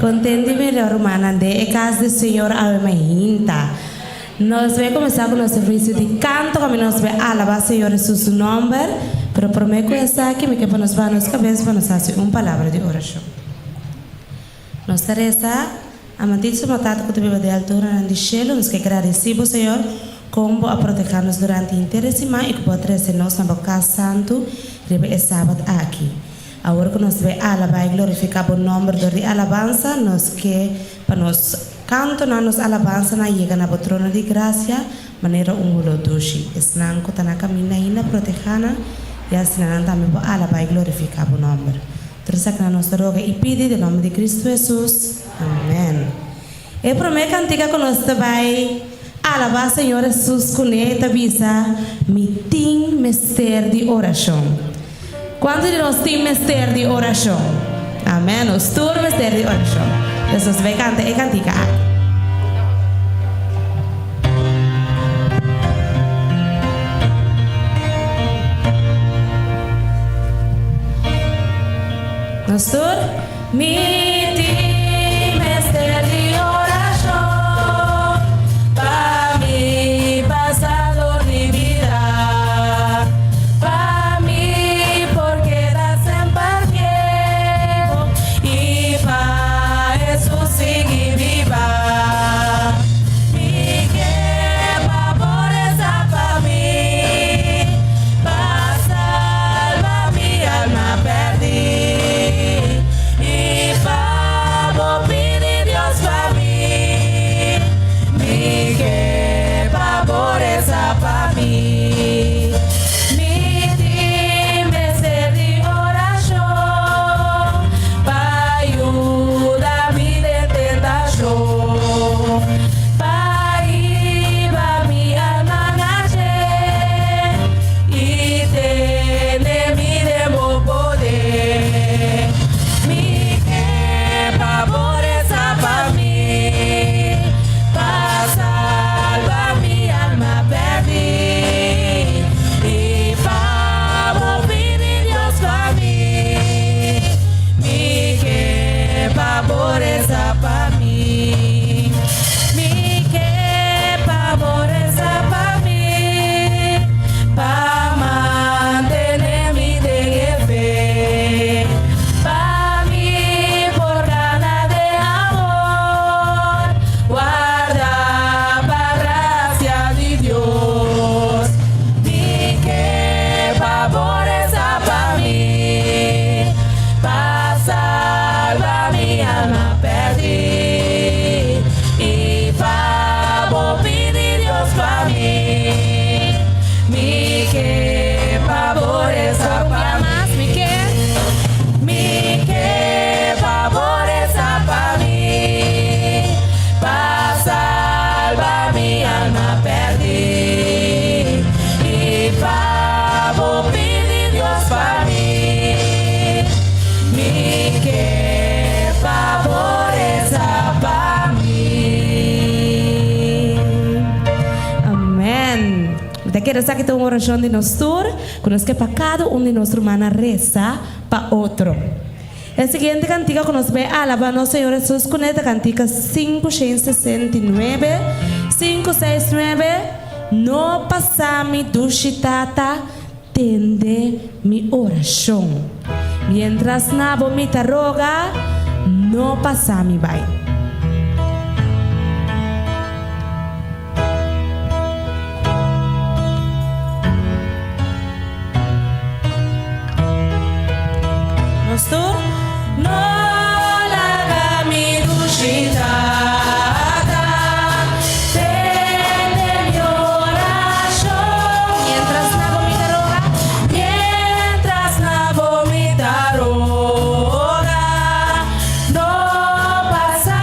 Contente romana de casa do Senhor Almeida. Nós vamos começar com o nosso serviço de canto, como nós vamos alabar o Senhor Jesus o nome, pero prometo começar aqui, que para nós vamos cabeça para nós fazer uma palavra de oração. Nós teresa a manter-se matado com o bebê de altura no cielo, nos que agradecemos Senhor como a proteger-nos durante a inteira semana e que pode trazer nós na boca santo de sábado aqui. Agora que nós vamos alabar e glorificar o nome de alabança, nós que para nós canto na nos alabança na chega na trono de graça, maneira doce. Esnan ko tanaka mina ina protegana e assim também vou alabar e glorificar o nome. Teresa que nós roga e pede em nome de Cristo Jesus. Amém. E prometo cantiga que nós vai alabar Senhor Jesus com esta visa, meeting mestre de oração. Quando nós temos mestre de oração? Amém. Nós temos mestre de oração. Jesus vai cantar e cantiga. Nós temos meeting mestre de oração para mim passado de vida. Quero saber que uma oração de nós todos, que para cada de nós humanos reza para outro. A seguinte cantiga que nós vamos alabar nosso Senhor Jesus com esta cantiga 569, 569, não passame dushitata, tende mi oração. Mientras na vomita roga, não passame vai. No la mi dushitata, tende mi oración. Mientras na vomita roga, no pasa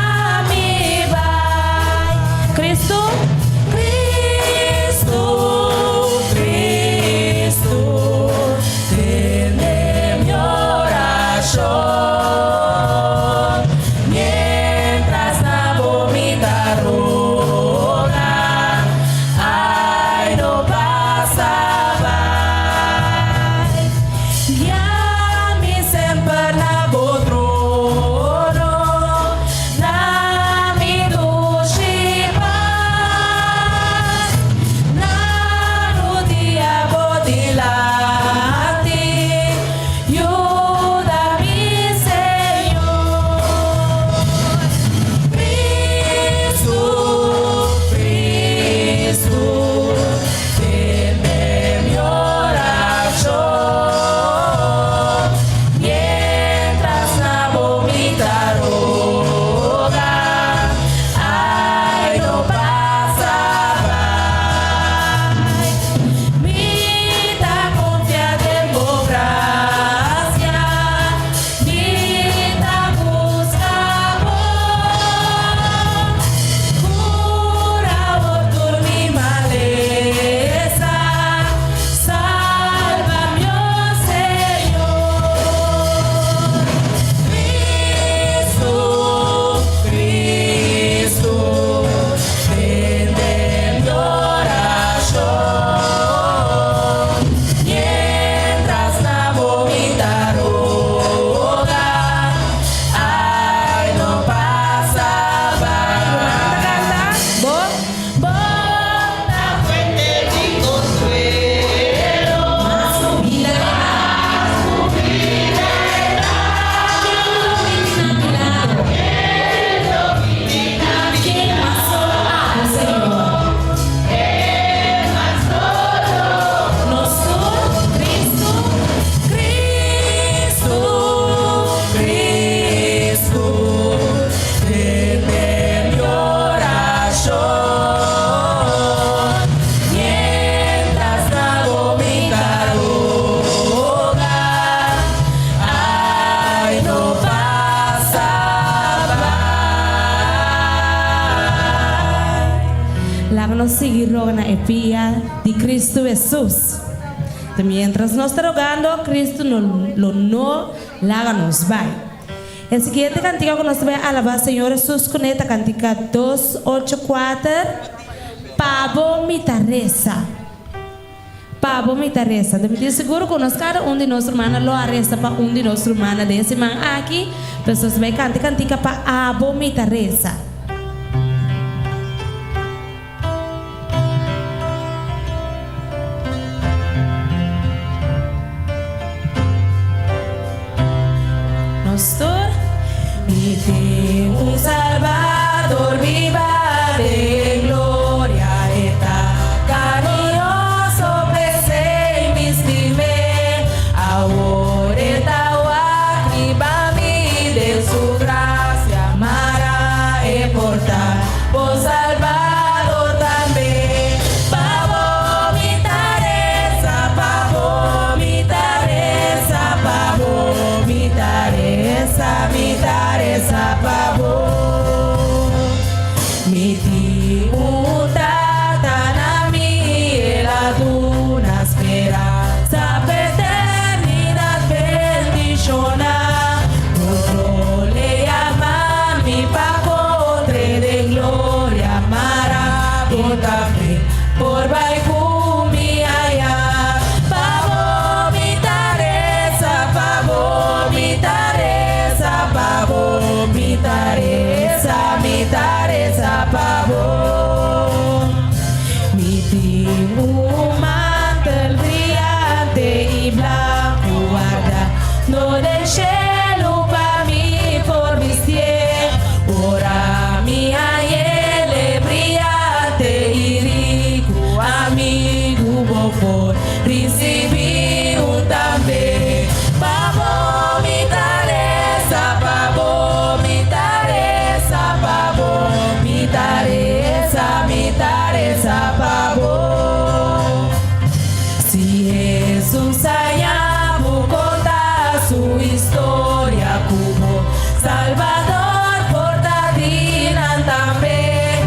roga na epia de Cristo Jesús. Mientras nos está rogando, Cristo no laga nos va. El siguiente cantiga que nos va a alabar Señor Jesús con esta cantica 284. Pavo mi tareza. Pavo mi tareza. De seguro que nos cada de nuestra hermana lo arresta para de nuestra hermana de ese man aquí. Pero nos va a cantar cantica para abo mi tareza. Y tengo un Salvador viva de gloria, está cariñoso, presente y mistime, ahora está aquí para mí de su gracia, amará y portar, por Salvador también, pavo mi tareza, pavo mi tareza, pavo mi tareza, mi tareza, pavo. Mi timuta tan mi la duna esperanza, eternidad bendiciona. Otro le llama mi pacotre de gloria, marabota fe, por baiku mi allá. Pavo mi tareza, pavo mi tareza, pavo mi tareza, mi tareza, pavo. Mi timu mantel brillante y blanco guarda, no del cielo pa' mí por mis pies. Ora mi ayele brillante y rico, amigo por recibir un también. Pavo mi tareza, pavo mi tareza, pavo mi tareza, mi tareza, pavo. Si Jesús haya contar su historia como Salvador por Tadina también,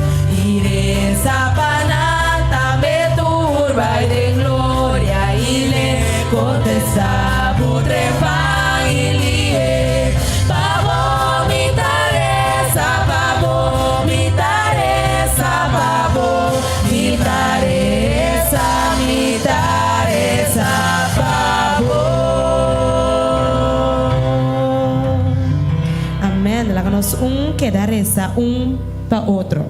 iré zapanar también turba y de gloria y le contesta putrefan y lie. Pavo mi tareza, pavo mi tareza, pavo mi tareza, mi tareza, pavo. Amén. Láganos un quedar esa, un para otro.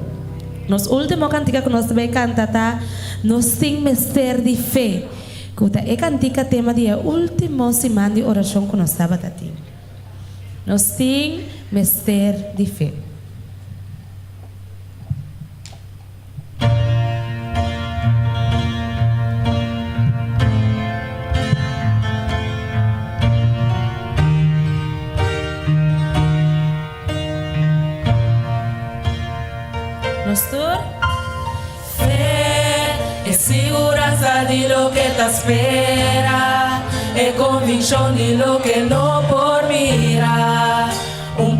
Nos último cantica que nos ve cantar, nos sin mister de fe. Kuta e cantica tema dia último semana de oração que nós estava tati. Nós tem mister de fé. Nós é segurança de lo que te espera, é convicção de lo que no por mirar.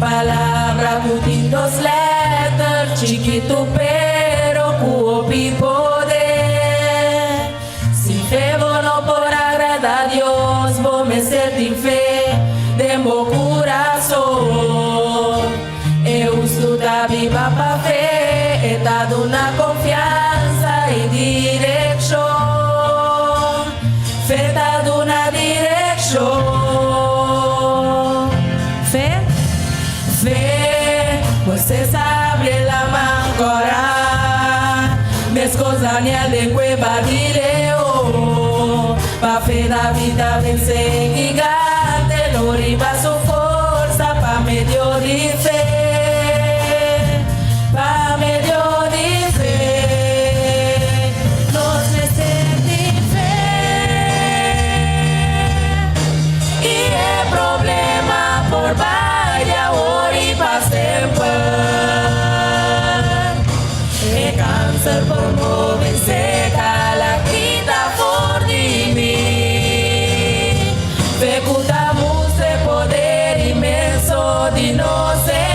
Palabra con dos letras, chiquito pero con poder. Si fe no por agradar a Dios, vos me sentir fe de mi corazón. Eu estuda viva pa fe, he dado una confianza y dirección. Fe dado una dirección. Fe, você abre la mancora, mes cosas ni de cueva direo, pa fe la vida vence gigante, no riba su forza pa medio de fe, pa medio de fe, nos necesita fe, y el problema por vaya ori pa sempre. E cáncer por no vencer la quita por de mí. Fecundamos el poder inmenso de no ser.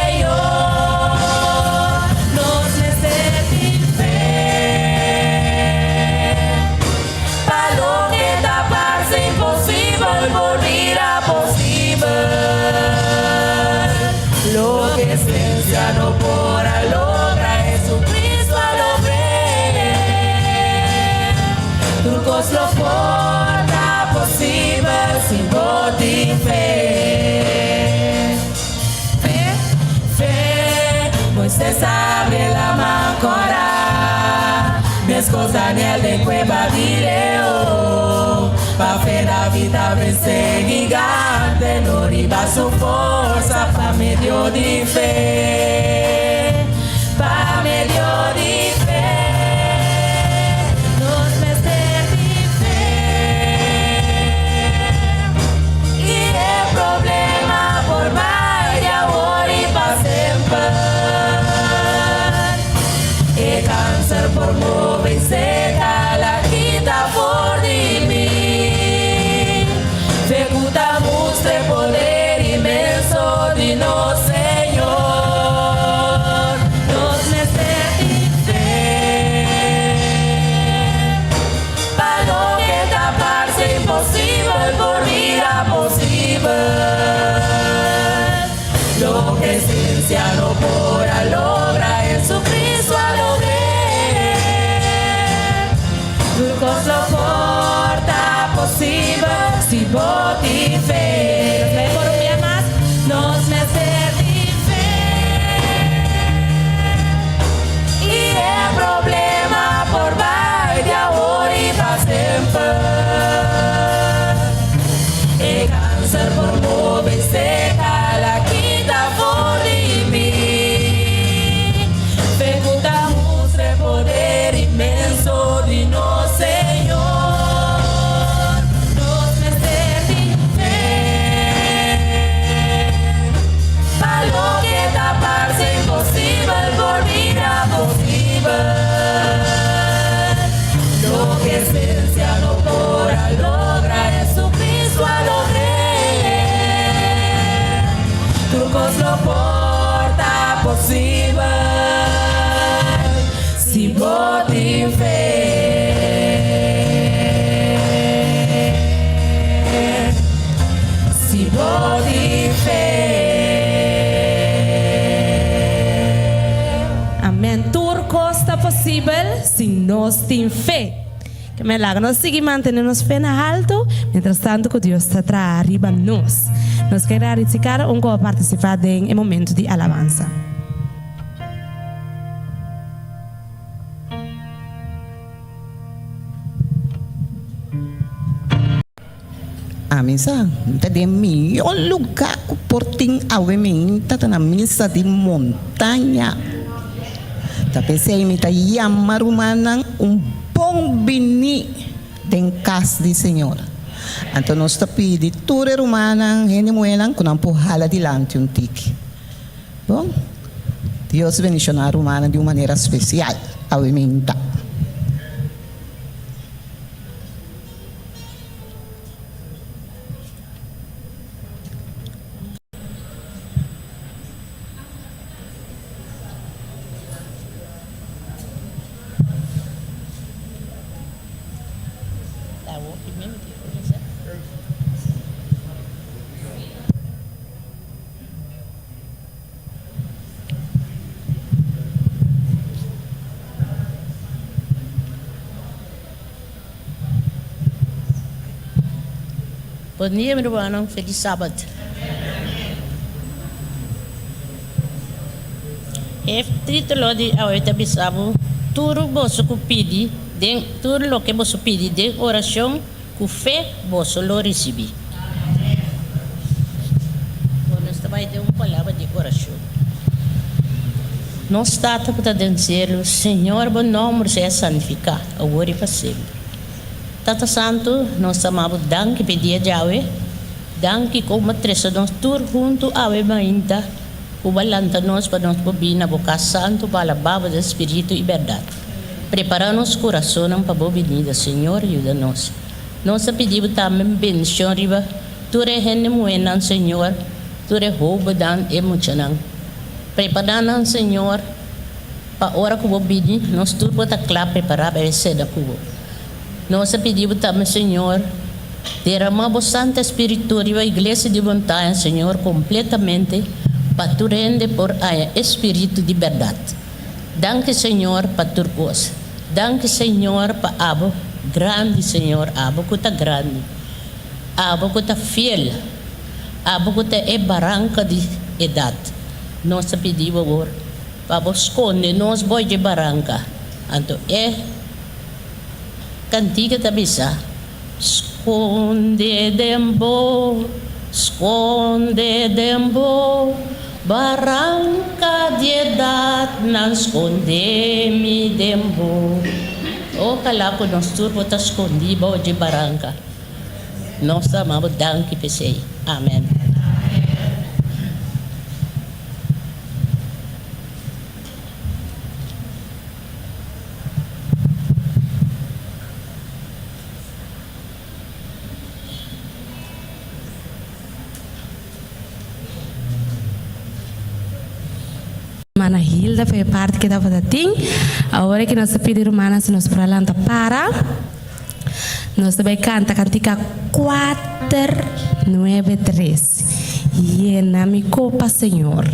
Daniel de Cueva Vileo, pa' fe la vida vencer gigante, no riba su fuerza, pa' medio de fe, pa' medio de fe, nos meter de fe, y el problema por vaya ahora y pa' siempre, el cáncer por mover seca, la quita por de mí, fecuta mustre poder inmenso de no Señor, nos necesite, para lo que taparse imposible, por vida posible, lo que ciencia no podrá lograr, Jesucristo a lograr, Turcos lo porta posible, si vos te fe, por un día más, nos necesite, y el problema por vaya ahora y para siempre, el cáncer por mover seca, la quita por de mí, fecunda mustre poder inmenso de no Señor, nos necesite, para lo que taparse imposible, por vida posible, lo que ciencia no podrá lograr, Jesucristo a lograr, trucos lo porta posible, si vos te fe, si vos te fe. Amém. Turco está possível se nós temos fé. Que milagre. Nós seguimos mantendo fé na alto, mientras tanto que Deus está atrás, arriba nós. Nós queremos dedicar a participar em momento de alabança. A misa, tá de melhor lugar que portim ao tá na missa de montanha. Tá pensei me tá chamar bom bini den casa de Senhor. Então nós tá pedi tudo rumana, gente moelang com não porrala adiante tique. Bom, Deus bendicionar a rumana de uma maneira especial ao tá. Bom dia, meu irmão. Feliz sábado. É título de Aoita Bissabo, tudo você pede, tudo o que você pede de oração, com fé você lo recebe. Nós também temos uma palavra de oração. Nós estamos para dizer, Senhor, bom nome seja santificado, agora e para sempre. Tata Santo, nós chamamos danke pedir a Yahweh, danke como três nós tur junto a Yahweh o balanta nós para nós poder na boca santo para a baba do Espírito e verdade. Preparar nosso coração para a venida, Senhor, ajuda-nos. Nós pedimos também bendição, riba, tu é gente moena, Senhor, tu é roubo dan emocional. Preparar, Senhor, para a hora que vou pedir, nós tur para claro preparar para ser da cubo. Nós pedimos também, Senhor, derramar o Santo Espírito e a Igreja de Montanha, Senhor, completamente, para tu render por a Espírito de verdade. Danke, Senhor, para tu coisa. Danke, Senhor, para abo grande, Senhor, abo que está grande, abo que está fiel, abo que está é barranca de idade. Nós pedimos agora, para esconder nós boi de barranca, então Cantiga tabisa. Esconde dembo, barranca de edad, não esconde-me dembo. O calaco nós turbo tá escondido de barranca. Nós amamos danke pesei. Amém. Mana Hilda foi parte que estava da TIM. Agora que nós pedimos humanas nos para lá para nós também canta cantica 493. Llena mi copa, Senhor.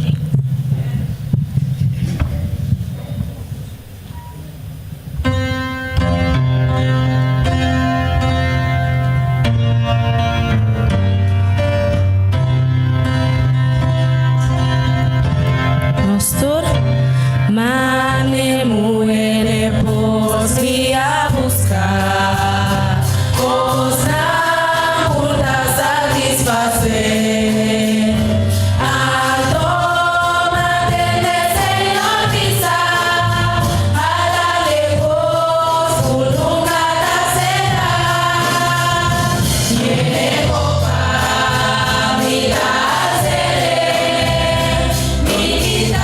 Mane muere pos a buscar, pos na puta satisfacer. A toma de Senhor quizá, a la lejos nunca la será. Tiene copa, vida seré, mi vida.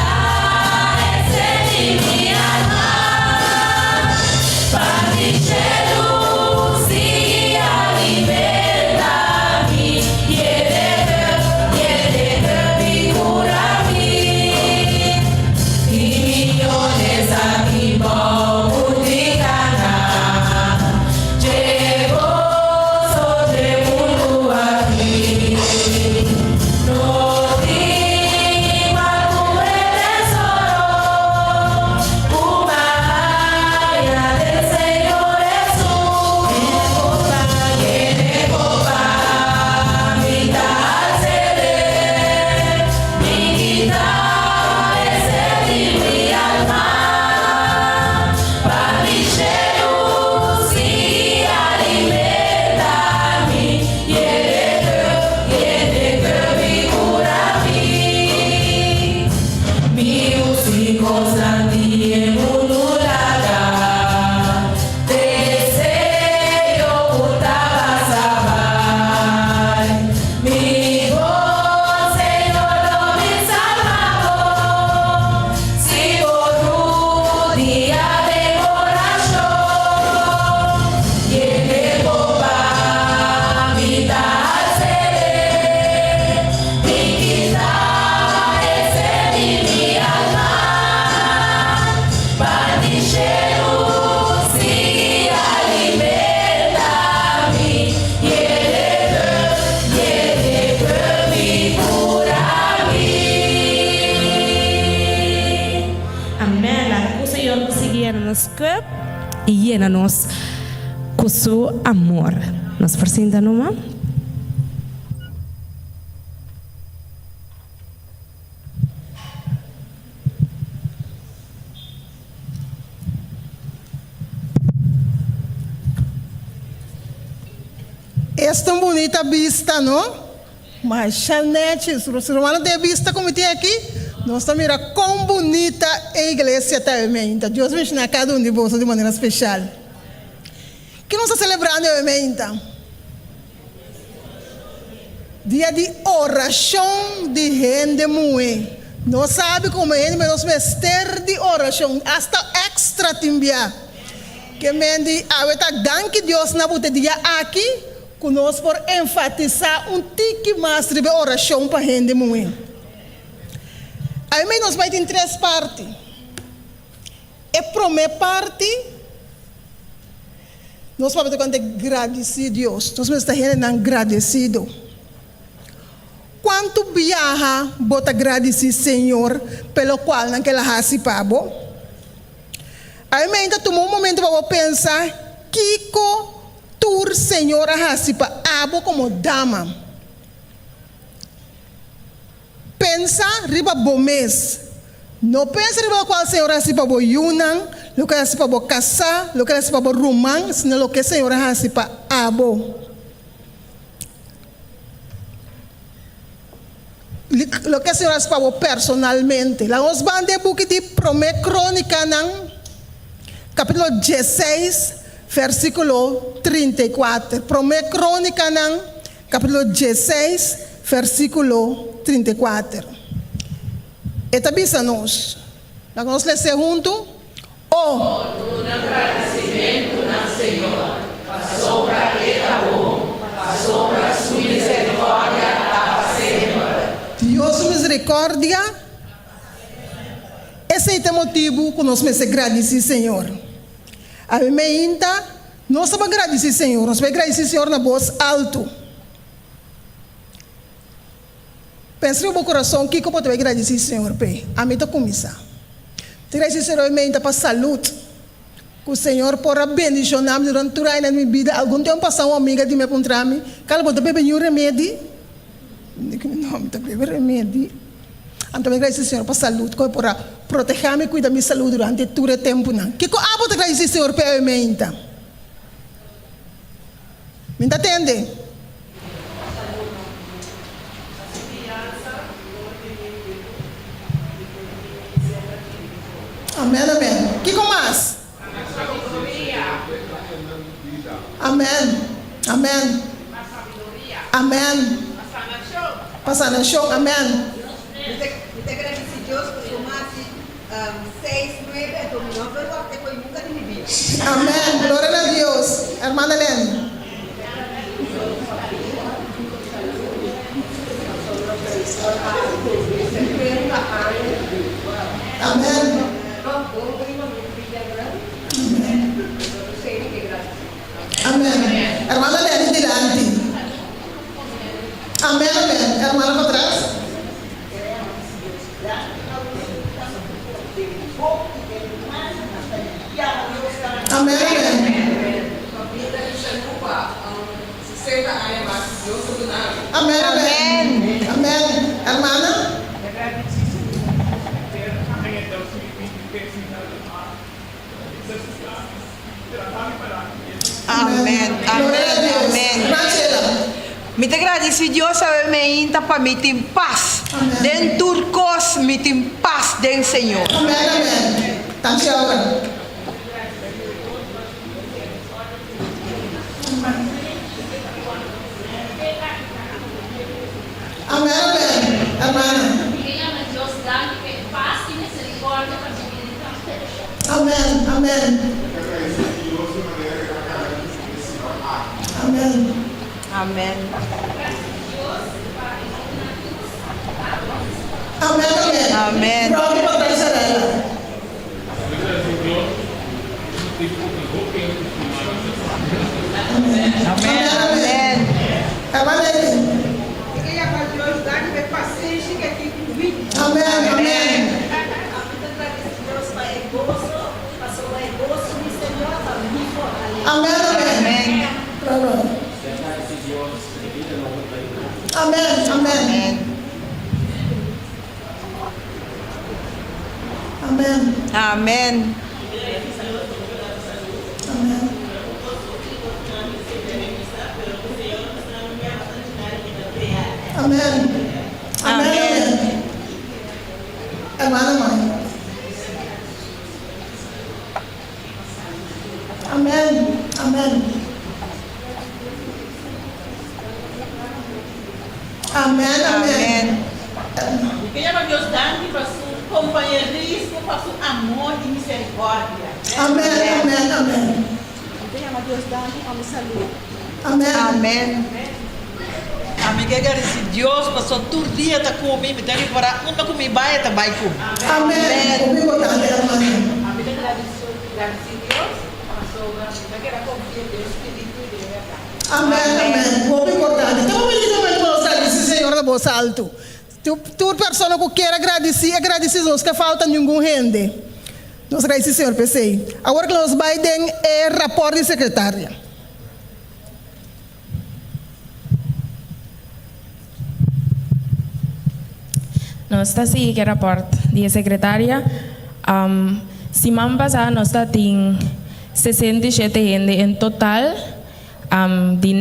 E llena-nos com o seu amor. Nos presenta numa. É tão bonita a vista, não? Mas Chanete, se você não tem vista como tem aqui, nós estamos vendo quão bonita a igreja também. Então, Deus me ensina a cada um de vocês de maneira especial. Que nós estamos celebrando hoje, então? Dia de oração de gente muito. Não sabe como é, mas nós vestir de oração, hasta extra timbia. Que mendi, a danke Deus na bote dia aqui, conosco por enfatizar tique mais de oração para gente muito. Aí nós vamos ter 3 partes. A primeira parte, nós vamos ter que agradecer a Deus. Nós vamos estar agradecidos. Quanto viaja, bota agradecer Senhor, pelo qual naquela raça pabo. Aí ainda tomou um momento para pensar, Kiko, tur Senhor a raça abo como dama. Pensa riba bom mês, Não pense que qual Senhor assim para o Yunan, lo que assim para o casar, lo que assim para o rumang, senão lo que Senhor assim para abo. Lo que Senhor assim para o personalmente. Lá nós vamos de book de Promé Crônica, capítulo 16, versículo 34. Promé Crônica, capítulo 16, versículo 34. Eta bisa-nos. Nós lemos junto. Oh, um agradecimento na Senhor, passou para passou para sua misericórdia estava sempre. Deus misericórdia. Esse é o motivo que nós me agradecemos, Senhor. A mim, nós estamos agradecidos, Senhor. Nós vamos agradecer, Senhor, na voz alto. Pense no meu coração que eu posso agradecer, Senhor. A mim está começar. Te agradecer, Senhor, a mim para saúde. Que o Senhor porra bendicionar durante toda a minha vida. Algum tempo passou uma amiga de me encontrar me. Cala, vou beber um remédio. Não, vou beber remédio. Então, agradecer, Senhor, para saúde. Que eu porra proteger-me e cuidar da minha saúde durante todo o tempo. Que eu vou agradecer, Senhor, para mim. Me entende? Amém, amém. Que mais? Amém. Amém. Amém. Passar no chão. Amém. Te agradeci Deus por tomar 6, 9, dominó, pero até foi nunca de minha vida. Amém. Glória a Deus. Irmã Helene. Amém. Amém. Hermana Helene delante. Amém, amém. Hermana para trás. Amém, amém. Amém, amém. Amém. Hermana. Amém, amém, amém. Me te agradeci Deus a me inta para me ter paz. Den turcos me ter paz den Senhor. Amém, amém. Thank you. Amém, amém. Hermana. Amém, amém. Amém. Amém. Amém, amém. Amém. Pronto para trazer. Amém. Amém. Amém. Amém, amém. Amém, amém. Amém, amém. Amém. Amém. Amém. Amém. Hermana mãe. Amém. Amém. Amém, amém. Que llama Deus dando para su companheirismo, para su amor e misericórdia. Amém, amém, amém. Que llama Deus dando para saúde. Amém. Amém. Amiga, agradeci Deus, passou todo dia tá comigo, me dando para uma comigo vai tá vai com. Amém. Comigo tá, hermana. Amiga, agradeci Deus, passou uma que era confia Deus, Espírito de verdade. Amém, amém. Muito importante. Então, vamos dizer para agradecer, Senhor, da voz alto. Tu pessoa que quer agradecer, nós que falta nenhum rende. Nós agradecemos, Senhor, PC. Agora que nós vamos dar rapport de secretária. nós está seguindo que rapport de secretária. Semana passada nós está tem 67 gente em total. De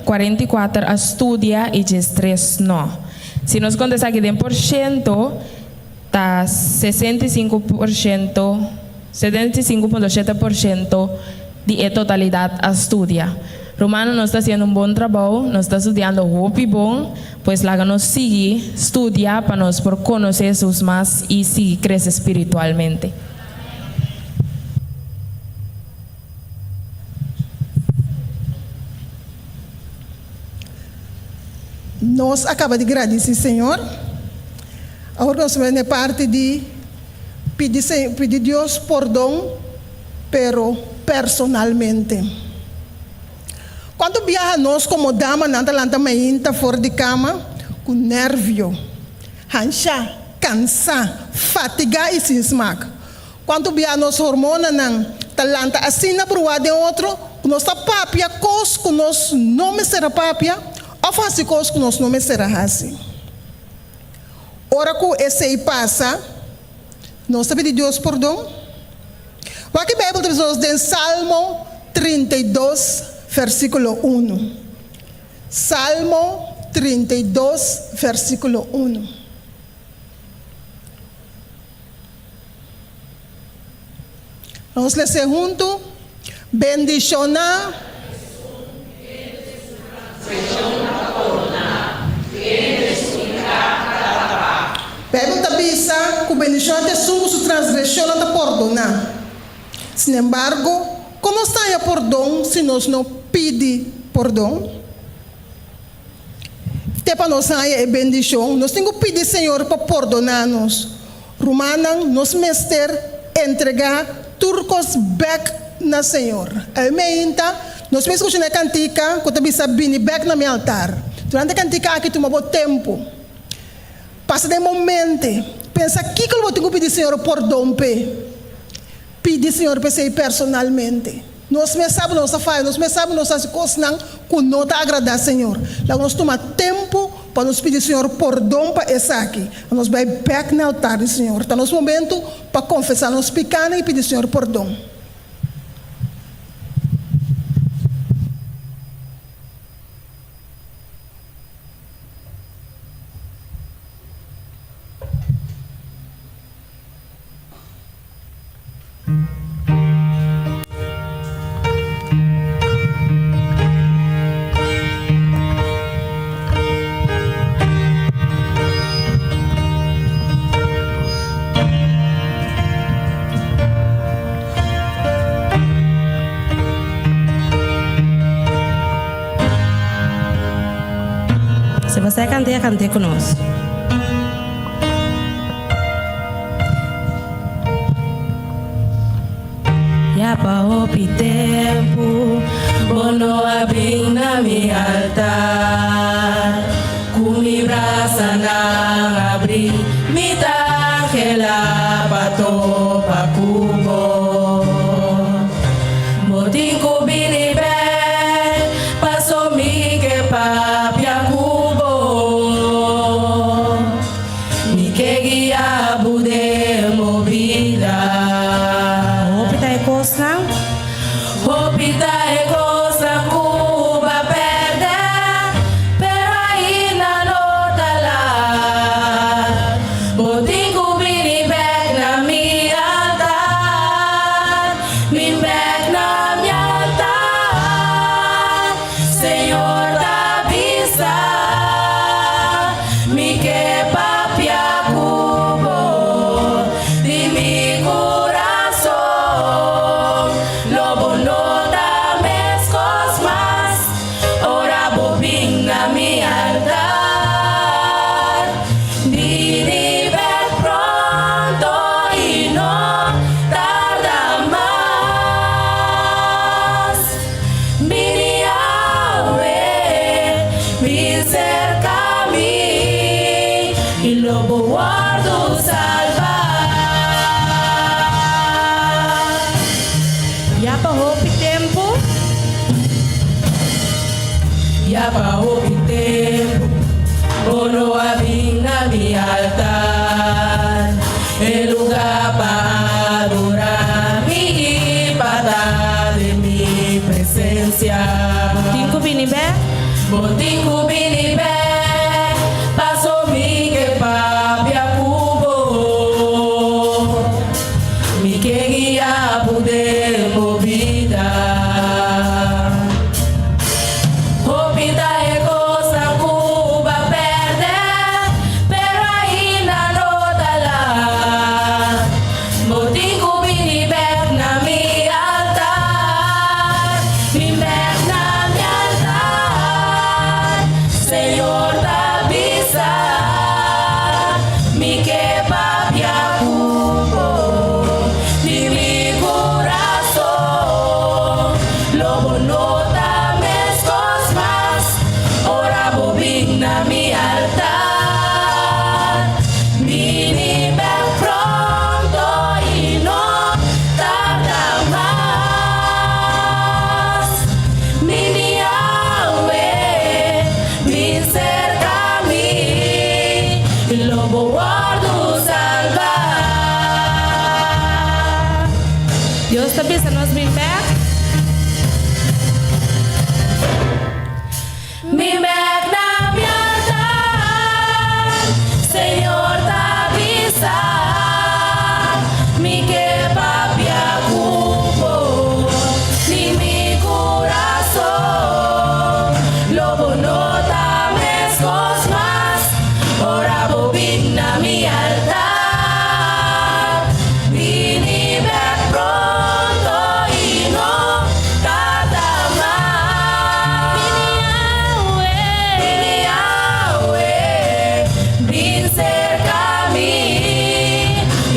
44 a estudia e 3 não. Se nós contamos aqui de porcento, está 75,7% de totalidade a estudia. Romano nós está fazendo bom trabalho, nós está estudando muito bom, pois lá nós sigue estudiar para nós por conhecer os mais e seguir crescer espiritualmente. Nós acabamos de agradecer, Senhor. Agora nós vamos na parte de pedir Deus perdão, pero personalmente. Quando viaja nós como dama, nanta lanta mainta fora de cama, com nervio, hancha, cansa, fatiga e sem smack. Quando viaja nós hormona nan talanta assim na brua de outro, nossa papia cos com nós não me será papia. Ou faz coisas que nós não me será assim. Ora que esse aí passa, nós pedimos Deus perdão. O que a Bíblia diz em Salmo 32, versículo 1. Salmo 32, versículo 1. Vamos ler junto. Bendicionar. Pergunta bisa, que o bendição te sumo sua transgressão não te perdonar. Sin embargo, como está a perdão se nós não pedimos perdão? Te para nós a bendição, nós temos que pedir Senhor para perdonar-nos. Romana, nós mester entregar turcos back na Senhor. Amém. Nós pensamos na cantica, quando bisa bini back na meu altar. Durante a cantica aqui tomamos tempo. Passa de momento, pensa que eu vou ter que pedir Senhor perdão, pedir Senhor para ser personalmente. Nós me sabemos nossa falha, nós me sabemos nossas coisas que não te agradar, Senhor. Lá nós tomamos tempo para nos pedir Senhor perdão para essa aqui. Nós vamos back no altar, Senhor. Está nosso momento para confessar nos pecados e pedir Senhor perdão. Se você cantar, cante conosco. Ya pa hopi tempo, bono abring na mi altar. Kumi brasa na abri, mi tangela pato pakubo. Moting ko binibe, paso mi ke papya kubo. Mi ke guia bude movida. Hopita e cosa Cuba perde, pero ahí la nota la. Botin kubini back na mi altar, mi back na mi altar. Señor da vista, mi que papia cubo, di mi corazón. Lobo no dames cosmas, ora bobina mi altar. Vini ver pronto y no tarda más. Vini a ver, vi cerca a mí y lobo guardo salvar. Ya pa hopi tempo. Ya pa hopi tempo. Bono abinga mi altar, el lugar para adorar mi pata de mi presencia. Botinho Binibe, Botinho Binibe, paso mi que papia cubo, mi que guía pude movida. Opita e cosa cuba perde, pero ahí la nota la. Botinho Binibe na mi altar, Binibe na mi altar, Señor da visa, mi que papia cubo, di mi corazón, lobo nota mes cosmas, ora bobina mi altar, vini ben pronto y no tarda más, mini Yahweh, mi cerca mi, el lobo guardo salvar. Deus te bença nós bem back. Mi magna mi altar, Señor da visa, mi que papia cubo, ni mi corazón, lobo nota mes cosmas, ora bobina mi altar, vini back pronto y no tarda más. Vini Yahweh, vin cerca a mí,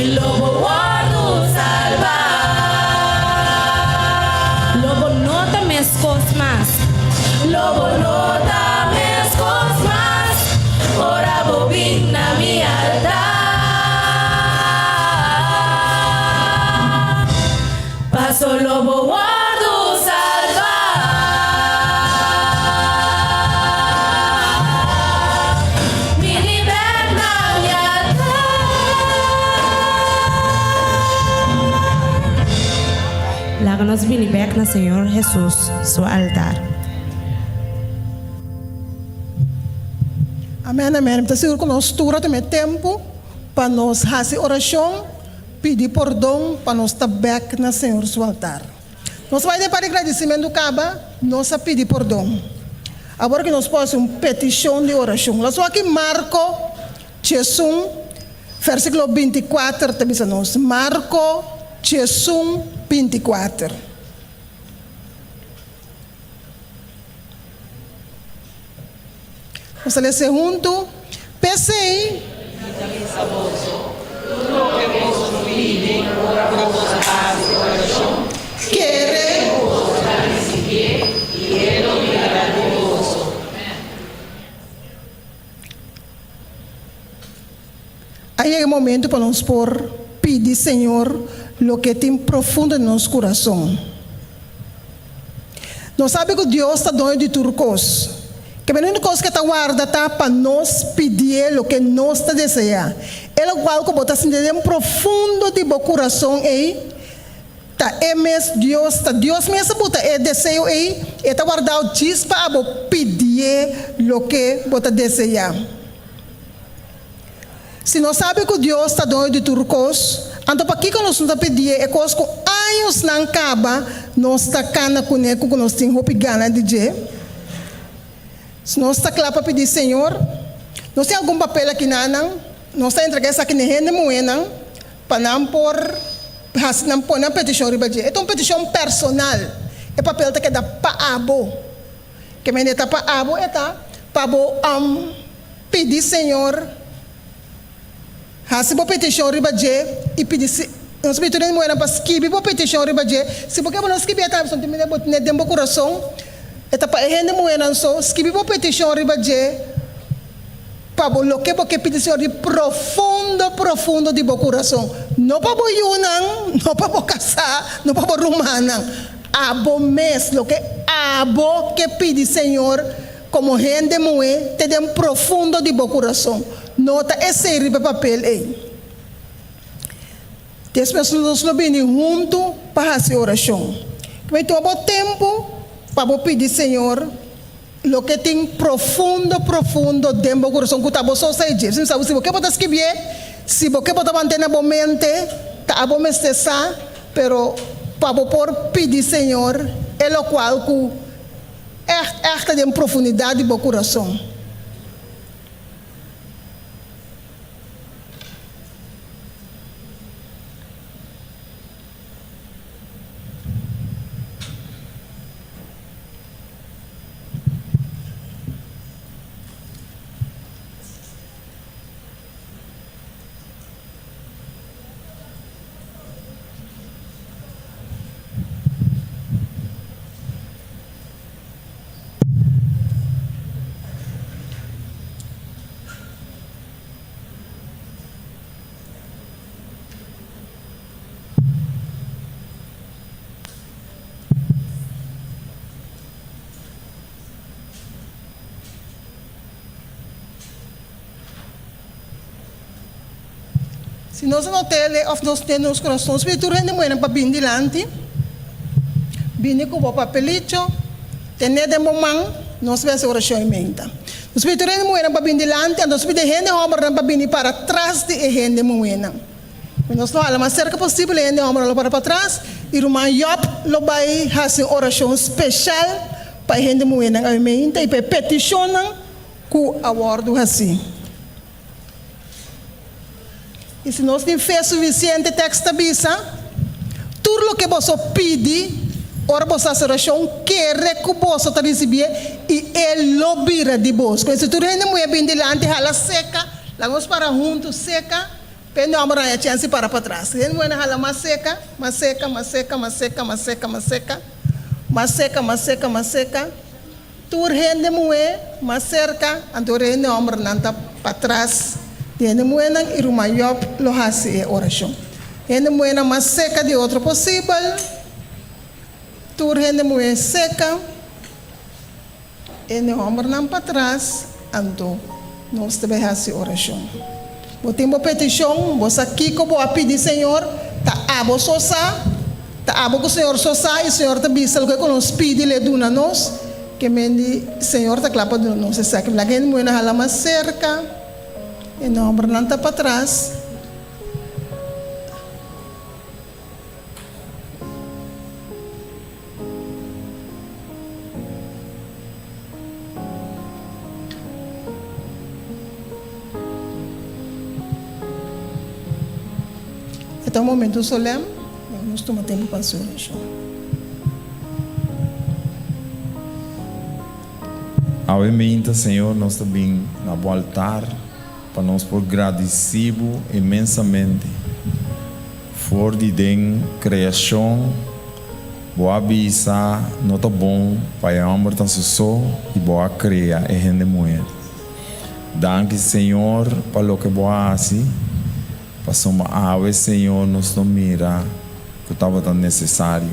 el lobo guardo salvar. Lobo nota mes cosmas. Lobo nota mes cosmas, ora bobina mi altar. Paso lobo guardo salvar. Vini berna mi altar. Laga nós bem back na Senhor Jesus, seu altar. Amém, amém. Então, seguro que nós tura também tempo para nós fazer oração, pedir perdão para nós estar back na Senhor seu altar. Nós vamos para agradecimento caba, nós vamos pedir perdão. Agora que nós podemos uma petição de oração. Nós vamos aqui Marco, Jesus, versículo 24, te diz nós. Marco, Jesus, 24. Vamos ler junto. Pensei. Quere. Aí é o momento para nós pedir, Senhor, o que tem profundo em nosso coração. Nós sabemos que Deus está dono de turcos. Que a única coisa que está guardada para nós pedir o que nós desejamos. Ele qual que botar assim dentro profundo de meu coração aí. Tá Deus mesmo bota é desejo aí, está guardado diz para pedir o que bota desejar. Se nós sabemos que Deus está dono de turcos, então para que nós não pedir é coisa que anos não acaba, nós está cana com ele, que nós temos roupa gana de dizer. Se nós está claro para pedir, Senhor, nós temos algum papel aqui não, nós está entregando isso aqui na renda moeda, para não pôr na petição riba. É uma petição personal. É papel que dá para abo, que me dá para abo é tá para pedir, Senhor, se você petição riba e pedir nós pedimos moeda para escrever para petição riba se você não escrever tá só tem dentro do coração. Etapa ehende moena so skibi bo petition riba para o que porque petição de profundo de bo coração não para bo yunang não para bo casar não para bo rumanang abo mes lo que abo que pedi Senhor como gente moe, te dem profundo de bo coração. Nota esse riba papel aí. Después nós não vêm junto para fazer oração. Mas todo tempo para pedir Senhor, lo que tem profundo dentro do coração que está só sai de. Se você pode escrever, se você pode manter na boa mente, tá bom estar, pero para por pedir Senhor, é o qual que é de profundidade do coração. Se nós não temos, nós temos nos corações, espírito rende muito para vir dilante, vir com o papelito, ter de mão, nós vamos oração em mente. O espírito rende muito para vir dilante, nós pedimos rende para vir para trás de rende muito. Nós não falamos cerca possível rende para trás, e o maior lo vai fazer oração especial para rende muito em mente e para peticionar com a ordem assim. E se nós temos fé suficiente, texto avisa, tudo o que você pede, ora você faz oração, quer que você receber e ele lo vira de vos. Quando se tu rende muito bem delante, ela seca, lá vamos para juntos, seca, pende a mão chance para trás. Rende muito ela mais seca, mais seca, mais seca, mais seca, mais seca, mais seca, mais seca, mais seca, mais seca. Tu rende muito, mais cerca, então rende a mão para trás. Rende muito e o maior lo hace oração. Rende muito mais seca de outro possível. Tu rende muito seca. E o ombro para trás. Então, nós devemos fazer oração. Você tem uma petição, você aqui como a pedir Senhor, tá abo sosa, tá abo com o Senhor sosa, e o Senhor te diz o que nos pede, ele dá a nós, que o Senhor te clapa de nós. Você sabe que a gente muito hala mais cerca. E não ombro para trás. Até o momento solene, nós tomamos tempo para a oração. Ao emenda, Senhor, nós também na boa altar, para nós por agradecido imensamente por de criação, boa bisa, nota bom, para a amor da sua e boa criar e rende mulher. Danke, Senhor, para o que boa assim, para somar ave, Senhor, nos não mira que estava tão necessário,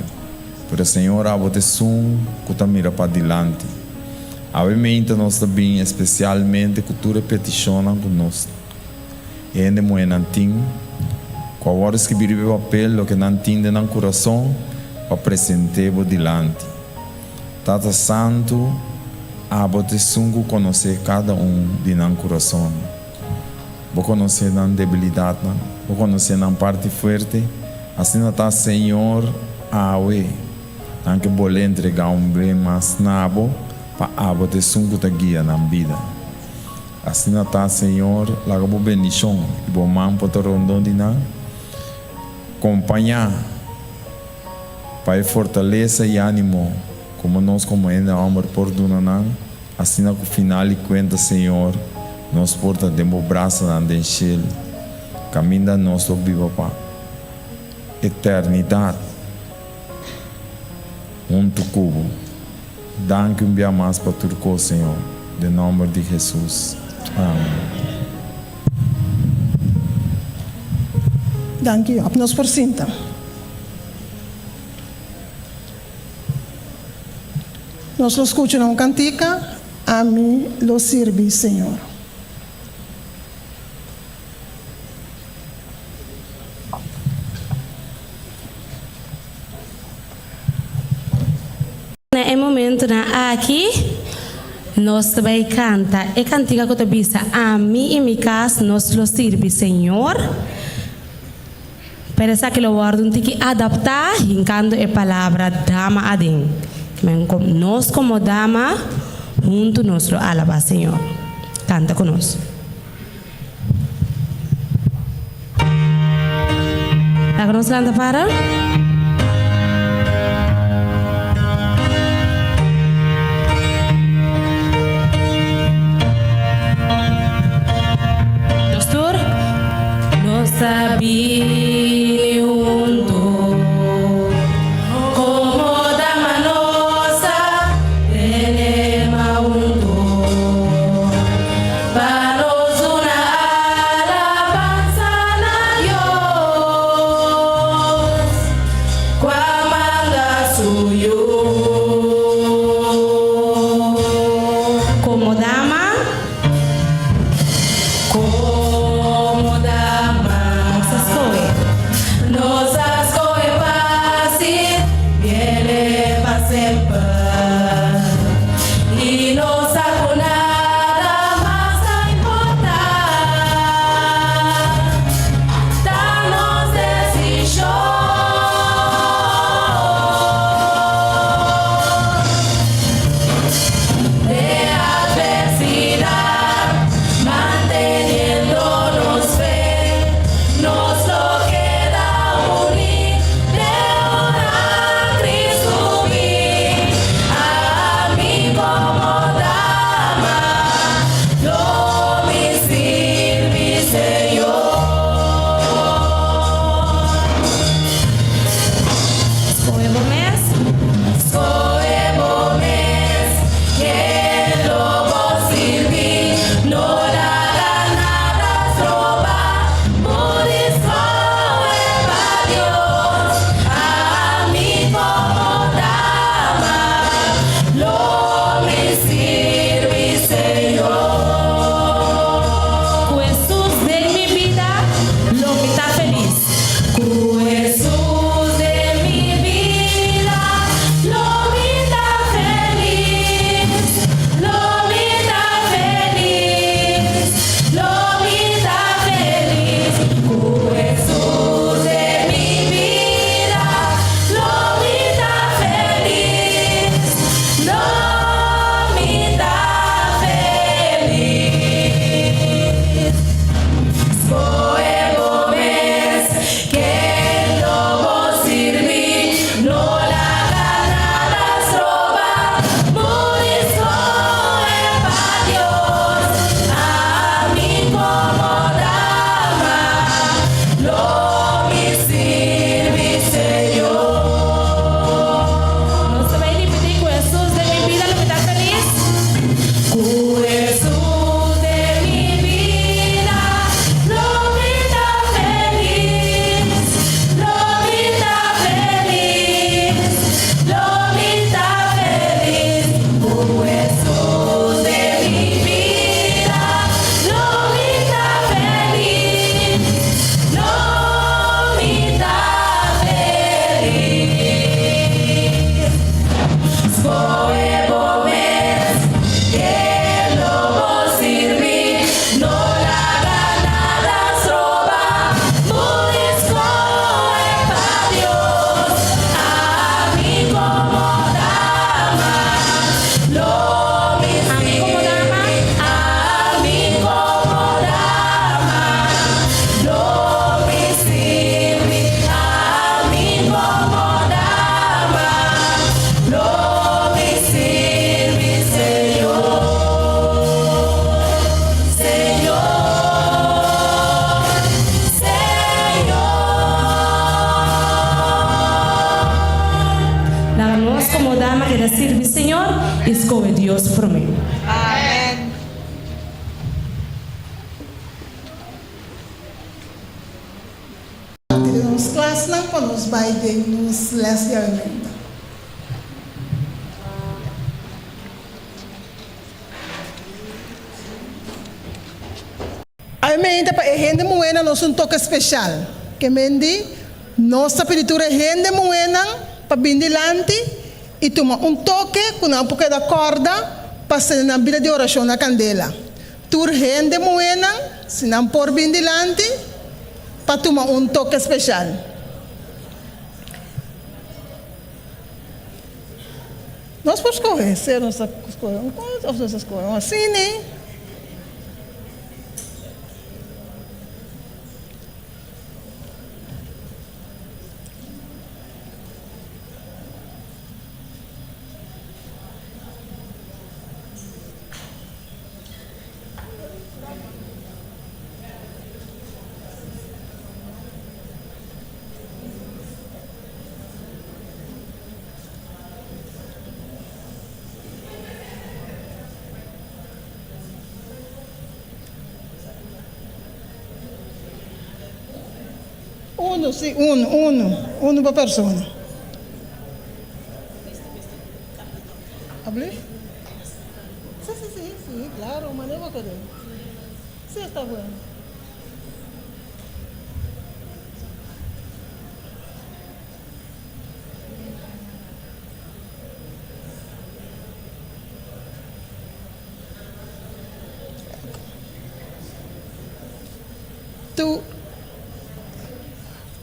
para Senhor, ave te sum que está mira para dilante. Obviamente nós também especialmente cultura peticiona conosco. E ainda muito nantim, com a hora de escrever o papel, o que não entende no coração, para apresentar dilante. Tata Santo, abote sungo conhecer cada de no coração. Vou conhecer na debilidade, vou conhecer na parte forte, assim está Senhor, awe, anche vou entregar bem mais nabo, para abote sungo te guia na vida. Assim está, Senhor, lá que bendição e bom man para rondon de na acompanhar para fortaleza e ânimo como nós como ainda amor por dunanan assim no final e conta, Senhor, nós porta de meu braço na denchel caminha nosso vivo para eternidade cubo. Danke dia mais para tudo, Senhor, em nome de Jesus. Amém. Dank u. Apenas por cinta. Nós escutamos uma cantica, a mí lo sirve, Señor. É momento aqui nós vai cantar e cantiga que tu bisa a mim e minha casa nós lo sirve Senhor. Parece que lo guardo tem que adaptar enquanto a palavra dama adem. Nós como dama junto nós lo alaba Senhor. Canta conosco. Agora nós canta para sabia junto como dama nossa tenemos junto para nos una alabanza na Dios cuamanga suyo como dama nossas coisas fáceis, viene para sempre. E nossa nada mais a importar. Dá-nos decisão. De adversidade, manteniendo-nos fe, nos lo sirve Senhor, escolhe Deus por mim. Amén. Tiramos classe não para nos bailar nos les de alimento. A menta para gente buena nos un toque especial. Que mendi nossa pintura gente buena para bindilante e toma um toque com um pouco da corda para ser na vida de oração na candela. Tur gente buena, se não por bindilante, para tomar um toque especial. Nós podemos escolher, se nós escolhemos uma coisa, ou nós escolhemos assim, né? Uno, sí, uno por persona. ¿Hablé? Sí, claro, manejo que sí, está bueno.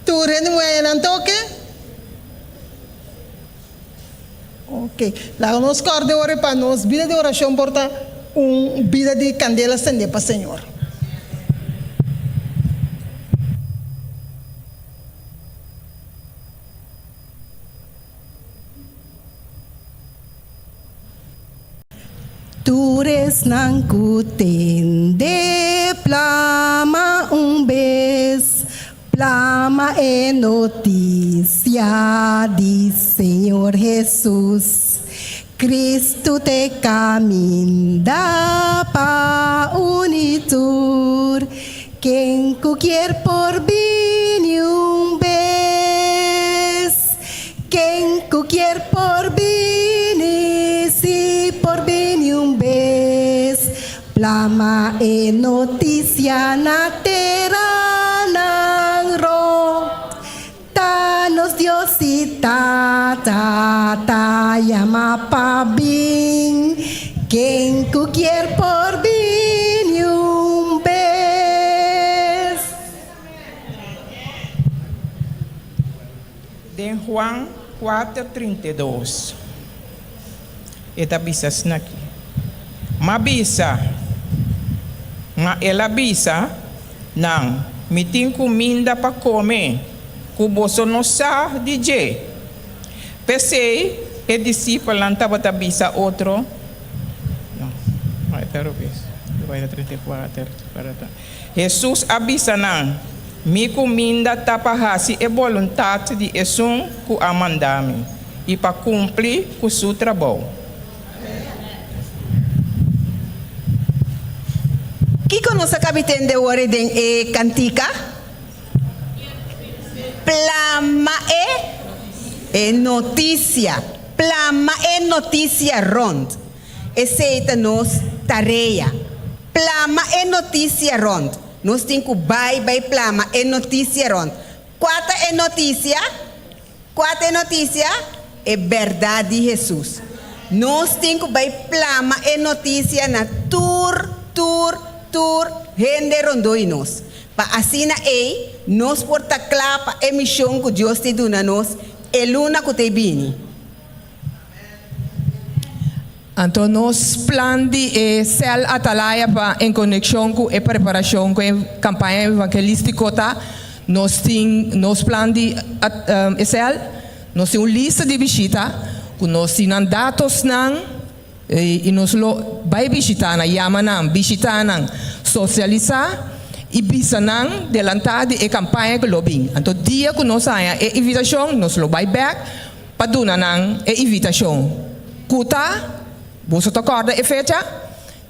¿Tú eres muy en toque? Ok. La nos corre ora para nos vida de oración porta vida de candela estender para Señor. Tu res nang kuten de plama vez. Plama é notícia de Senhor Jesus. Cristo te caminha para unitur. Quem quer por bem vez. Quem quer por bem, se por bem vez. Plama é notícia na terra. Nos Dios y ta llama pa bin quien cualquier por bin un vez. De Juan 4:32. Esta bisa snaki. Ma bisa. Ma ela bisa nang mitin comida para comer. Kuboso no sa DJ. Pensei, e discípulo lantava tabisa outro. Não, vai ter o bis. Vai ter 34. Jesus avisa não. Mi comida tapahasi e vontade de Jesus ku amandami e para cumprir com seu trabalho. Que conosce capitão de ordem e cantica? Plama é notícia. Plama é notícia rond. Essa nos tarefa. Plama é notícia rond. Nós temos que vai plama é notícia rond. Quatro é notícia? É verdade de Jesus. Nós temos que vai plama é notícia na tur, rende rondoi nós. Para assim nós porta clapa a missão que Deus te dá a nós, é luna que te bini. Então, nós plan de cel atalaya pa em conexão com a preparação com a campanha evangelística, nós plan de cel, nós temos lista de visita, que nós temos dados nan e nós vai visitar na yama nan, visitar nan, socializar e bisa nan delantade e campanha que lobbying. Então, dia que nós saia e invitação, nós lo vai back para duna nan e invitação. Kuta você te acorda a fecha?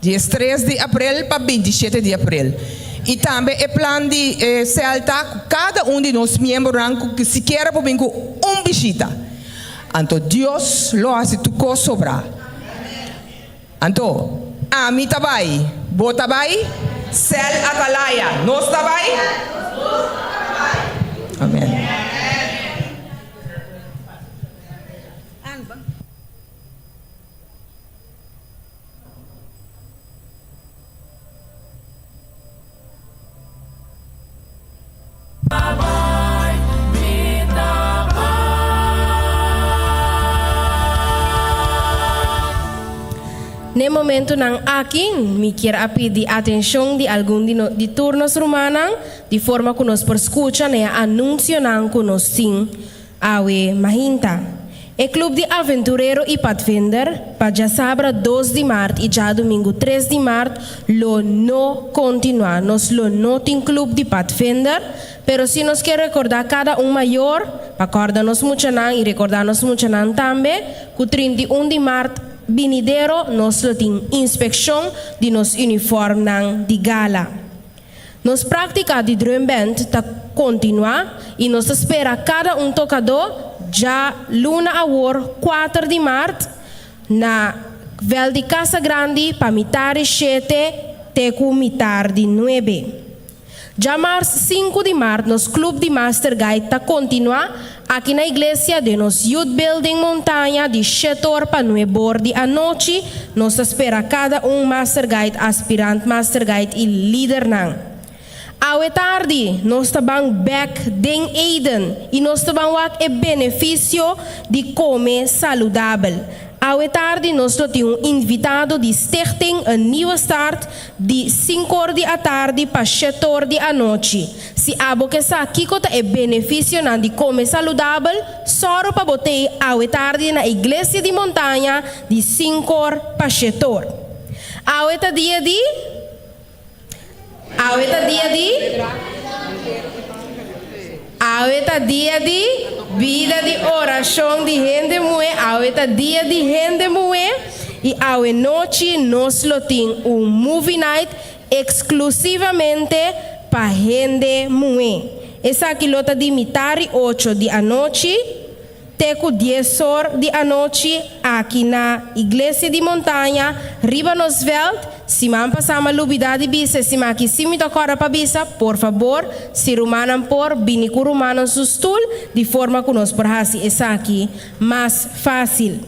Dia 3 de abril para 27 de abril. E também é plano de celta cada de nós membros que se quer para vir com visita. Então Deus lo hace tu coisa sobrar. Então, a mim tabai, bota vai. Cel Atalaya, nós também? Amém. No momento nang aking me quer pedir atenção de algum de turnos romanan de forma que nós por escuta ne anúncio nang que nós sim awe mahinta. O Clube de Aventureiro e Pathfinder para já sabra 2 de março e já domingo 3 de março lo no continua. Nós lo no tem Clube de Pathfinder, pero se nós quer recordar cada maior, para acordar-nos muito nang e recordar-nos muito nang também, que 31 de março Binidero, nós temos inspeção de nos uniformes de gala. Nos prática de drum band está continua e nos espera cada tocador já luna awor 4 de março na Vel de Casa Grande para mitar 7 teco mitar de 9. Já março 5 de março nos Clube de Master Guide está continua aqui na igreja de nos Youth Building Montanha de 7 horas para 9 horas à noite. Nos espera cada Master Guide, aspirante Master Guide e líder nang. Awe tarde, nós estamos back den Eden e nós estamos o benefício de comer saudável. Awe tarde, nós temos invitado de Stichting een nieuwe start de 5 horas da tarde para 7 horas da noite. Se abo que sa aqui cota é benefício na de comer saudável, só para botar awe tarde na igreja de montanha de 5 horas para 7 horas. Awe ta dia de Ahorita dia de vida de oração de gente mulher. Ahorita dia de gente mulher. E a noite nós temos movie night exclusivamente para gente mulher. Essa aqui lota de mitari 8 da noite. Teco 10 horas da noite aqui na igreja de montanha, riba nos veld. Se man passar lubida de bisa, se man aqui sim me tocar para bisa, por favor, se rumanan por binico rumanan sustul, de forma que nós por hasi essa aqui mais fácil.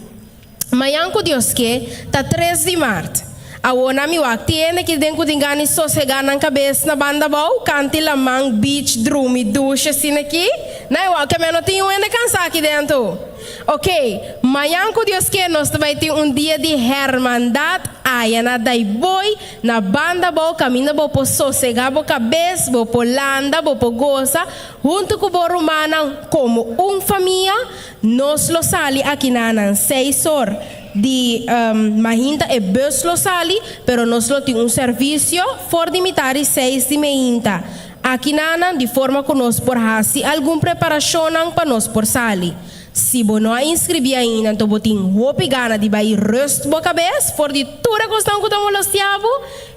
Mayanko Dios que tá 3 de março. A ona mi wakti ene que denku dingani sossegar na cabeça na banda bom, canti lamang beach drum e ducha assim aqui. Não é o que eu não tenho ene cansar aqui dentro. Ok, mayanko Dios que nós vai ter dia de hermandade. Aí na dai boy na banda bom caminho bom por sossegar bom cabeça bom por landa bom por goza junto com o romana como família nós lo sali aqui na 6 horas. De Mahinta é bus lo sali, pero nós lo temos serviço for de mitari 6 de Mahinta. Aqui nana de forma que nós por hasi algum preparação para nós por sali. Se você não inscrever ainda, então você tem roupa gana de vai rust boa cabeça, for de tudo que estão com os tiabo,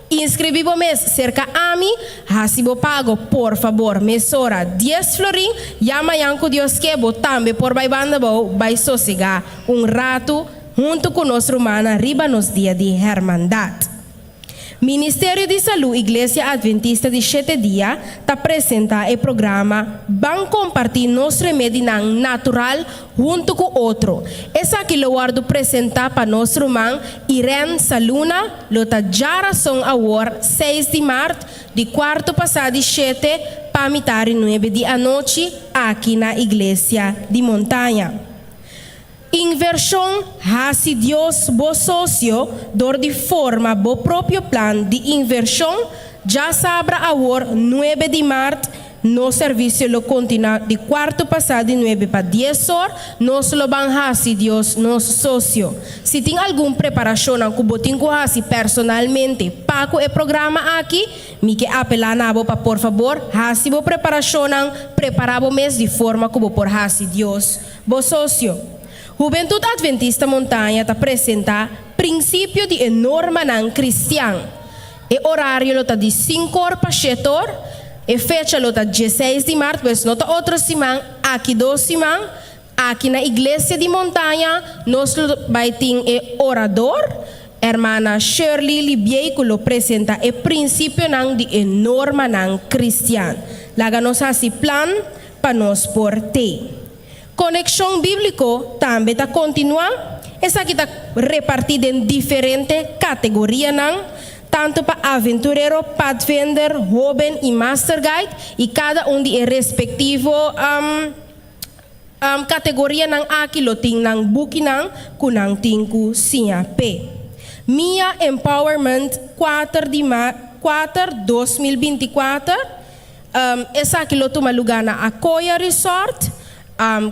inscrever o mês cerca a mim, hasi bo pago, por favor, mesora 10 florin, e amanhã com Deus que bo também por vai banda bo vai sossegar rato junto com nosso romana riba nos dias de hermandade. Ministério de Saúde Igreja Adventista de 7 Dias está apresentando o programa Vamos compartilhar nosso remédio natural junto com outro. Essa aqui eu guardo apresentar para nosso irmão Irene Saluna, lota geração agora 6 de março, de quarto passado de 7 para mitar 9 da noite aqui na Igreja de Montanha. Inversão, se Deus bo sócio, dor de forma bo próprio plano de inversão, já sabra agora 9 de março, no serviço lo continua de quarto passado de 9 para 10 horas, nós lo vamos se Deus nosso sócio. Se tem alguma preparação que botin com personalmente para o programa aqui, me que apelar na para por favor, se bo preparação preparar o mês de forma que bo por Deus bo sócio. Juventude Adventista Montanha está apresentando princípio de norma cristã. O horário está de 5 horas para 7 horas. A fecha está 16 de março, mas não está outra semana, aqui 2 semanas. Aqui na Igreja de Montanha, nós vamos ter orador. Hermana Shirley Libieikulo presenta e princípio nang di enorma nang Christian. Laga nos hasi plan pa nos porte. Conexão bíblico também tá continua. Essa aqui tá repartida em diferentes categorias nang, tanto para aventureiro, pathfinder, joven e master guide, e cada de respectivo categoria nang aquilo ting nang buki nang kunang tingku siya p. Mia Empowerment 4/2024. Essa aquilo tuma lugar na Acoya Resort.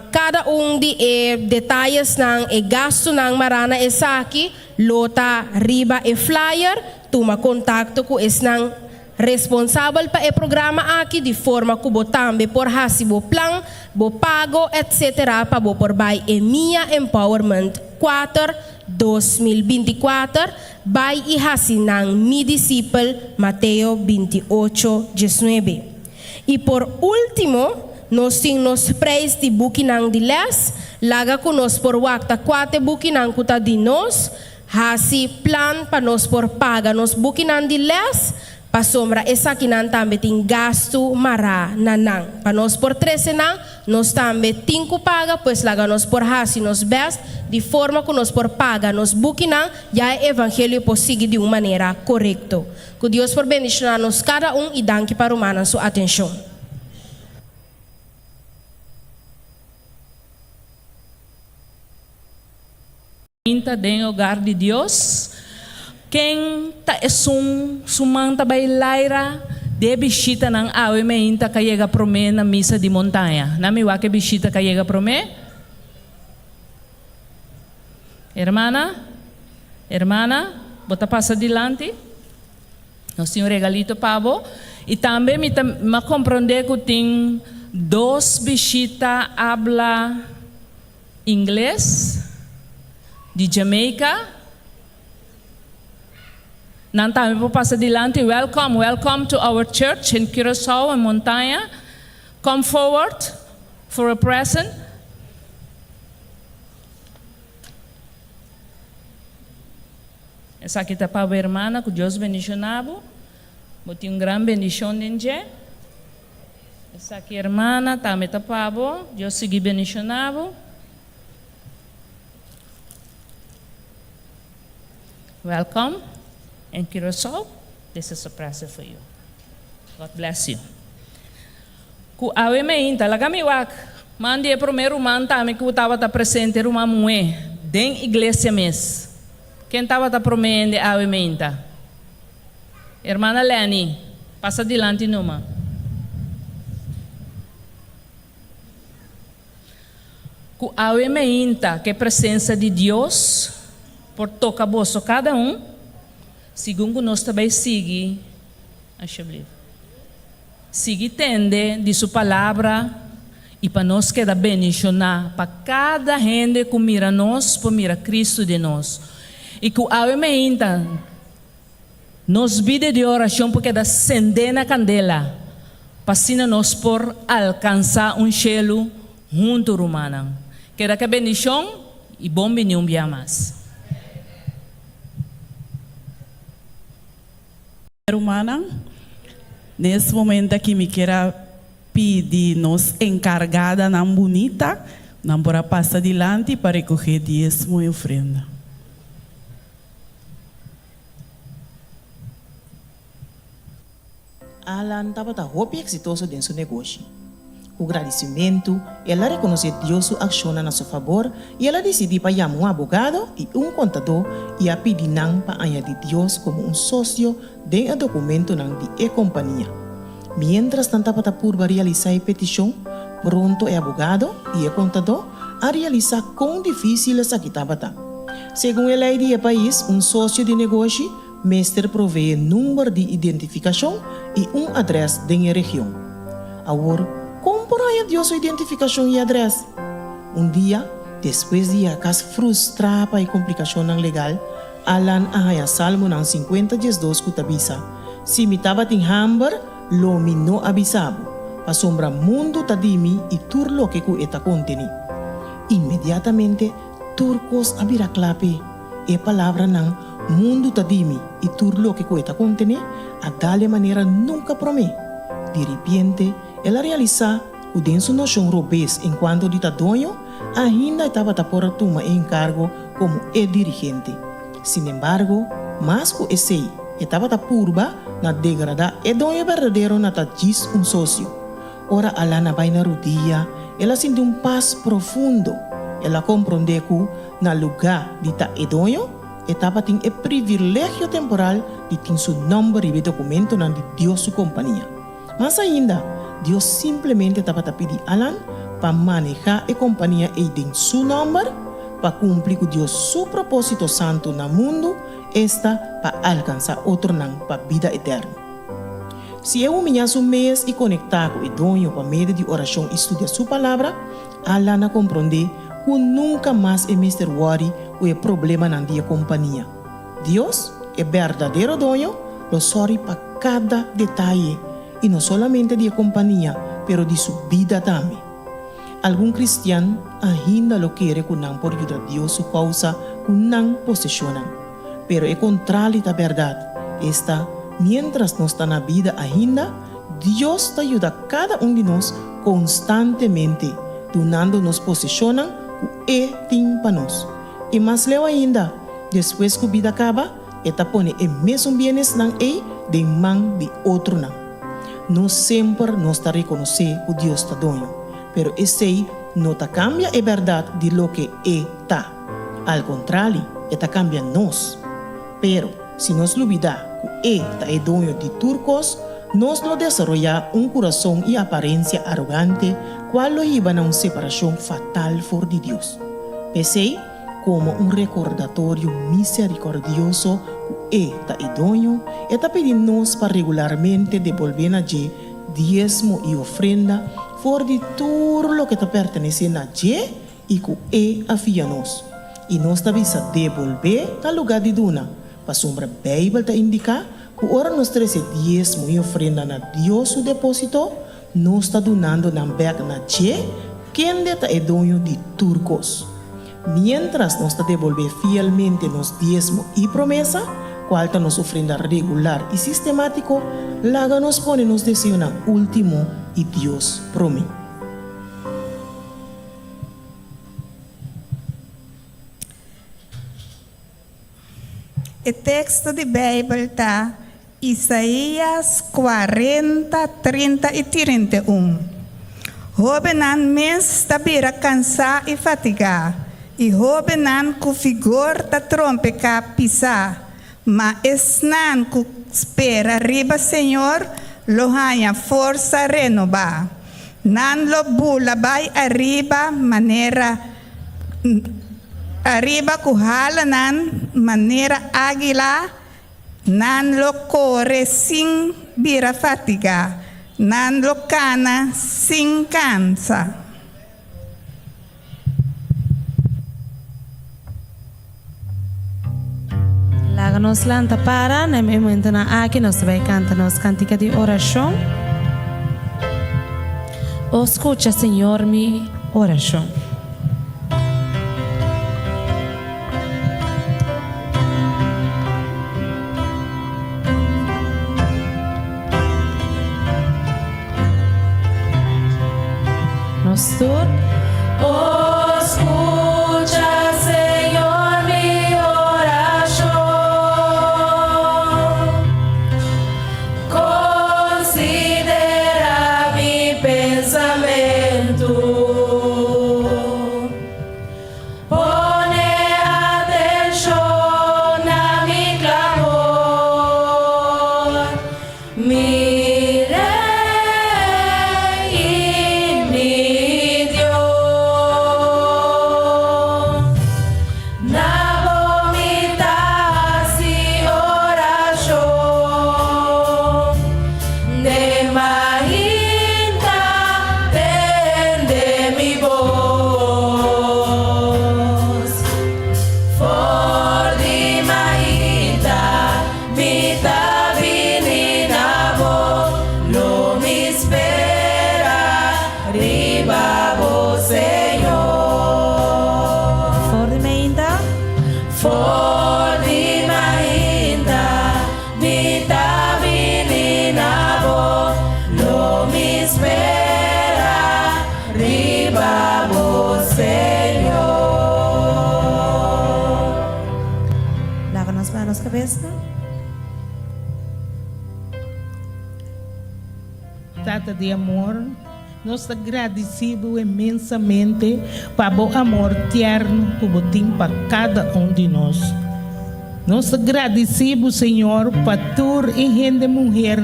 Cada de detalhes ng gasto ng marana esa aqui, lota riba e flyer, tuma kontakto ko es ng responsável pa e programa aqui de forma que bo tambe por hasibo plan, bo pago, etc. pa bo por bay e Mia Empowerment 4/2024 by ihasi ng mi disciple Mateo 28:19. E por último, nos praise di bukinang di les, laga ko nos por wakta 4 bukinang kuta di nos, hasi plan pa nos por paga nos bukinang di les, pa sombra esa kinan tambe ting gasto mara nanang. Pa nos por 13 nang, nos tambe 5 paga, pues laga nos por hasi nos best, de forma que nos por paga nos bukinang, ya é evangelho posigi de uma maneira correcto. Que Deus por bendicionar-nos cada e danke para humana sua atenção. Den hogar de Deus, quem ta sumanta bailaira de bichita nang awe meinta kayega prome na missa de montanha. Nami wa que bichita kayega prome? Hermana, bota passa adiante. Nós temos regalito pavo e também me compreender que tem 2 bichita habla inglês de Jamaica. Nanta me passa adiante. Welcome to our church in Curaçao and Montanha. Come forward for a present. Essa aqui está para a irmã, que Deus bendicionava. Botei grande bendição nele. Essa aqui irmã também está para Deus seguir bendicionava. Welcome in Curaçao. This is a present for you. God bless you. Ku awe meinta lagami wak mandi primeiro manta me ku tava ta presente uma mue den igreja mes. Quem tava ta promende awe meinta? Irmã Leni, passa adiante numa. Ku awe meinta que presença de Deus por tocar bolso cada segundo nós também sigue a Bíblia. Sigue tende de sua palavra e para nós queda bendicionar para cada gente que mira nós, por mira Cristo de nós. E que a meinta nos vida de oração porque da acender na candela para nós por alcançar cielo junto romana. Queda que bendição e bom bendição bem mais. Humana, nesse momento aqui me quero pedir nos encargada na bonita, não para passar adiante para recolher dízimo e ofrenda. Alan estava roupa exitoso dentro do seu negócio. O agradecimento, ela reconheceu Deus sua ação na seu favor e ela decidiu para chamar um advogado e um contador e a pedir para añadir Deus como sócio de documento de companhia. Mientras tanto para realizar a petição, pronto é advogado e o contador a realizar quão difícil essa que estava. Segundo a lei do país, sócio de negócio, mestre provee número de identificação e adresse da região. Agora, como por aí Deus sua identificação e adresse? Dia, depois de acaso frustrada e complicação legal, Alan a Salmo 50:2 kutabisa. Si mitaba ting hambar, lo mino abisabo. Pasombra mundo tadimi e turlo que ku eta conteni. Imediatamente, turcos abira clape. E palavra nang mundo tadimi e turlo que coeta contene, a dale maneira nunca promete. De repente, ela realiza o denso noção robês enquanto de tadonho, ainda estava por tomar encargo como dirigente. Sin embargo, mas o esse estava purba na degradar e donho verdadeiro na diz sócio. Ora ela na vai na rodia, ela sente paz profundo. Ela compreende que na lugar de ta edonho, etapa tem o privilégio temporal de ter seu nome e documento na de Deus sua companhia. Mas ainda, Deus simplesmente estava pedir Alan para manejar a companhia e em seu nome, para cumprir com Deus seu propósito santo no mundo, esta para alcançar outro não para vida eterna. Se eu me um mês e conectar com o donho para meio de oração e estudar sua palavra, Alan na compreender que nunca mais é Mr. Worry ou é problema na dia companhia. Deus é verdadeiro donho, lo sorry para cada detalhe, e não somente de companhia, pero de sua vida também. Algum cristiano ainda lo quer que não por ajudar Deus sua causa que não possessionam, pero é contrário da verdade. Esta, mientras nós está na vida ainda, Deus te ajuda cada de nós constantemente, donando-nos possessionam que tem para nós. E mais leu ainda, depois que a vida acaba, eta pone o mesmo bienes não é de mão de outro não. Nós sempre nos está reconhecer que Deus está dono, pero esse não está cambia a verdade de lo que está. Al contrário, está cambia nós. Pero se nos olvidar que está é dono de turcos, nos lo desarrolla coração e aparência arrogante, qual lo lleva a uma separação fatal for de Deus. Pensei como recordatorio misericordioso que está é dono, está pedindo-nos para regularmente devolver a Ele diezmo e ofrenda for de tudo lo que está pertenecendo a Ele e que é afia-nos. E nós devemos devolver no lugar de duna, para sombra Bíblia está indicar que ora nós treze diezmo e ofrenda na Deus o depósito, nós está donando na back na Ele, quem está é dono de turcos. Mientras nos está devolver fielmente nos diezmo e promessa, qual está nos ofrenda regular e sistemático, laga nos pone nos deseo na último e Deus promete. O texto de Bíblia está Isaías 40, 30 e 31. Jovenan mes tabira cansar e fatigar, e jovenan cu figor ta trompe ka pisar, ma esnan cu espera riba Senhor, lo hanya força renovar. Nan lo bula bay arriba manera arriba ku halanan manera águila, nan lo corre sin bira fatiga, nan lo cana sin cansa. Láganos lanta para, no momento na aqui nós vai cantar nos cantica de oração. Oh, escucha, Senhor, mi oração. Pastor. Oh, escucha, Senhor, mi oração. Considera mi pensamento. Pone atenção na mi clamor. Vita vini na voz. Tata de amor, nós agradecemos imensamente para o amor terno que você tem para cada de nós. Nós agradecemos, Senhor, para toda a gente mulher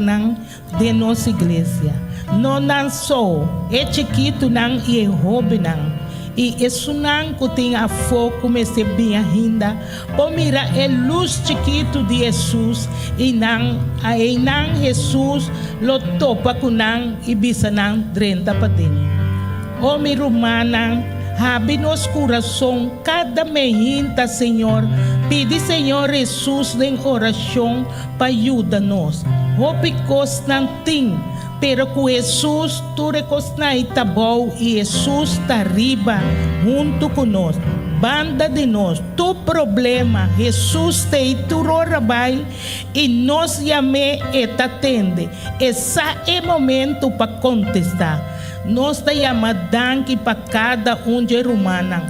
de nossa igreja. Não só é chiquito não e é jovem não. E isso não que tem a foco, mas é bem ainda. Para mirar a luz chiquito de Jesus e não Jesus lo topa com não e bisa não drenta para dentro. O mi romana, abre nos coração cada meinta, Senhor. Pede, Senhor Jesus, em oração para ajudar-nos. Hope cos não tem. Pero com Jesus, tu recosna está bom e Jesus está arriba junto conosco. Banda de nós, tu problema, Jesus te iturabai e nós chame e te atende. Esse é o momento para contestar. Nós te chamamos para cada de romano.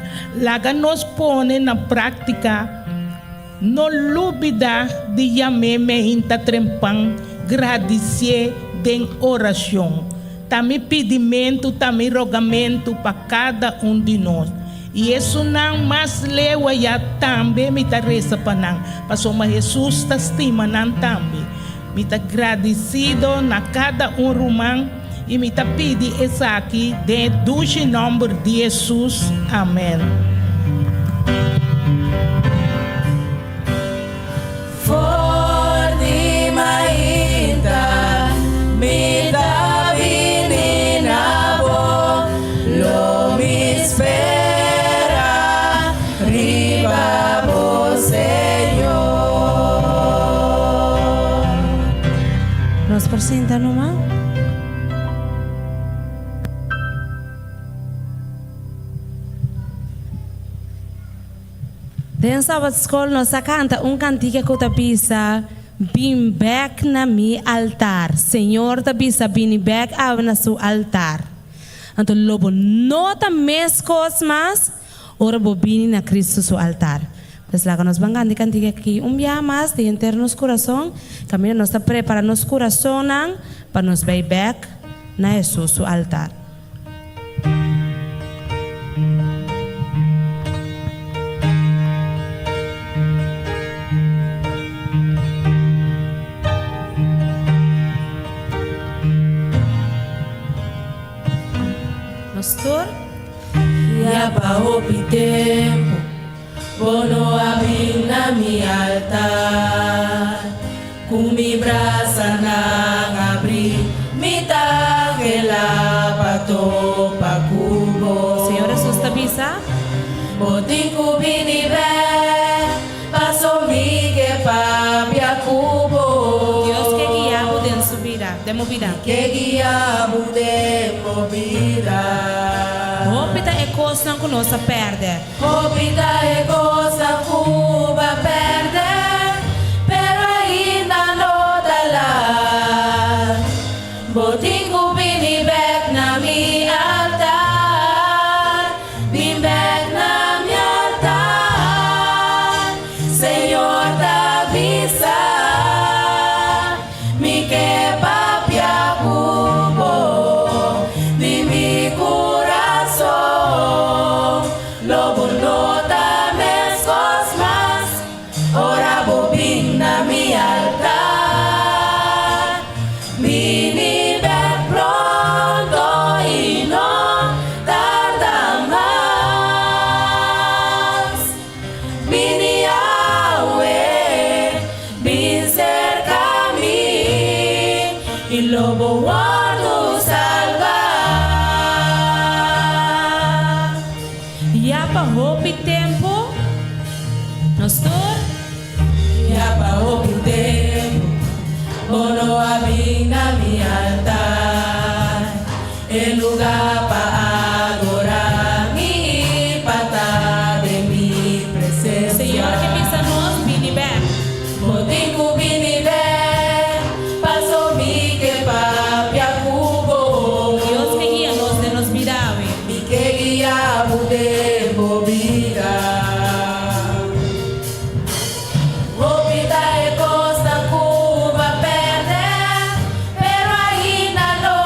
Laga nos põe na prática. Não dúvida de chamar me inta trempang, agradecer em oração, também pedimento, também rogamento para cada de nós. E isso não mais leva já também me está reza para não, para somos Jesus está estima não também. Me está agradecido na cada romano e me está pedindo isso aqui dentro do nome de Jesus. Amém. Forte mainta mi da vinina bo lo mi espera riba bo Señor. Nos presenta numa. Dentro da escola nós canta cantiga que eu pisa. Bim back na mi altar. Senhor, ta bisa bini back ao na su altar. Então lobo nota mes cosmas, ora bo bini na Cristo su altar. Pues lá que nós vamos cantar cantiga aqui dia mais de enter nos coração, caminho nós está prepara nos coração para nos vai back na Jesus su altar. Pastor, ya pa hopi tempo, bono abrir na mi altar, com mi braça na abrir, mi tagela pa topa cubo. Senhor Jesus ta bisa? Botin kubini be, paso mi que pa pia cubo. Dios que guia den subida, de movida. Que guia de movida. Hopita é coisa que nós perde. Hopita é coisa que vai perder, pero ainda não dá lá. Botin kubini back na mi altar, bim back na mi altar. Senhor da visa, mi que papia cubo, di mi coração, lobo nota mes cosmas, ora bobin na mi altar, vini back pronto y no tarda más, vini awe, vin cerca a mí, y lobo guardo salvar. Ya pa hopi tempo, nós Ya pa hopi tempo, bono abrir na mi altar, el lugar pa adorar mi pata de mi presencia. Senhor que bisa nós bini back. Botin kubini be, paso mi que pa pia cubo. Dios que guia nós de nos vidave. Mi que guia bude bobira. Hopita é coisa que vai perder, pero ainda não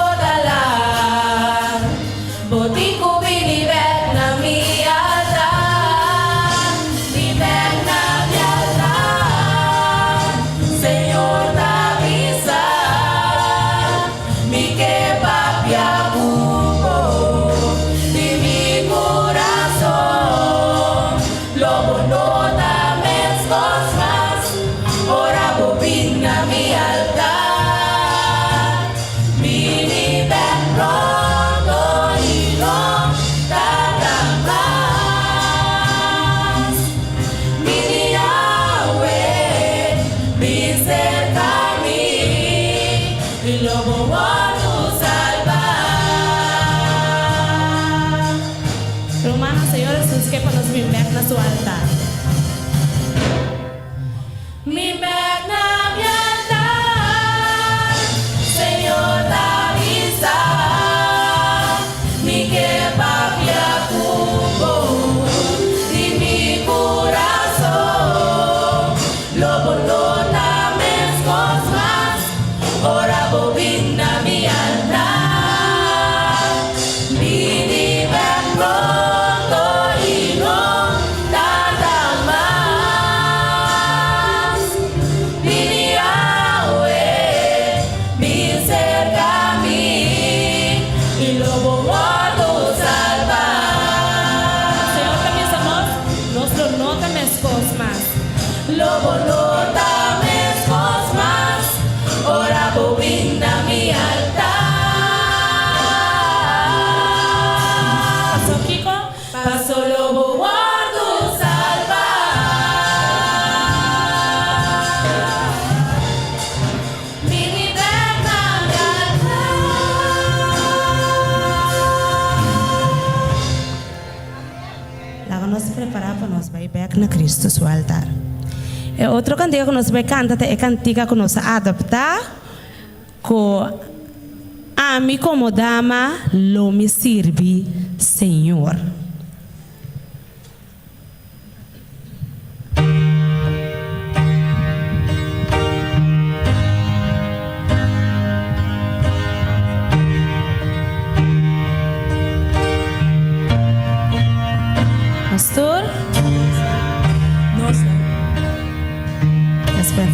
su altar. Mi magna mi altar, Señor Davisa, mi que papia cubo, di mi corazón, lo abandona mes cosmas, ora bobina mi altar, vini ben pronto y no tarda más. Vini Yahweh, mi cerca a mí, y lo voy a salvar. Señor, comienzamos, nos lo nota mes cosmas. Lo nota mes cosmas, ora bobina mi altar. Pasó Kiko, Paso lobo guardo salvar. Vini verna mi la nos prepara para nos vai back na Cristo su altar. E outro cantiga que nos vai cantar é cantiga que nos adapta com a mim como dama lo me sirve, Senhor. Pastor? Nossa. Espera.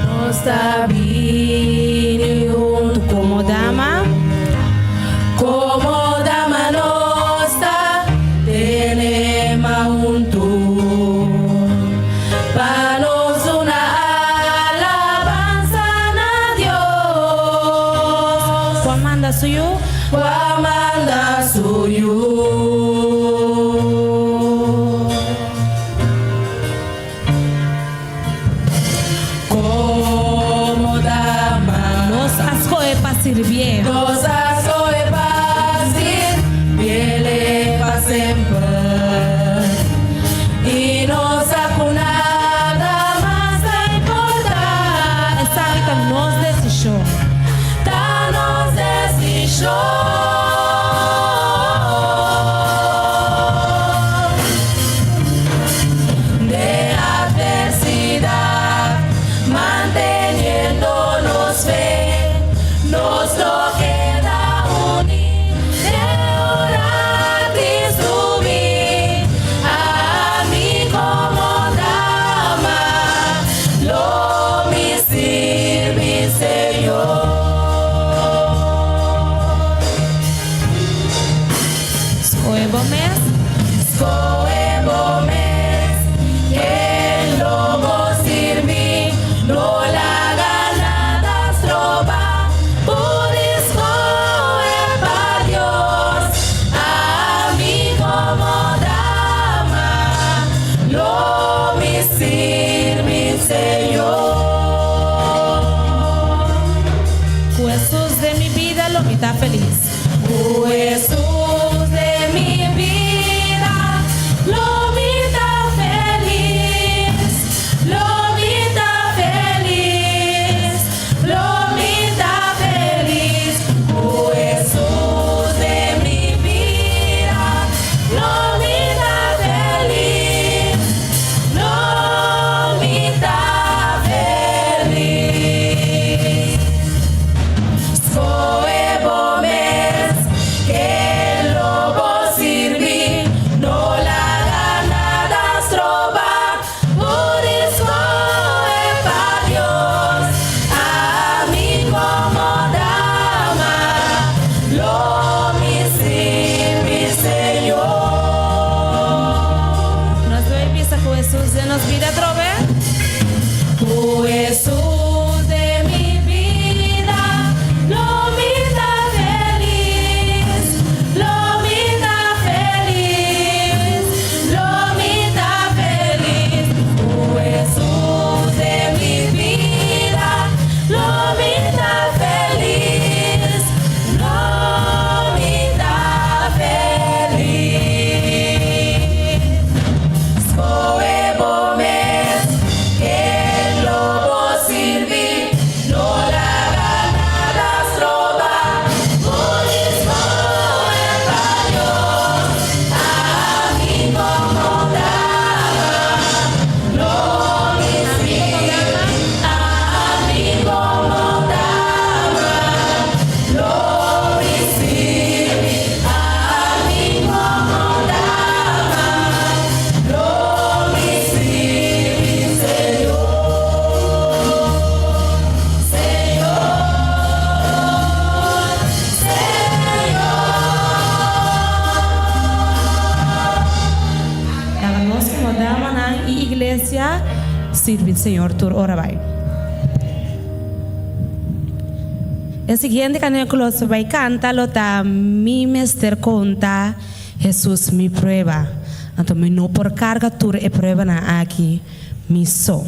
Nos está bien junto como dama nos está tenemos junto para nos una alabanza a Dios. Comanda suyo. Comanda suyo. Como dama nos ascoe para servir. Nos ascoe para servir para sempre. E nos nada mais a importar. Sabe que nos desejou. Tá nos desejou. De adversidad, manteniéndonos fe, nos lo queda unir, de orar, distribuir a mí como dama, lo me sirve, Señor. Escoebo mes. Escoebo mes, que lobo sirvi, no la ganada trova, budisco para Dios, a mí como dama, lo me sirve, Señor. Jesús de mi vida lo me está feliz. Jesús de mi vida, lo iglesia, sirve el Señor tur ora vai. El siguiente canción que los vai canta lo ta mi mester conta Jesús mi prueba. Então me no por carga tur e prueba na aqui mi so.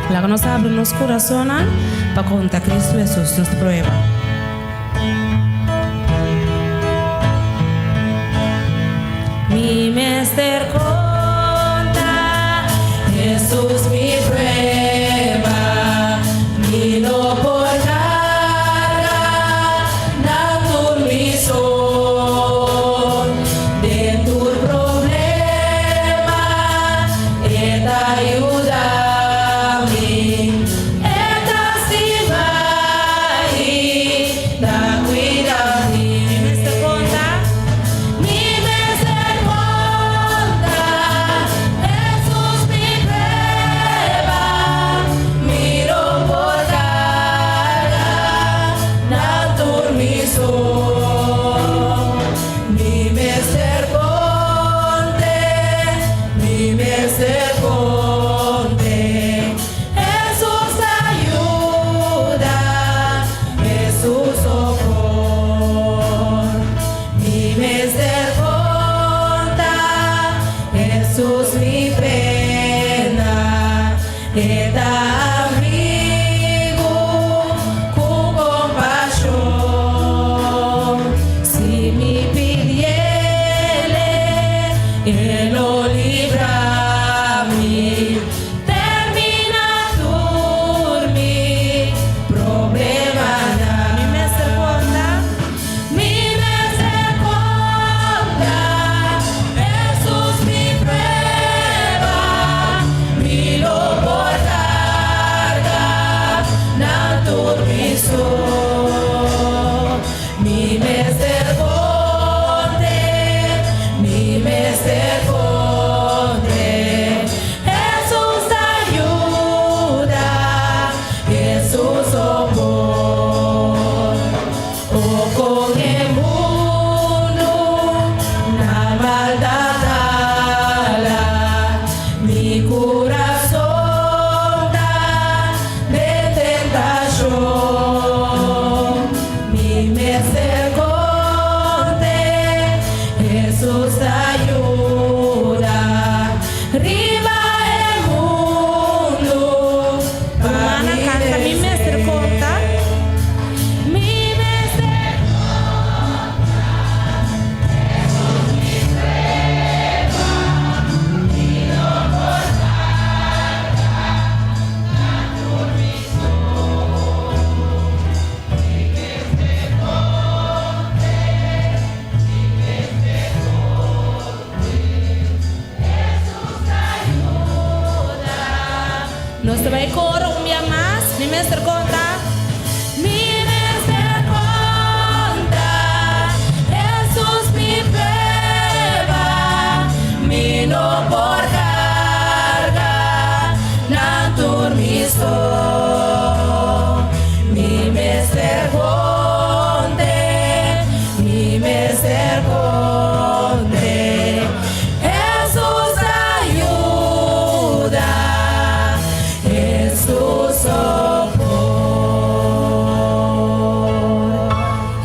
La que nos abre los corazones para contar Cristo Jesús nos prueba. Mi mester conta Jesús mi prueba, mi no por carga, na tu misión, de tu problema, eta ayuda.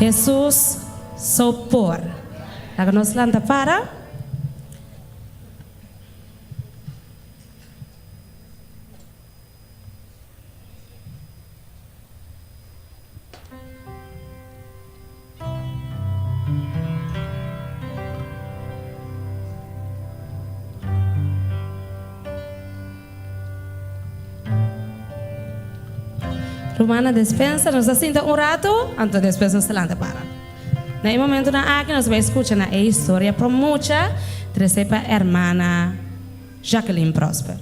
Jesús sopor. La que nos lanta para. Romana dispensa, nos assinta rato, antes después nos lanta para. En momento na aqui nós vamos escutar a história para mucha de sepa hermana Jacqueline Prosper.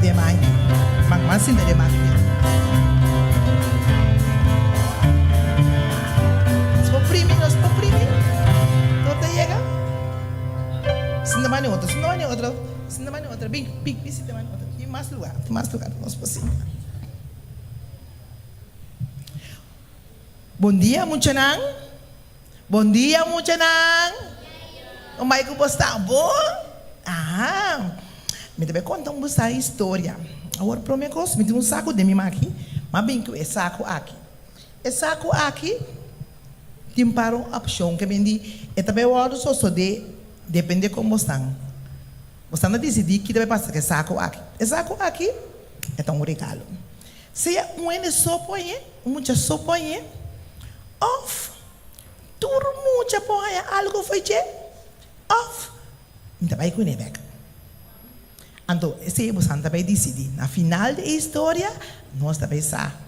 de mai. Mas sim de mai. Nos poprimi. Todo llega. Sin de mani otra. Big, sin de mani otra. Y más lugar, no es posible. Bom dia, Muchanang. Bom dia, Muchanang. O Maico está bom? Me deve contar uma história. Agora, promete me tem um saco de mim aqui. Mas bem que é saco aqui. É saco aqui. Tem para uma opção que vendi. E também o outro só de depende como estão. Você não decide que deve passar que saco aqui. É saco aqui. É um regalo. Se é sopa aí, muita sopa aí. Off. Tudo muita porra, algo foi de off. Então vai com ele. Então, se você também decidir, na final da história, nós também sabemos.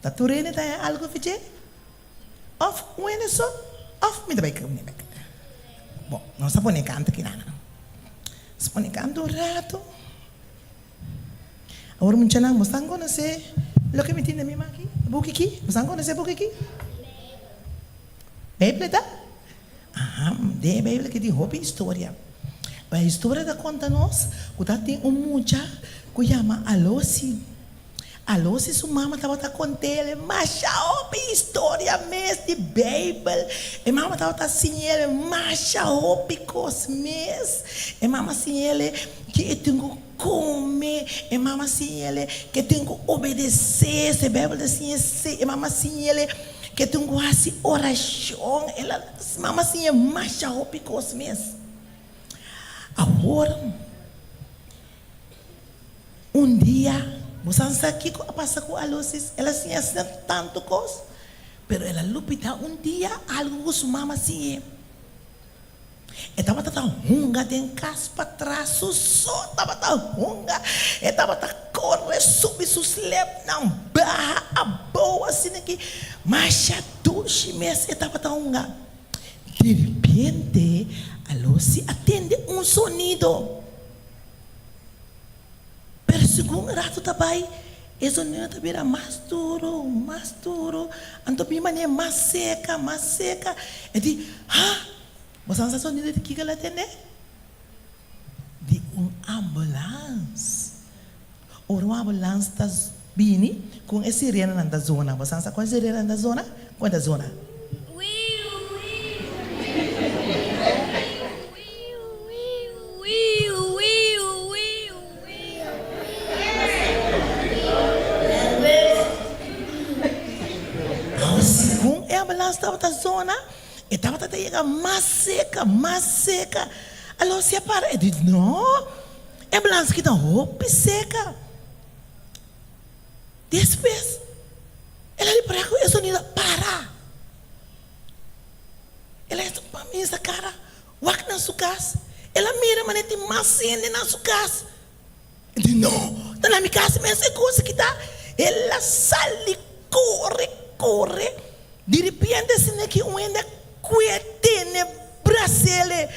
Tá tudo aí, tá algo foi de off, off, me também com ele. Bom, nós estamos põe canto aqui, não. Nós põe canto um rato. Agora, muita não, você não conhece o que me tem na minha mão aqui? Book aqui? Você não conhece o book aqui? Bíblia, tá? De Bíblia que tem roupa história. A história da conta nós, que tem mucha que chama Alosi. Alosi, sua mama estava contando, mas a história mesmo de Bíblia. E mama estava assim, ele, mas a coisa mesmo. E mama assim, ele, que eu tenho que comer. E mama assim, ele, que eu tenho que obedecer. Se a Bíblia assim, e mama assim, ele, que tenho que fazer oração. Ela, mama assim, é mais a coisa mesmo. Agora, dia, você sabe que passa com a Lucis, ela tinha tanto coisa, mas ela lupita dia, algo que sua mama assim. Estava tão hunga de casa para trás, só estava tão hunga, estava tão corre, subir seus leves, não barra, a boa assim aqui, mas a duche mesmo, estava tão hunga. De repente, a Lucy atende um sonido. Pero segundo rato também, o sonido também era mais duro. Então, a maneira mais seca. E diz, você não sabe o sonido de que ela atende? De ambulância. Uma ambulância está vindo com essa sirena na zona. Você não sabe qual é a sirena na zona? Qual é a zona? A ambulância estava na zona, e estava a chegar mais seca. Ela se para e disse, não, a ambulância que está roupa seca. Depois, ela lhe para com o sonido, para. Ela disse para mim, essa cara, wak na sua casa. Ela mira, mas tem mais cena na sua casa. Eu disse, não, está na minha casa, mas essa coisa que está. Ela sai, corre. De repente, assim, aqui, ainda cuetene, brasile.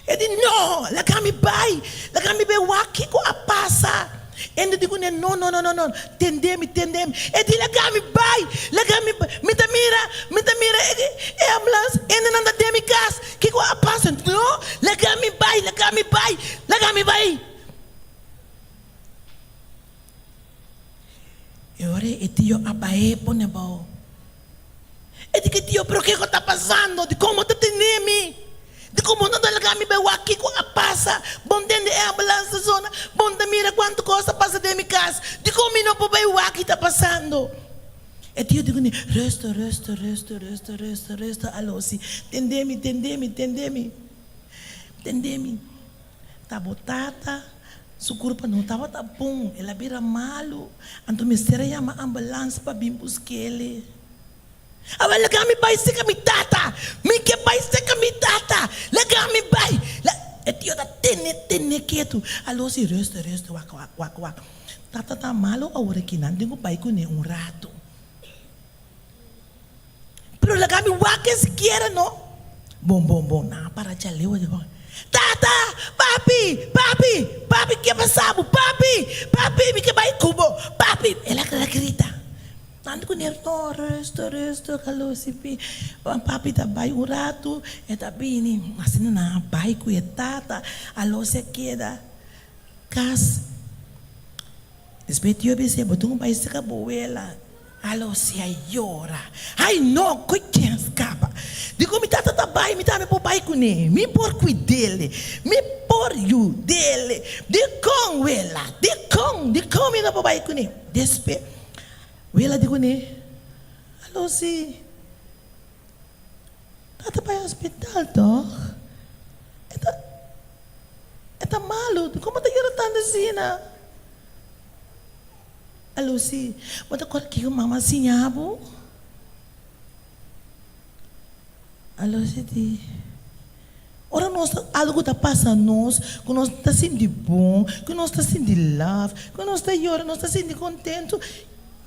Eu disse, não, lá que me vai, o aqui com a passa. Ele digo, não, tendeme. Eu disse, lá que me vai, me mira, é a ambulância, ainda não tem minha casa, que com a passa. Não, lá que me vai. Eu orei, e tio, abaé, põe bom. Eu digo, tio, pero que está passando? De como te teneme? De como não dá me ver aqui com a passa? Bom, dentro da ambulância zona. Bom, mira quanto coisa passa de minha casa. De como não pode ver o que está passando? E tio, digo, resta. Alô, sim. Tendeme. Tá botada. Sua culpa não estava tá bom. Ela vira malo. Então, me será uma ambulância para vir buscar ele. Agora, lagami vai ser kami tata. Mike vai ser kami tata. Lagami vai. Tio tá tene quieto. Alô, se resta, wak. Tata tá malo agora que não tenho pai com rato. Pero lagami wak es quiera, não? Bom, não, para já leu. Tata, papi, que passamos? Papi, me que vai cubo. Papi, ela grita. Nanti ku ner no resto kalau sipi papi tá bai um rato e tá bem assim na bai ku e tata alo se queda cas despeito eu pensei botou um bai se acabou ela alo se a llora ai não que escapa digo mi tata tá bai mi tá me por bai ku ne mi por cu dele mi por you dele de com ela de com mi tá por bai ku ne despeito Wela digo ne, alô si, tata para o hospital toh, eta malu, como tá gerando assim na, alô si, bota cor que o mama sinhabo, alô si di, ora nós algo tá passando nós, que nós tá sendo bom, que nós tá sendo love, que nós tá chorando, nós tá sendo contento.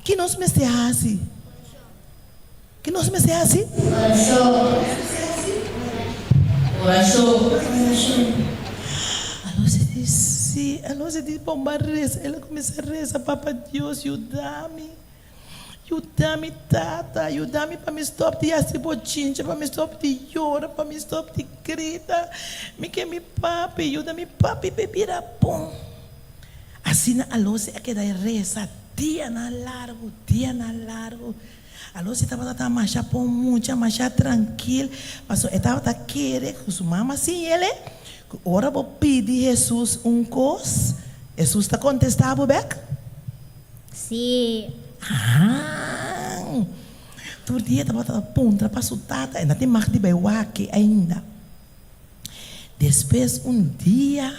Que nós me se assim? Que nós me se assim? Oração. Alô, se diz, bomba reza. Ela começa a rezar, Papa Deus, ajuda-me. Ajuda-me, tata. Ajuda-me para me stop de assim bochincha, para me stop de chorar, para me stop de grita. Me que me papi, ajuda-me, papi, bebira bom. Assim, alô, se aquela reza. Dia na largo. Alô, se estava a marchar por muito, marchar tranquilo. Passou, estava a querer que sua mama assim, ele. Ora, vou pedir Jesus coisa. Jesus está contestando, Beck? Sim. Todo dia estava a ponta para sutata. Ainda tem mais de beiwake ainda. Depois, dia,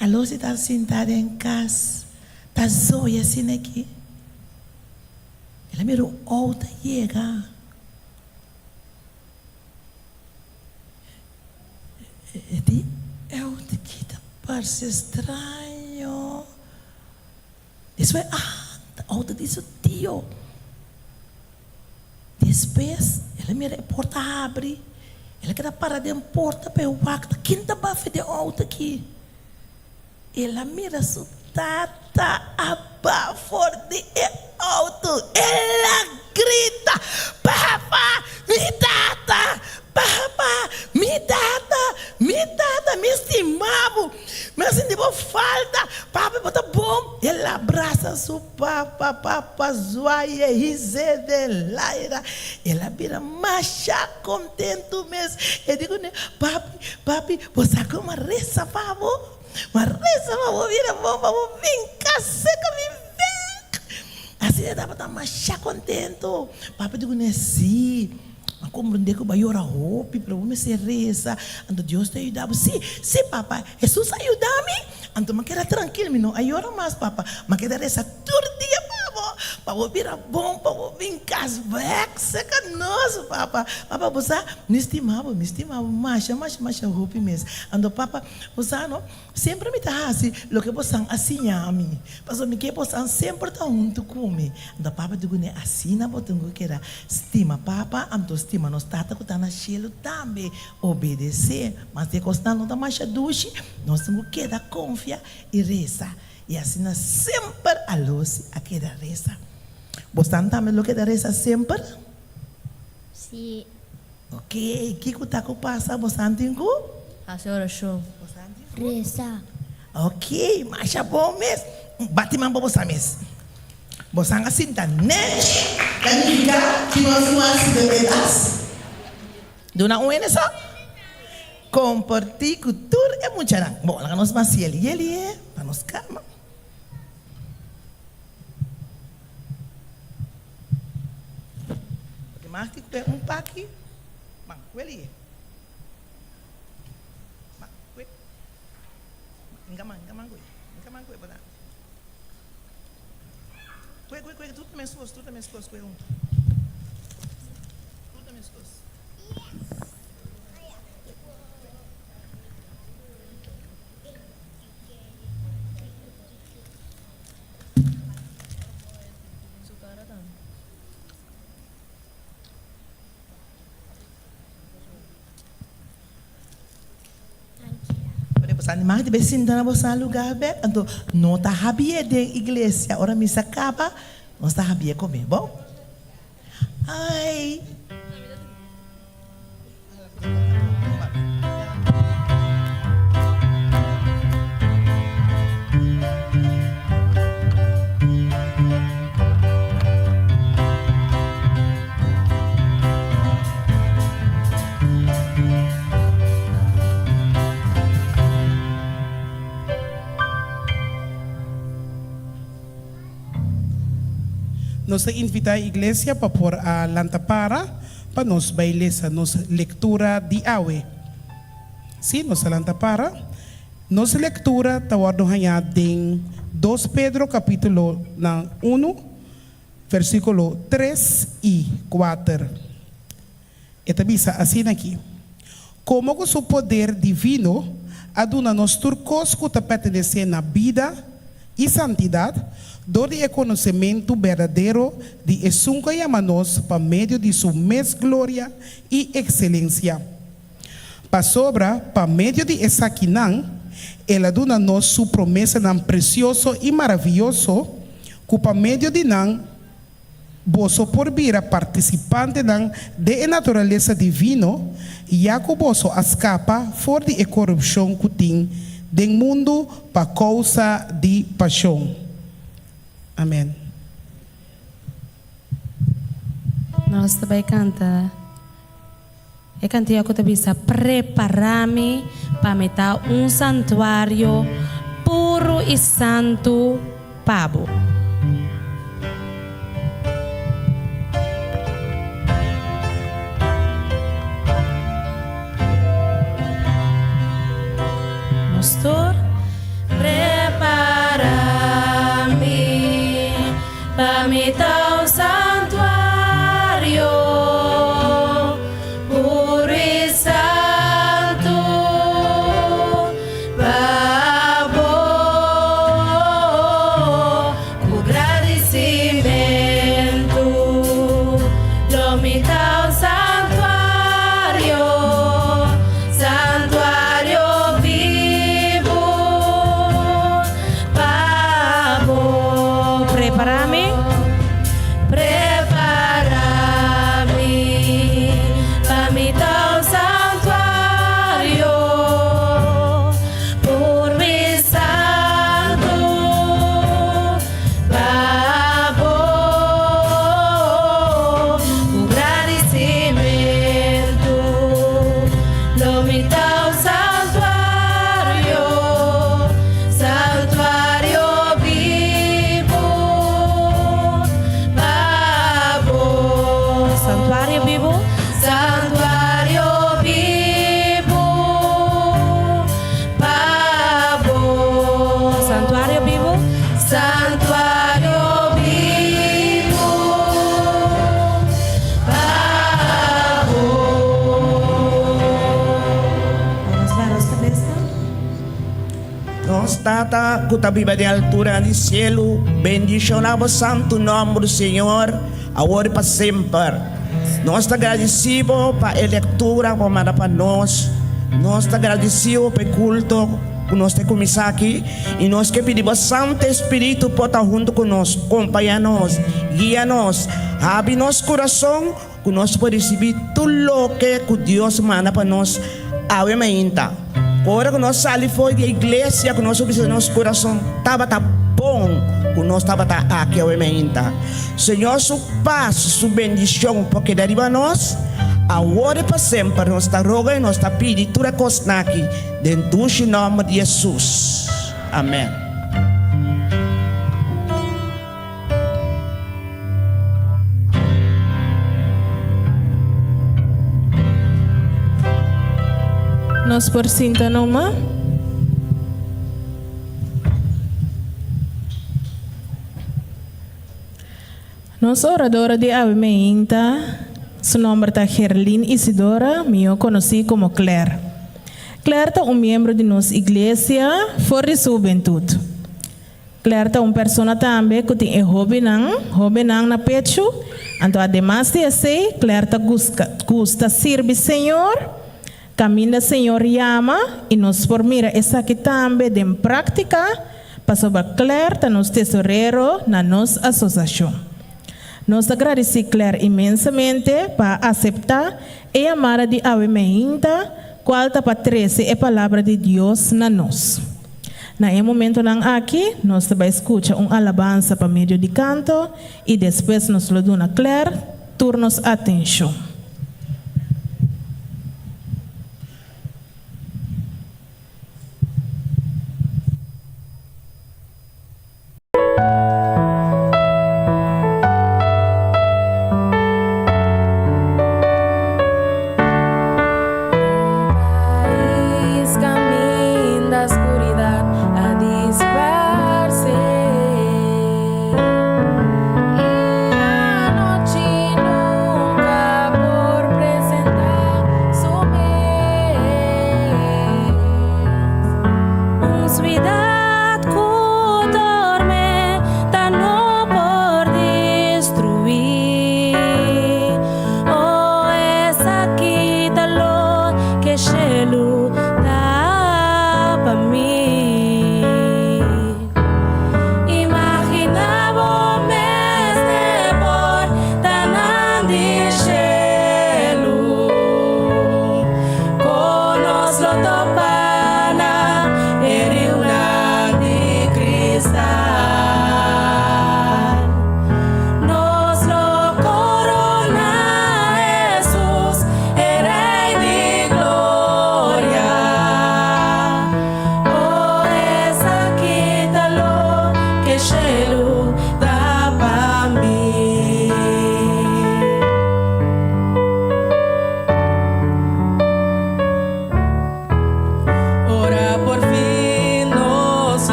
alô, se está sentada em casa. Tá zoia assim aqui. Ela mirou outra chega. Outra que tá parece estranho. Depois, outra disse tio. Depois, ela mira a porta abre. Ela quer parar de porta para o acta. Quem tá bafe de outra aqui? Ela mira sua tata abafo de auto. Ela grita: Papa, mi tata, Papa, mi tata, me estimamos, me sentimos falta. Papa, bota bom. Ela abraça seu papa, zoaia e zedelaira. Ela vira macha contente mesmo. Eu digo, papi, você como reza, favor? Mas reza, vamos vir, vamos vir, seca, me vem. Assim eu estava mais contente. Papai digo, sim. Mas compreender que eu vou orar hope, para eu ser reza. Então Deus te ajudava. Sim, papai. Jesus ajuda-me. Então eu quero tranquilo, não ajuda mais, papai. Mas quero reza todo dia, papai. Para eu vir bom, para eu vir casa, seca nosso, papai. Papai, você me estimava, macha hope mesmo. Então, papai, você não sempre me dá assim, o que você assim a mim. Mas o que você sempre está junto comigo. Então, papai, digo, assim na botungo que era estima, papai, então estima, nós tata que está na chelo também obedecer, mas de costar não dá mais duche, nós temos que dar confiança e reza. E assim nós sempre a luz aqui da reza. Você também lo que da reza sempre? Sim. Ok, que está com passa você antigo? A senhora show. Reza. Ok, mas é bom mesmo. Bate mão para você mesmo. Você assim tá net. Significa que nós somos bebês. Dona Uenesa. Compartilhar cultura é muito bom. Bom, lá nós vamos ele é para nós calma. Mas que tem paque. Mas ele é. Engaman, pada. Kue, tudo também escoço, Tudo também escoço. Os animais de vecindade na vossa lugar aberto. Então, não está rabia de igreja. Ora, missa acaba, não está rabia comer, bom? Ai. Nós invitamos a igreja para pôr a lantapara para nós bailes a nossa leitura de awe. Sim, nossa lantapara. Nossa leitura está em 2 Pedro capítulo 1, versículo 3 e 4. Esta bisa assim aqui. Como com seu poder divino, aduna-nos turcos que pertencem na vida e santidade, do conhecimento verdadeiro de Esunca e Amanos por meio de sua mesma glória e excelência. Para sobra, por meio de Esaquinan, ela dá-nos sua promessa tão precioso e maravilhoso, que por meio de nan, você por vir a participante da natureza divina, e a que você escapa fora de corrupção que tem do mundo por causa de paixão. Amém. Nós também canta. E cantia que também bisa preparar-me para meter santuário puro e santo pabo. Pastor, prepara-me para me dar santuário puro e santo, pabo, com agradecimento, lo me dá santuário, santuário. Prepara-me para me dar santuário por mi santo pabo, com agradecimento, lo me dá santuário, santuário vivo. Santuário vivo, santuário vivo, pabo, santuário vivo, santuário vivo, pabo. Vamos ver as cabeças. Nós tata que viva de altura do cielo, bendicionamos o santo nome do Senhor, agora e para sempre. Nós estamos agradecidos para a leitura para nós. Nós estamos agradecidos pelo culto que nós temos começado aqui. E nós que pedimos Santo Espírito para estar junto conosco, acompanhar-nos, guiar-nos, abre nosso coração, que nós podemos receber tudo o que Deus manda para nós. Amém. Agora que nós saímos fora da igreja, que nós ouvimos nosso coração, estava bom, que nós estava aqui. Amém. Senhor, sua paz, sua bendição, porque deriva a nós, agora e para sempre, nós está rogando e nós está pedindo toda coisa aqui, dentro do nome de Jesus. Amém. Nós por cinta numa. Nossa oradora de Ave Meinta, su nombre está Gerlin Isidora, eu conheci como Claire. Claire é membro de nossa igreja for de juventude. Claire é pessoa também que tem hobby na pecho, então además de assim, Claire gusta servir Senhor, Camina Senhor llama e nos por mira essa aqui também de prática para sobre Claire, tá nos tesoureiro na nossa associação. Nós agradecemos Claire imensamente para aceitar e amar de Ave Maria, qual está para trazer a palavra de Deus na nós. Na momento nang aqui, nós também escuta alabança para meio de canto e depois nós lo dona Claire, turnos atenção.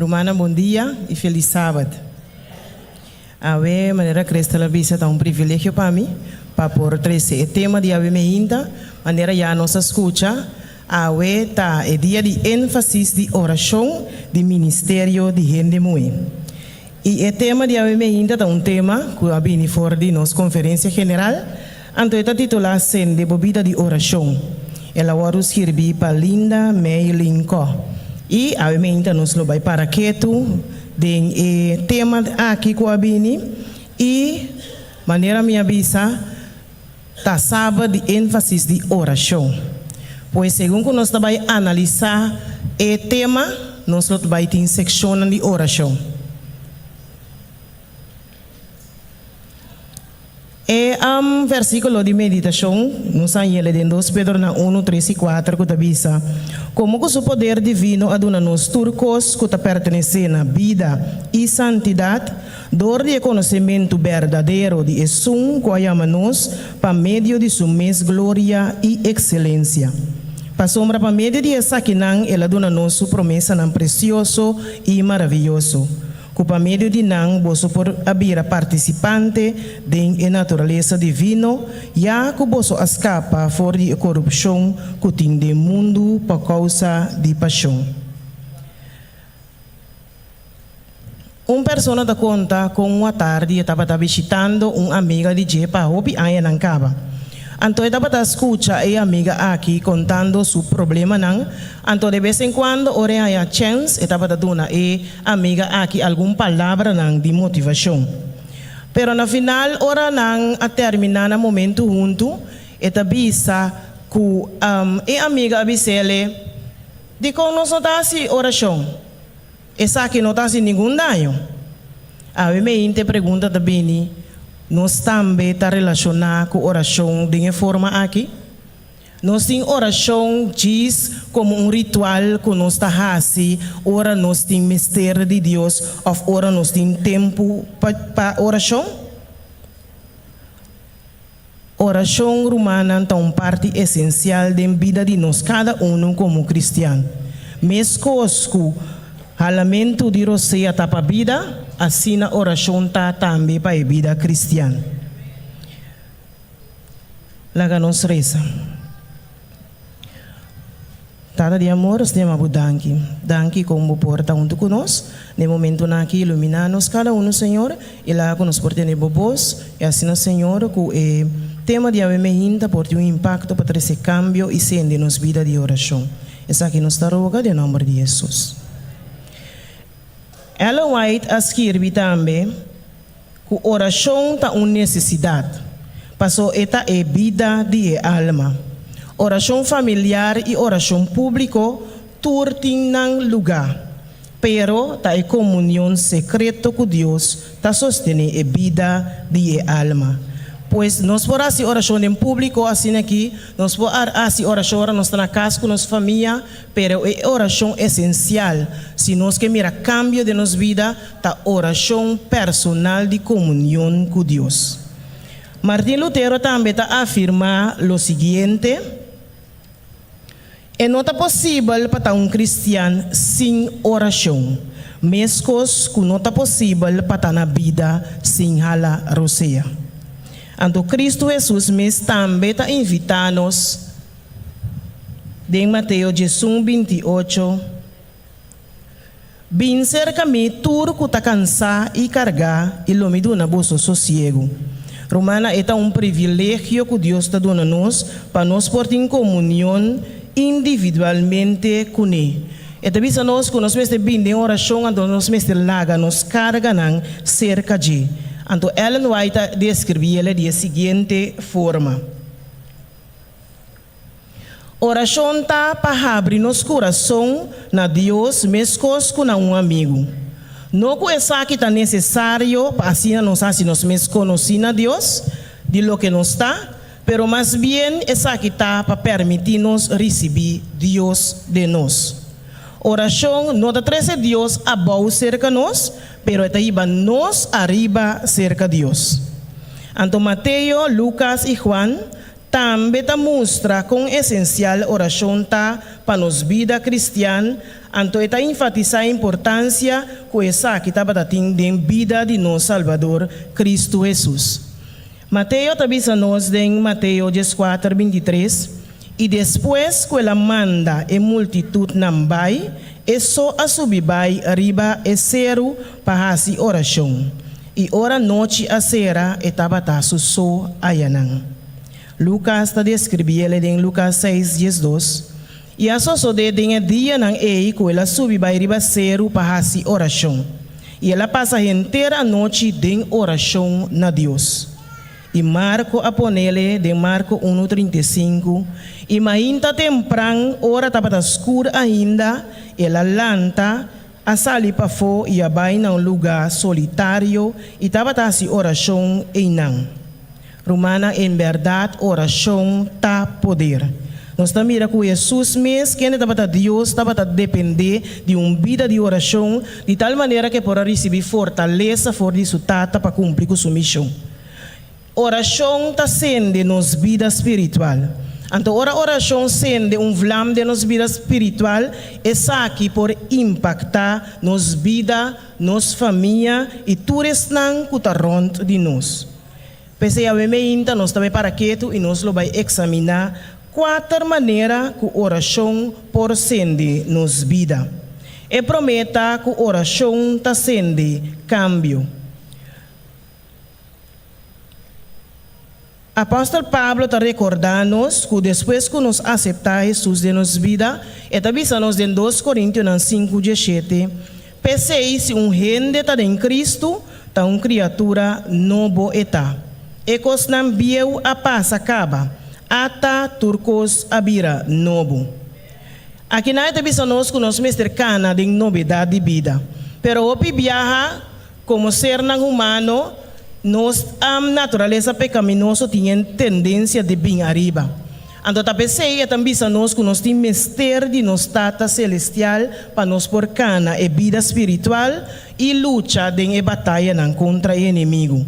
Romana, bom dia e feliz sábado. A maneira que esta visa é privilégio para mim, para por trazer o tema de Ave Maria, maneira já nos escuta. A tá é dia de ênfase de oração de ministério de gente moe. E o tema de Ave Maria é tema que a bem fora de nossa conferência general, então está titulado de bebida de oração. Ela vai escrever para Linda May Lincoln. E a emenda nos lo vai para quieto de tema aqui com a Bini e maneira minha visa tá sábado de ênfase de oração. Pois segundo nós vai analisar o tema, nós vai ter secção de oração. E versículo de meditação, nos anhele de 2 Pedro na 1, 3 e 4, que avisa, Como que su poder divino aduna-nos turcos que pertenecem à vida e santidade, dor de conhecimento verdadeiro de Esum, que ama-nos, para meio de sua glória e excelência. Para sombra para meio de essa que não, ela aduna-nos sua promessa não precioso e maravilhoso. Que para meio de não, você por abrir a participante da natureza divina, já que você escapa fora de corrupção que tem do mundo por causa de paixão. Uma pessoa da conta com uma tarde estava visitando uma amiga de Jepa, Hopi Aya Nancaba. Então estava a escutar a amiga aqui contando seu problema não. Então de vez em quando ora a chance estava a dar a amiga aqui alguma palavra não de motivação. Pero no final ora não a terminar no momento junto eta bisa que a amiga avisele de que não está assim oração. Essa aqui não está assim nenhum dano. A mim me pergunta também nós também está relacionado com oração de forma aqui. Nós temos oração diz como ritual que nós está fazendo. Ora nós temos mistério de Deus, ou ora nós temos tempo para oração. Oração romana é uma parte essencial da vida de nós, cada como cristiano. Mesmo que halamento de roceia está para a vida, assim a oração está também para a vida cristiana. Laga nos reza. Tata de amor, os temos danki. Danki como porta junto conosco. No momento aqui, iluminar-nos cada Senhor, e lá que nos portemos bobos, e assim, Senhor, que o tema de ave mehinta porte impacto para trazer cambio e sende nos vida de oração. Essa aqui nos roga de nome de Jesus. Ellen White escreve também que oração é uma necessidade, passou esta é vida de alma. Oração familiar e oração pública turtem nang lugar, pero tá é comunhão secreta com Deus, tá sostener a vida de alma. Pois nós podemos fazer oração em público assim aqui, nós podemos fazer oração nós na casa com nossa família, pero é oração essencial. Se nós queremos cambio de nossa vida, tá oração personal de comunhão com Deus. Martin Lutero também está afirma o seguinte: é não é possível para um cristiano sem oração, mesmo que não é possível para estar na vida sem hala roceia. Então Cristo Jesus mesmo também está invitando-nos em Mateus 28. Vim cerca de mim, tudo que está cansado e carregado, e lo me dá bolso sossego. Romana é um privilégio que Deus está dando-nos para nós portar em comunhão individualmente com Ele. E também nós que nós mesmos bem em oração, então nós mesmos laga, nos carga cerca de. Então Ellen White descreveu ela de seguinte forma: oração está para abrir nosso coração na Deus, mesmo com um amigo. Não que essa aqui está necessário para assim nós mesmos conhecer a Deus de lo que nos está, pero mais bem essa aqui está para permitir-nos receber Deus de nós. Oração não está trazendo Deus abaixo cerca de nós, pero está iba nós arriba cerca de Deus. Então Mateus, Lucas e Juan também mostra com essencial oração tá para nos vida cristiana. Então está enfatizar a importância que essa que está batendo em vida de nosso Salvador Cristo Jesus. Mateus avisa-nos em Mateus 4:23. E depois que ela manda a multitud não vai, é só a subir vai arriba e cero para fazer oração. E ora noite a será estava taço só ayanang. Lucas está descrevendo em Lucas 6:12. E a só de dia não é que ela subir vai arriba cero para fazer oração. E ela passa a inteira noite em oração na Deus. E Marco aponele de Marco 1:35. E ainda temprano, hora estava escura ainda, ela lanta, a sali para fora e abai num lugar solitário e estava assim oração em não. Romana, em verdade, oração tá poder. Nós estamos mira com Jesus mesmo, quem estava a Deus, estava a depender de uma vida de oração, de tal maneira que para receber fortaleza fora de sua tata para cumprir com sua missão. Oração está sendo nossa vida espiritual. Então, a oração sendo vlam de nossa vida espiritual, é aqui por impactar nossa vida, nossa família e tudo isso que está rond de nós. Pensei a nós também para quieto e nós vamos examinar 4 maneiras que a oração por sendo nossa vida. E prometa que a oração está sendo cambio. Apóstolo Pablo está recordando-nos que depois que nos aceitar Jesus de nossa vida, está avisando-nos em 2 Coríntios 5:17, pensei se gente está em Cristo, está uma criatura nova está. E cos não viu a paz acaba, ata turcos abira novo. Aqui não está avisando-nos que nós mestre cana de novidade de vida, pero opi viaja como ser humano. Nossa natureza pecaminosa tem tendência de vir arriba. Então, é também que nós temos mistério de nossa tata celestial para nos por cana e vida espiritual e luta em batalha contra o inimigo.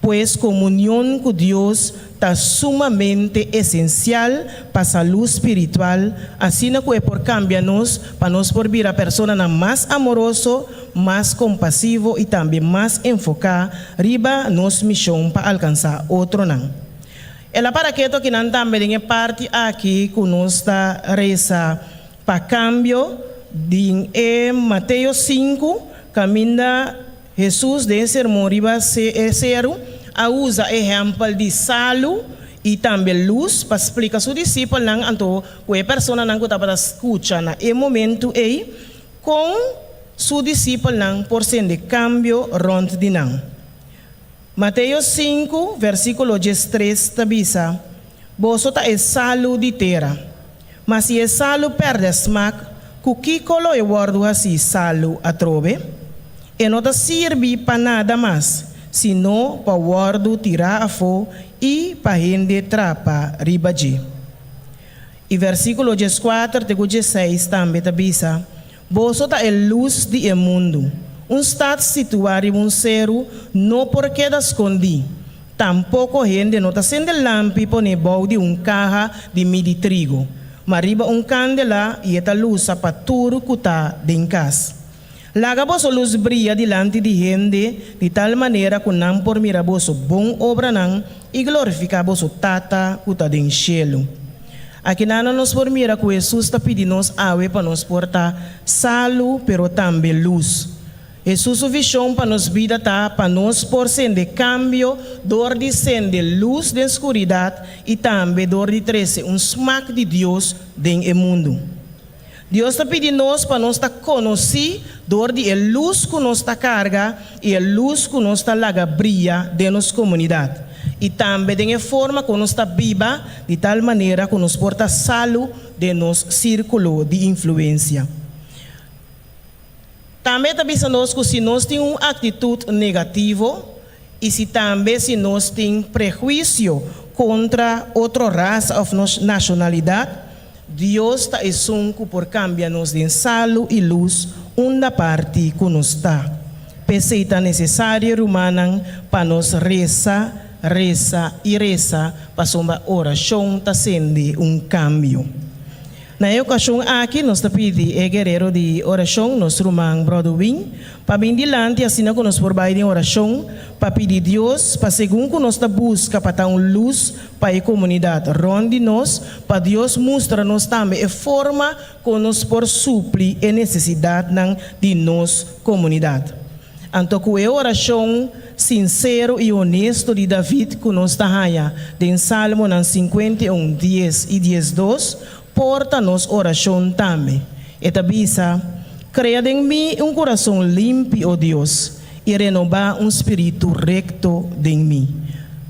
Pois comunhão com Deus está sumamente essencial para a saúde espiritual, assim que é por cambiar-nos para nos por vir a pessoa mais amorosa, mais compassivo e também mais enfocada riba nossa missão para alcançar outro não. Ela para que que não também é parte aqui que nós está reza para cambio de Mateus 5 caminha Jesus de sermão riba zero a usa exemplo de salo e também luz para explicar a seu discípulo não então que pessoa não está para escutar na momento aí com su discípulo não por ser de cambio rond de não. Mateus 5, versículo 13, tabisa, Bosota é salo de terra, mas se é salo perde smack, kukikolo é guardo assim salo a trove, e não te serve para nada mais, senão para guardo tirar a fo e para render trapa ribaji. E versículo 14, te 16 também tabisa, Bosota é luz do mundo. Estado situado em cero, não porque da escondi. Tampouco gente não está sendo lampi por nebol de carro de milho de trigo. Mas riba candela e esta luz para tudo que está em casa. Laga a luz brilha diante de gente de tal maneira que não por mirar a bom obra não e glorificar a tata que está em cielo. Aqui não nos por mirar que Jesus está pedindo água para nos portar salo, pero também luz. Jesus visão para nos vida tá para nos por ser de cambio, dor de ser de luz da escuridão e também dor de trazer smack de Deus no mundo. Deus está pedindo nós para nós conhecer dor de luz que nos carga e a luz que nos laga brilha de nossa comunidade. E também de forma que nos viva de tal maneira que nos porta salo de nosso círculo de influência. Também está pensando que se nós temos uma atitude negativa e se também se nós temos prejuízo contra outra raça ou nacionalidade, Deus está essunco por cambiar-nos de salo e luz uma parte que nos dá. Pensei que é necessário humana para nos reza para a oração está sendo cambio. Na ocasião aqui, nós pedimos ao guerreiro de oração, nosso irmão Brother Wing, para vir dilante, assim que nós formamos em oração, para pedir a Deus, para segundo que nós busca para dar uma luz para a comunidade onde nós, para Deus mostrar-nos também a forma que nós por suprir a necessidade de nossa comunidade. Então, com a oração sincero e honesto de David, que nós está em Salmo 51, 10 e 12, porta-nos oração também. E tabisa, cria em mim coração limpo, ó Deus, e renovar espírito recto em mim.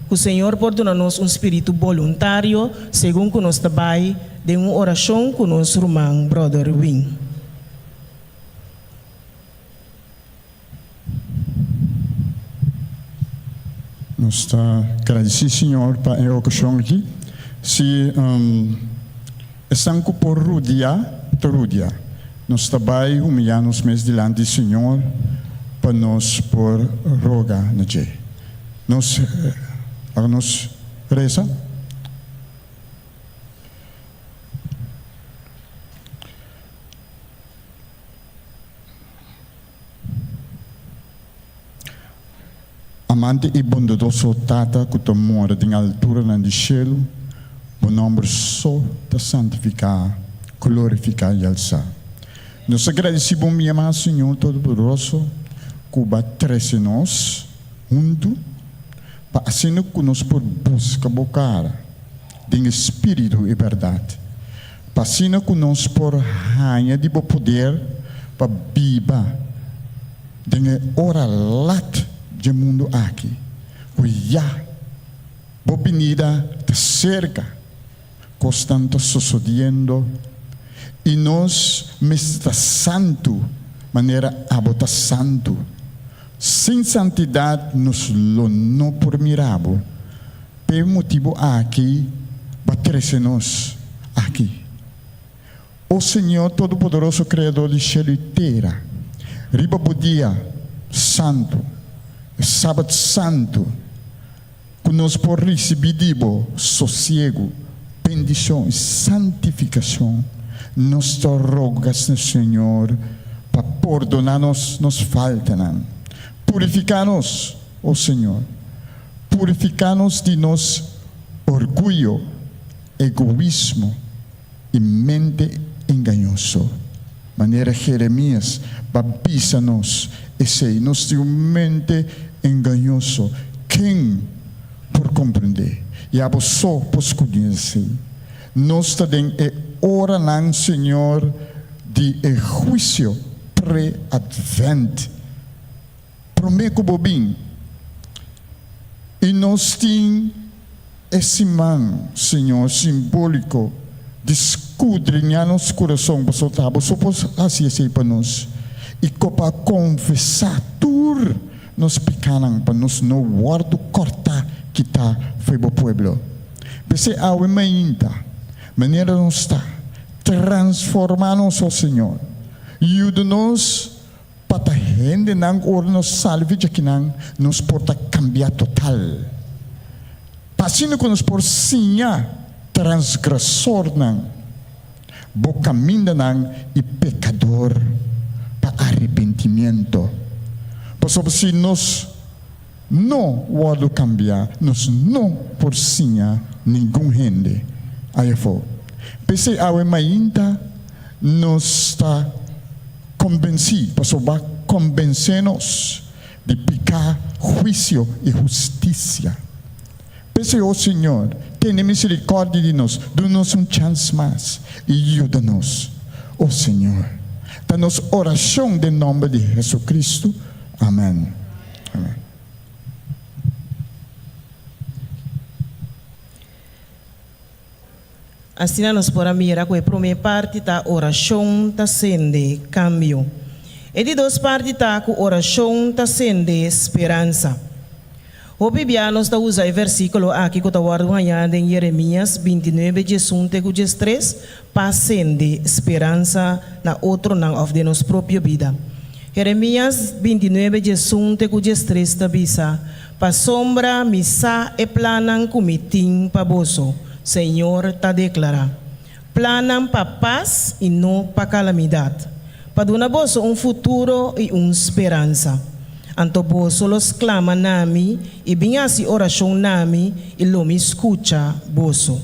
O Senhor porta-nos espírito voluntário, segundo que nós trabalhamos de uma oração com nosso irmão, Brother Wing. Nós estamos agradecidos, Senhor, para a ocasião aqui. Se Estanco por Rudia, nós também humilhamos mais diante do Senhor para nós por roga na Jé. Nós reza. Amante e bondoso Tata, que tu mora em altura no céu, o nome só te santificar, glorificar e alçar. Nós agradecemos, minha mãe, Senhor Todo-Poderoso, que vai trazer nós junto, para assim que nós por buscar bocar em espírito e verdade. Para assim que nós por ganhar de poder, para viver em hora lata de mundo aqui, o já, a venida de cerca, constante sucedendo, e nós, mestre santo, maneira abota santo, sem santidade, nos lo não por mirabo, pelo motivo aqui, bater-se nós aqui. O Senhor Todo-Poderoso, Criador de céu e terra, riba o dia santo, sábado santo, que nós por receber sossego, bendição e santificação, nós te rogamos, Senhor, para perdonar-nos faltas, purificar-nos, ó Senhor, purificar-nos de nosso orgulho, egoísmo e mente enganoso. Maneira Jeremias, babisa-nos, esse nosso mente enganoso, quem por compreender, e a só por conhecer, nós também é hora não, Senhor, de juízo pré-advento, prometo bobim, e nós temos esse man, Senhor, simbólico, de escudrinhar nosso coração, para soltar, só assim para nós, e para confessar tudo nos pecados, para nós não guardar, cortar, que está foi o povo. Pensei, a ainda, maneira não está, transformar-nos, ó Senhor, e ajuda-nos para a gente não or nos salve, já que não nos porta cambiar total. Passando que nos por sinha transgressor não, bo caminho não e pecador para arrependimento. Por se nós não vamos cambiar, nós não por sinha nenhum gente. Aí foi. Pensei a ainda nos está convencido, para convencer-nos de pecar, juízo e justiça. Pensei, ó Senhor, tenha misericórdia de nós, dá-nos chance mais e ajuda-nos, ó Senhor. Dá-nos oração em nome de Jesus Cristo. Amém. Amém. Assim nós podemos mirar que a primeira parte da oração está sendo cambio. E de duas partes está que a oração está sendo esperança. O Bíblia nos está usando o versículo aqui que está guardado em Jeremias 29, 13, para sendo esperança na outro não de nossa própria vida. Jeremias 29, 13 está bisa, para sombra, missa e planam comitim para bolso. Senhor está declara, planam para paz e não para calamidade, para dar bolso futuro e esperança. Anto bolso los clama nami e bem assim oração nami e lo me escuta bolso.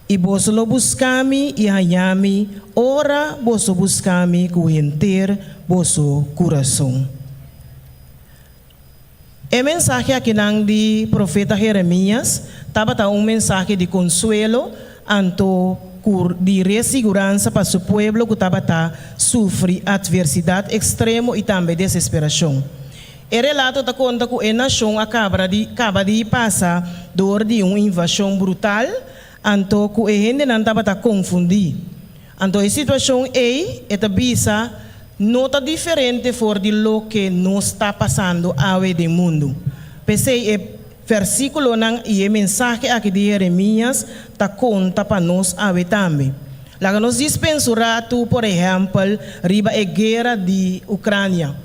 E bolso lo buscami e hayami, ora bolso buscami com inteiro bolso coração. O mensagem aqui nang di profeta Jeremias estava mensagem de consuelo, anto de ressegurança para o povo que estava sofre adversidade extrema e também desesperação. O relato está conta que a nação acaba de passar dor de uma invasão brutal, anto que a gente não estava confundir. Anto a situação é bisa nota diferente for de lo que nos está passando ao do mundo. Pensei versículo nang e mensaje aqui de Jeremias ta conta para nós ave também. Lá nos dispensurato, por exemplo, riba a guerra de Ucrânia.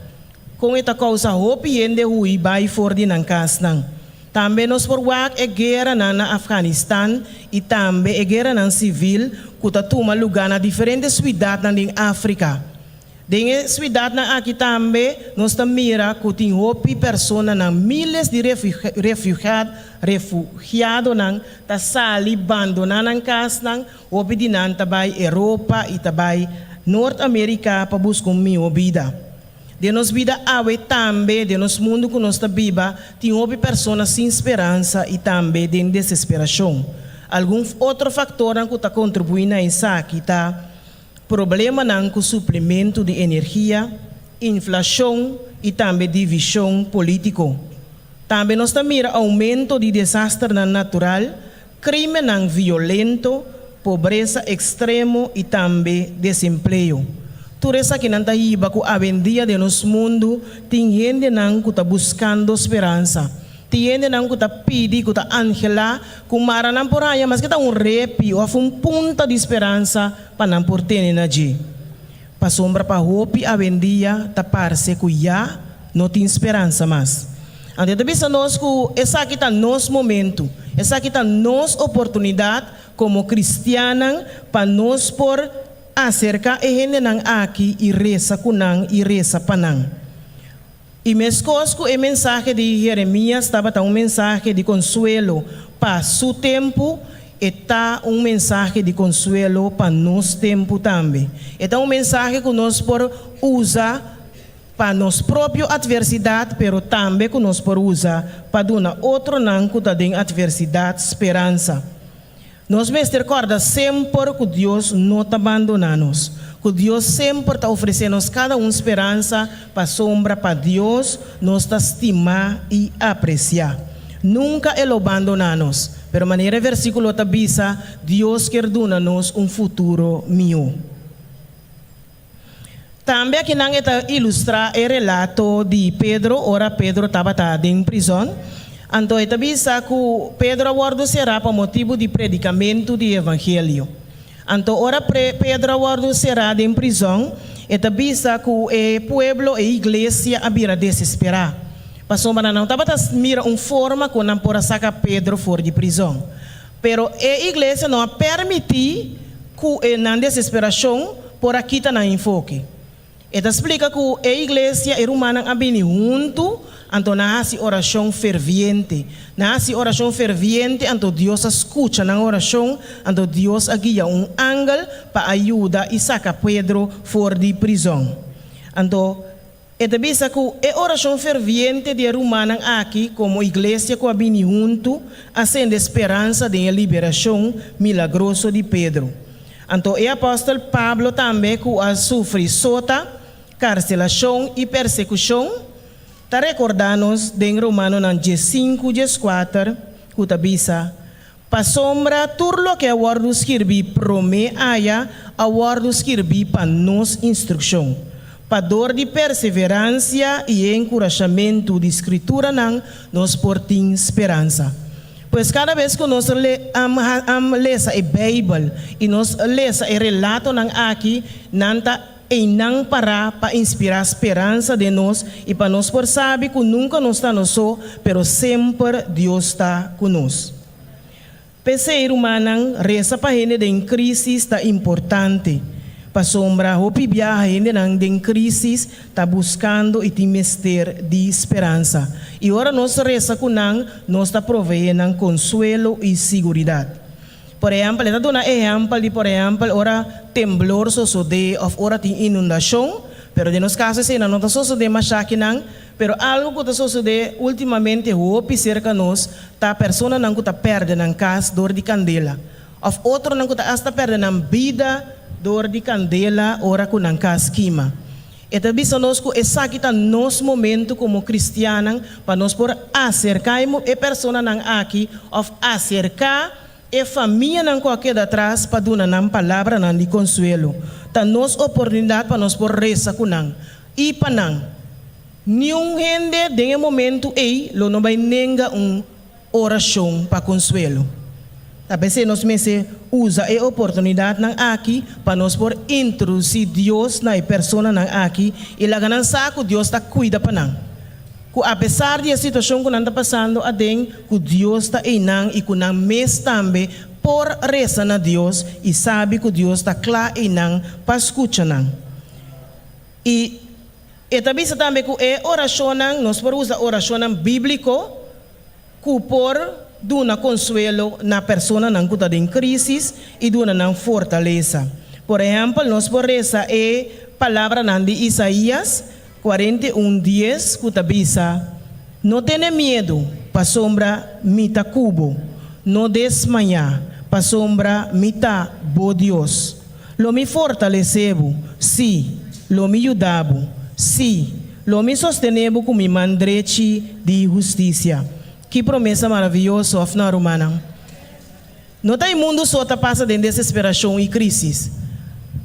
Com esta causa, hope ende hui vai for di nang kasnang. Também nos porwak a guerra na Afeganistão e também a guerra na civil, que toma lugar na diferentes cidades na África. Dengue cidade na aqui também nós mira que tem hope pessoas na miles de refugiados nang ta sali abandonar nang casa nang hope di nan tabay Europa e tabay Norte América para buscar minha vida. De nos vida awe também de nos mundo que nós viva tem hope pessoas sem esperança e também de desesperação. Algum outro fator que está contribuindo a isso aqui tá problema com suplemento de energia, inflação e também divisão político. Também nós mira aumento de desastre natural, crime violento, pobreza extremo e também desemprego. Tudo isso aqui não está aí, que a vendia de nosso mundo tem gente que está buscando esperança. Tem gente que está pedindo, que está angela, que mara não por aí, mas que está repi ou punta de esperança para não por ter energia. Para sombra para hope a vendia, tá parece que já não tem esperança mais. Então, também nós que essa aqui está nosso momento, essa aqui está nossa oportunidade como cristiana para nós por acercar a gente aqui e reza com e reza para E mescosco o mensagem de Jeremias estava um mensagem de consuelo para seu tempo e tá mensagem de consuelo para nosso tempo também. Então mensagem que nós por usar para nossa própria adversidade, pero também que nós por usar para dar outro não que está em adversidade esperança. Nós me recorda sempre que Deus não está abandonando-nos. Que Deus sempre está oferecendo cada esperança para sombra para Deus, nos está estimar e apreciar. Nunca Ele abandona-nos. Pero maneira versículo está bisa, Deus quer dar-nos futuro melhor. Também aqui não está ilustrar o relato de Pedro, ora Pedro estava em prisão. Então está bisa que Pedro aguardo será para motivo de predicamento do evangelho. Então, ora Pedro aguardo será em prisão, e tabisa que o pueblo e a igreja abira desesperar. Passou para não estava mira forma que não pode sacar Pedro fora de prisão. Pero a igreja não permite que na desesperação por aqui está na enfoque. E explica que a igreja e humana abini junto. Então, nasce oração ferviente. Nasce oração ferviente, então Deus escuta na oração, então Deus guia ángel para ajudar e sacar Pedro fora de prisão. Então, é também que a oração ferviente de humana aqui, como igreja que vem junto, acende esperança de liberação milagrosa de Pedro. Então, o apóstolo Pablo também que sofre sota, carcelação e persecução. Está recordando-nos em Romano 15, 14, que está bisa, para sombra, tudo que a word escrevi prome aya, a word escrevi para nos instrução, para dor de perseverança e encorajamento de escritura nos portem esperança. Pois cada vez que nós lemos a Bíblia e nós lemos o relato aqui, nanta e não parar para inspirar esperança de nós e para nós por saber que nunca nós estamos só, pero sempre Deus está conosco. Pensei humana reza para gente em crise está importante. Para sombra hope viaja gente em crise está buscando e tem mister de esperança. E ora nós reza com nós está provendo consuelo e segurança. Por exemplo, ito na exemplo de, por exemplo, ora temblor sucede, of ora tem inundação, pero de nos casos não está sucede machakinang, pero algo que está sucede ultimamente, hope cerca nós, tá persona não que está perdendo casa, dor de candela. Of outro não que está perdendo vida, dor de candela, ora com não casa quima. Ito bisa nós que essa aqui está nosso momento como cristianos, para nós por acercar a persona não aqui, of acercar e família não qualquer atrás para dar uma palavra não de consuelo. Tá nos oportunidade para nós por reza com não. E para não. Nenhum gente de momento lo não vai nenga oração para consuelo. Talvez nós meses usa a oportunidade nan aqui para nós por introduzir Deus na persona nan aqui e lá ganan saco Deus está cuida para nan. Que apesar de a situação que nós está passando a den, que Deus está em nan e que nan mes também por reza na Deus e sabe que Deus está claro em nan para escutar nan. E também também que é oração nan nós por usar oração nan bíblico que por duna consuelo na persona nan que está em crise e duna nan fortaleza. Por exemplo, nós por reza é palavra nan de Isaías 41:10 que está não tenha medo, para sombra mita cubo, não desmanhar, para sombra mita bo Deus. Lo me fortalecebo, sim, lo me ajudabo, sim, lo me sostenebo com mi mandrete de justiça. Que promessa maravilhosa, afna romana. Não tem mundo só tá passa de desesperação e crise.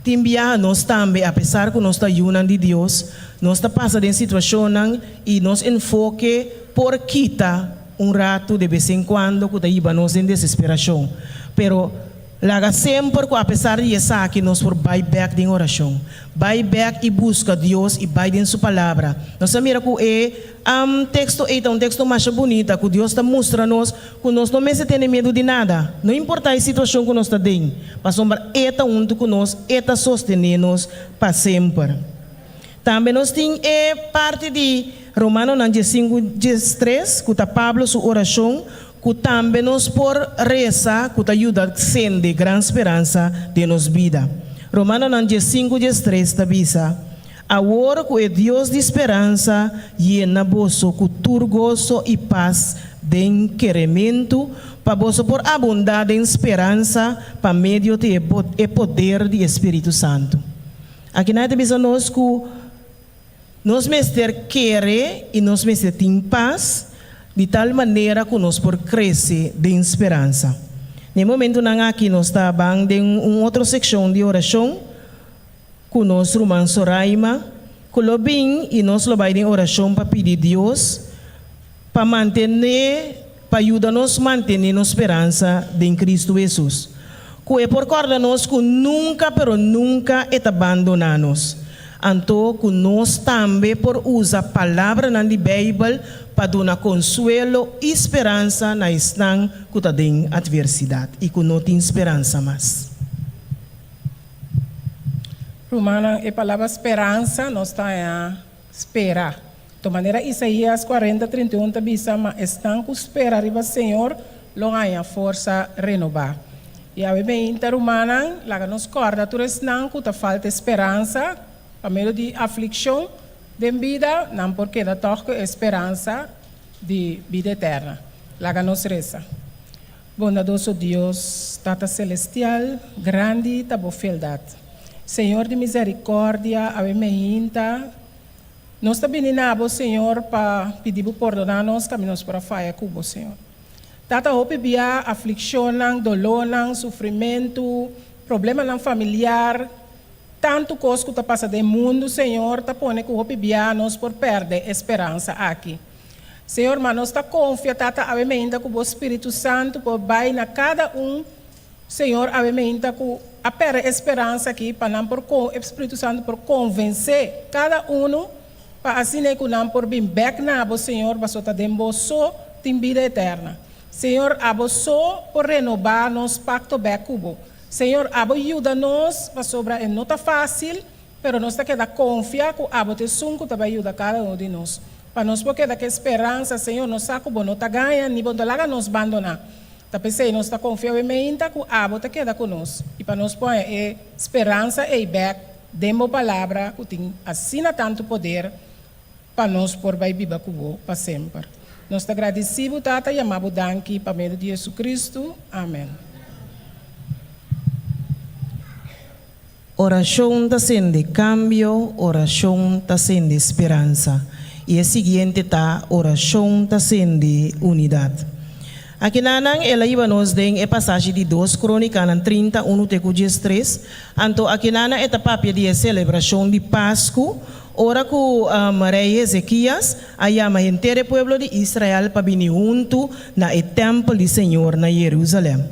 Timbia nós também, apesar que nós está junando de Deus, nós está passa de situação e nós enfoque por quita rato de vez em quando que tá iba nós em desesperação. Pero laga sempre que apesar de essa que nós por buy back de oração, buy back e busca Deus e buy em sua palavra. Nós mira que texto é texto mais bonito que Deus está mostrando-nos que nós não mais tem medo de nada. Não importa a situação que nós está dentro, mas sombra eta junto com nós, eta sostener-nos para sempre. Também nós temos parte de Romanos 5:3 que está Pablo sua oração que também nos por reza, que ajuda a sende grande esperança de nos vida. Romanos 5:3 tabisa, agora que é Deus de esperança, llena vosso com gozo e paz de enquerimento, para vosso por abundar em esperança, para meio de poder do Espírito Santo. Aqui nós tabisa nós que nos mester querer e nos mester tem paz, de tal maneira que nós por crescer de esperança. No momento aqui nós estamos em uma outra secção de oração, com nós irmã Soraima, que lo bem e nós lo vai em oração para pedir Deus, para manter, para ajudar-nos a manter a esperança de Cristo Jesus. Que é por causa nós que nunca, pero nunca é abandonar-nos. Então, que nós também por usar a palavra na Bíblia para dar consuelo e esperança na estão que está em adversidade e que não tem esperança mais. Romana, a palavra esperança, nós está a esperar. De maneira, Isaías 40:31 está dizendo, estão com espera, arriba Senhor, não há força renovar. E a bem romana, lá nos corda, tu estão com falta esperança, a meio de aflição de vida, não porque da toca esperança de vida eterna. Lá nos reza. Bondadoso Deus, Tata Celestial, grande tabo fieldade. Senhor de misericórdia, ave meinta, nós também ninabo, Senhor, para pedir perdonar-nos caminhos para a faia cubo, Senhor. Tata hope bia aflição, dolor, sofrimento, problema familiar, tanto coisa que está passando no mundo, Senhor, está pondo que hope bia nós por perder esperança aqui. Senhor, mas nós está confiando, Tata, ave meinta com o Espírito Santo, por vai na cada Senhor, ave meinta com a perder esperança aqui, para não por o Espírito Santo por convencer cada para assim que não por bem back na abo, Senhor, para só só tem vida eterna. Senhor, abo só por renovar nos pacto back cubo. Senhor, abo ajuda-nos, para sobra não está fácil, mas nós está confiar que abo te sunco também ajuda cada de nós. Para nós porque da esperança, Senhor, nós saco bom, não está ganha, nem bom lá nos abandonar. Tá pensei, nós está confiando em mim, que abo te queda conosco. E para nós põe esperança e back, demo palavra que tem assina tanto poder para nós por vai viver com para sempre. Nós te agradecemos, Tata, e amamos danke para meio de Jesus Cristo. Amém. Oração está sendo cambio, oração está sendo esperança. E a seguinte está, oração está sendo unidade. Aqui nanang ela iba nos den passagem de 2 Crônicas 31 teco 3. Anto aqui nana eta papia de celebração de Páscoa Ora ku rei Ezequias, ayama entere pueblo de Israel pa bini junto na e templo di Senhor na Jerusalém.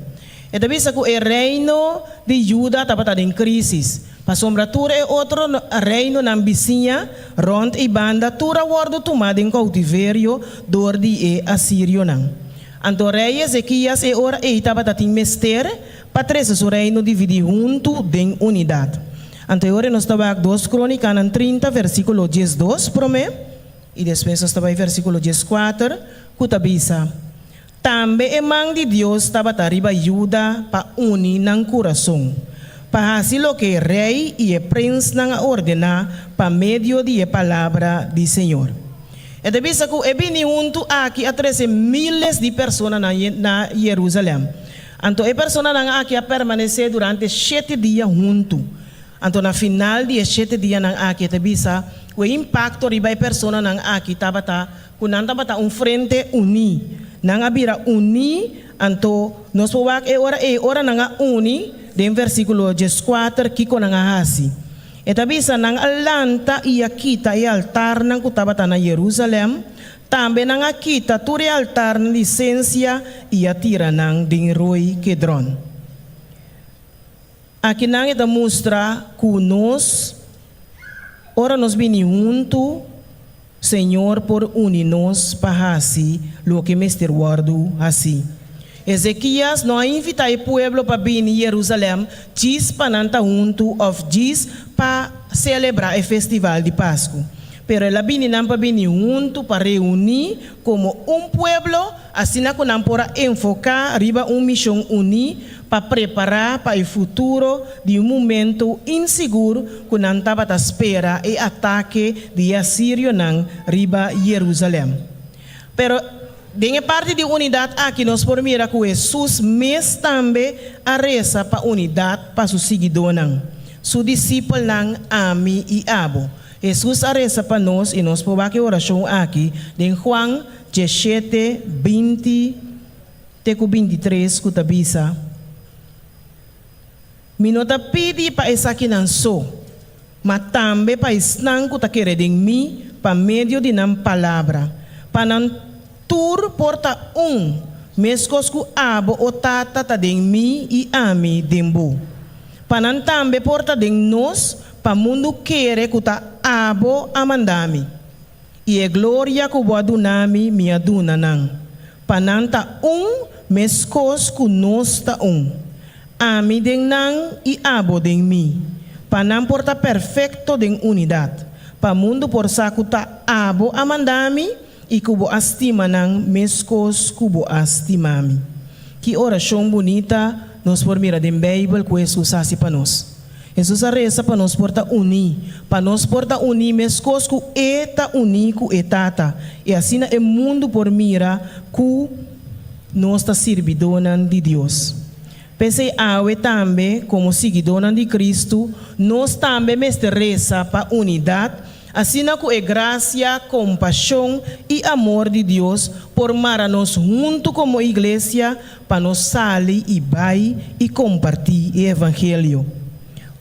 E daí sa ku e reino de Juda tapata em crisis. Pa sombratura e outro reino na vizinha, rond e banda, tura wardo tomado em cautiverio, dor de e Assírio nang. Anto rei Ezequias e ora e tapata ting mester, patrese su reino dividi junto den unidade. Anterior nós estava 2 Crônicas 30, versículo 12, promê, e depois nós estava em versículo 14, cutabisa. Também a mão de Deus estava arriba ajuda para unir nang coração, para fazer o que o rei e o príncipe nang ordenar para meio de a palavra do Senhor. E depois que bem junto aqui a 13 miles de pessoas na Jerusalém. Então a pessoa nang aqui a permanecer durante 7 dias junto. Então, na final de 7 dias nang aqui, tabisa, o impacto riba persona nang aqui tabata, kunanta bata frente uni, nang abira uni, anto nos powak e ora nang uni, den versículo 14 kiko nang hasi. E tabisa nang alanta iya kita e altar nang kutabata na Jerusalem, tambe nang kita turi altar na licencia iya tira nang ding Roy Kedron. Aqui nang ita mostra que ora nos vini junto, Senhor, por unir-nos para assim, lo que Mr. Wardo assim. Ezequias não invita o povo para vir em Jerusalém, diz para nanta junto, ou diz para celebrar o festival de Páscoa. Pero ela vini não para vir junto, para reunir como povo, assim que não pode enfocar riba missão unir, para preparar para o futuro de momento inseguro que não estava à espera e ataque de Assírio nang riba Jerusalém. Pero de parte de unidade aqui nós por mira que Jesus mes também a reza para unidade para su seguidor nang, su discípulo nang Ami e Abo. Jesus a reza para nós e nós por que oração aqui de Juan 17, 20, 23 que tabisa. Minota pidi pa esa kinanso, matambe pa isnang ko takere ding mi pa medio di ng palabra. Panan tur porta meskos ku abo o tata ta ding mi i ami dimbo. Panan tambe porta ding nos pa mundo kere ku ta abo amandami. I e gloria ku boadu nami mi aduna nang. Panan ta meskos ku nos ta Ami den nang e abo den mi. Panam porta perfecto den unidade. Pa mundo por sakuta abo amandami e kubo astima nang meskos kubo astimami. Que oração bonita nos por mira den Bible que Jesus assim para nós. Jesus a reza para nós porta unir. Para nós porta unir meskos ku eta unir ku etata. E assim é mundo por mira ku nós está servidona de Deus. Pensei awe também, como seguidora de Cristo, nós também reza para unidade, assim como é graça, compaixão e amor de Deus, por nós junto como igreja, para nós sair e vai e compartilhar o evangelho.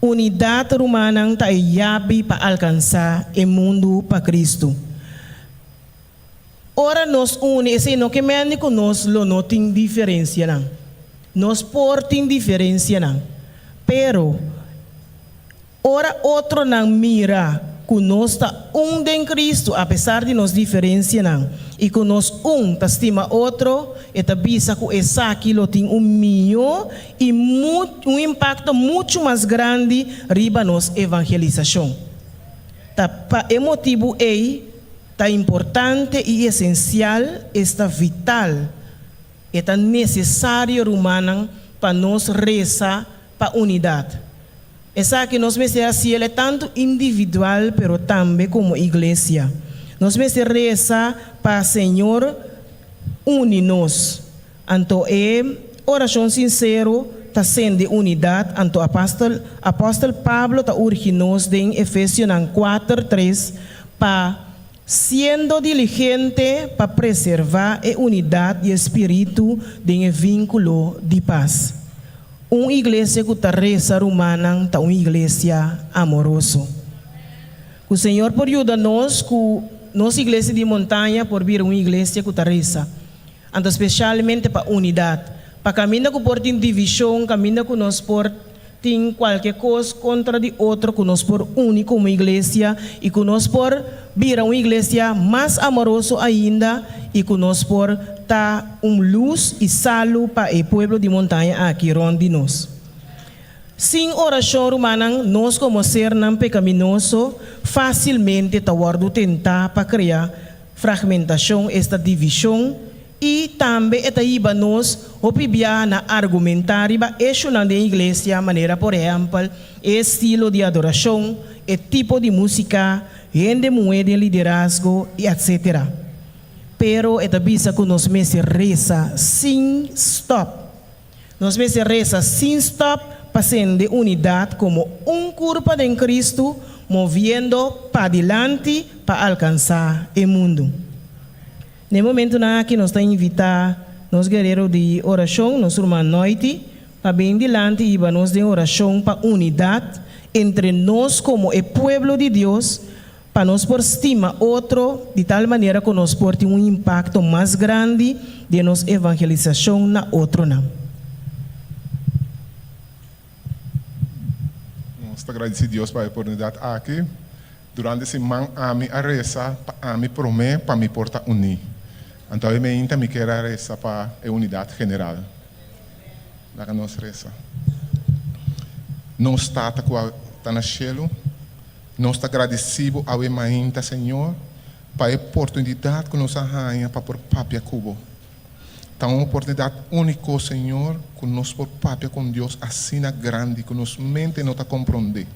Unidade romana está yabi para alcançar o mundo para Cristo. Ora nos une, se não que me com nós não tem diferença não. Nos portem diferença não. Pero ora outro não mira que nós está em Cristo, apesar de nos diferença não. E que nós tá estima outro, e tabisa que essa aquilo tem melhor e impacto muito mais grande riba nos evangelização. É motivo tá importante e essencial, está vital. É tão necessário romano para nós rezar para unidade. Essa que nós mesmos é tanto individual, pero também como igreja. Nós mesmos rezar para o Senhor unir-nos. Então é oração sincera, está sendo de unidade. Então apóstolo Pablo está urgindo-nos em Efésios 4:3 para sendo diligente para preservar a unidade e espírito de um vínculo de paz. Igreja que está reza romana, está uma igreja amorosa. Que o Senhor por ajuda-nos, que nossa igreja de montanha por vir uma igreja que está reza. Então, especialmente para unidade. Para caminhar com por divisão, caminhar com nós por tem qualquer coisa contra de outro, que nós por único uma igreja e que nós por vir uma igreja mais amorosa ainda e que nós por tá luz e salo para o povo de montanha aqui onde nós. Sem oração humana, nós como ser não pecaminoso, facilmente tawar tentar para criar fragmentação, esta divisão e também esta iba nós opibia na argumentar iba isso na igreja maneira por exemplo estilo de adoração, o tipo de música, gente de liderazgo e etc. Pero esta bisa que nós mesmo reza sem stop. Nós mesmo reza sem stop, passando de unidade como corpo de Cristo, movendo para adelante para alcançar o mundo. No momento que nós estamos invitando nos guerreiros de oração, nosso irmão noite, para bem delante e nós de oração para unidade entre nós como o povo de Deus, para nós por estima outro, de tal maneira que nós por ter impacto mais grande de nossa evangelização na outro não. Nós agradecemos a Deus pela oportunidade aqui. Durante esse man, a mim a reza, a mim promete para me portar unir. Então, eu me quero rezar para a unidade general. Lá que nós reza. Nós está no céu, nós está agradecidos ao Emainta, Senhor, para a oportunidade que nos arranha para por papia cubo. Então, uma oportunidade única, Senhor, que nós por papia com Deus assim grande, que nos mente não está compreender.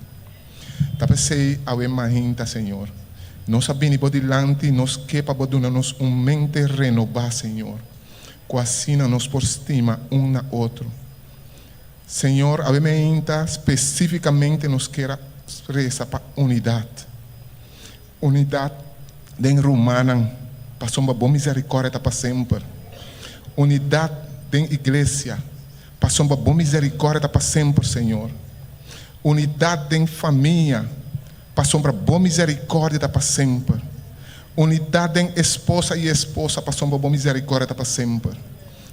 Tapesei ao Emainta, Senhor. Nós sabemos que delante nós quepa nos mente renovar, Senhor. Que assim nós por estima na outro. Senhor, a Emainta especificamente nos quer rezar para unidade. Unidade de romana, para uma boa misericórdia para sempre. Unidade de igreja, para uma boa misericórdia para sempre, Senhor. Unidade de família, para uma boa misericórdia para sempre. Unidade de esposa e esposa, para uma boa misericórdia para sempre.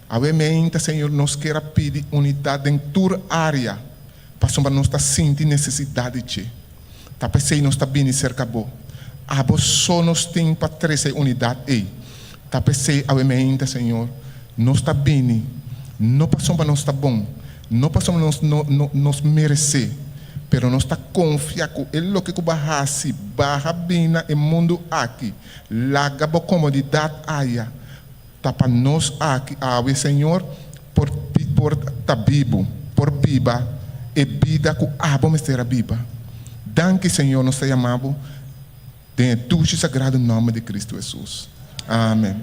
Obviamente, Senhor, nós quer pedir unidade em toda área, para uma nossa sentir necessidade de. Tá pensei nós está bem cerca bo. Abo só nós tem para trazer unidade aí. Tá pensei, obviamente, Senhor, nós está bem, não passamos para nós está bom, não passamos nós merecer. Pero nós está confiando que ele que bahasi barra bem no mundo aqui, laga boa comodidade aia, tá para nós aqui, ave Senhor, por tá vivo, por viva e vida que abo me será viva. Danke Senhor, nós te amamos, em tu sagrado nome de Cristo Jesus. Amém.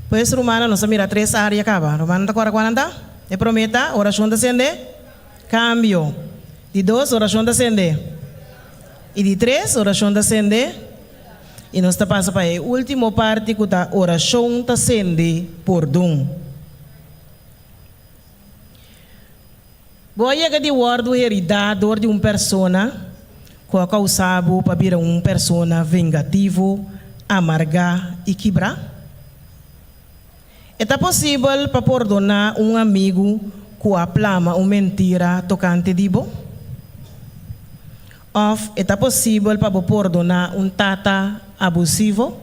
Pues Romana nos mira 3 áreas acaba. Romana está agora quando e prometa oração de ascender, cambio. De 2 oração de ascender. E de 3 oração de ascender. E nós está passa para a última parte que está oração de ascender por dom. Boa que de word heredador de uma persona que é causado para vir uma persona vengativo, amargar e quebrar. É possível para perdonar amigo que aplama uma mentira tocante de bo? Ou é possível para perdonar tata abusivo?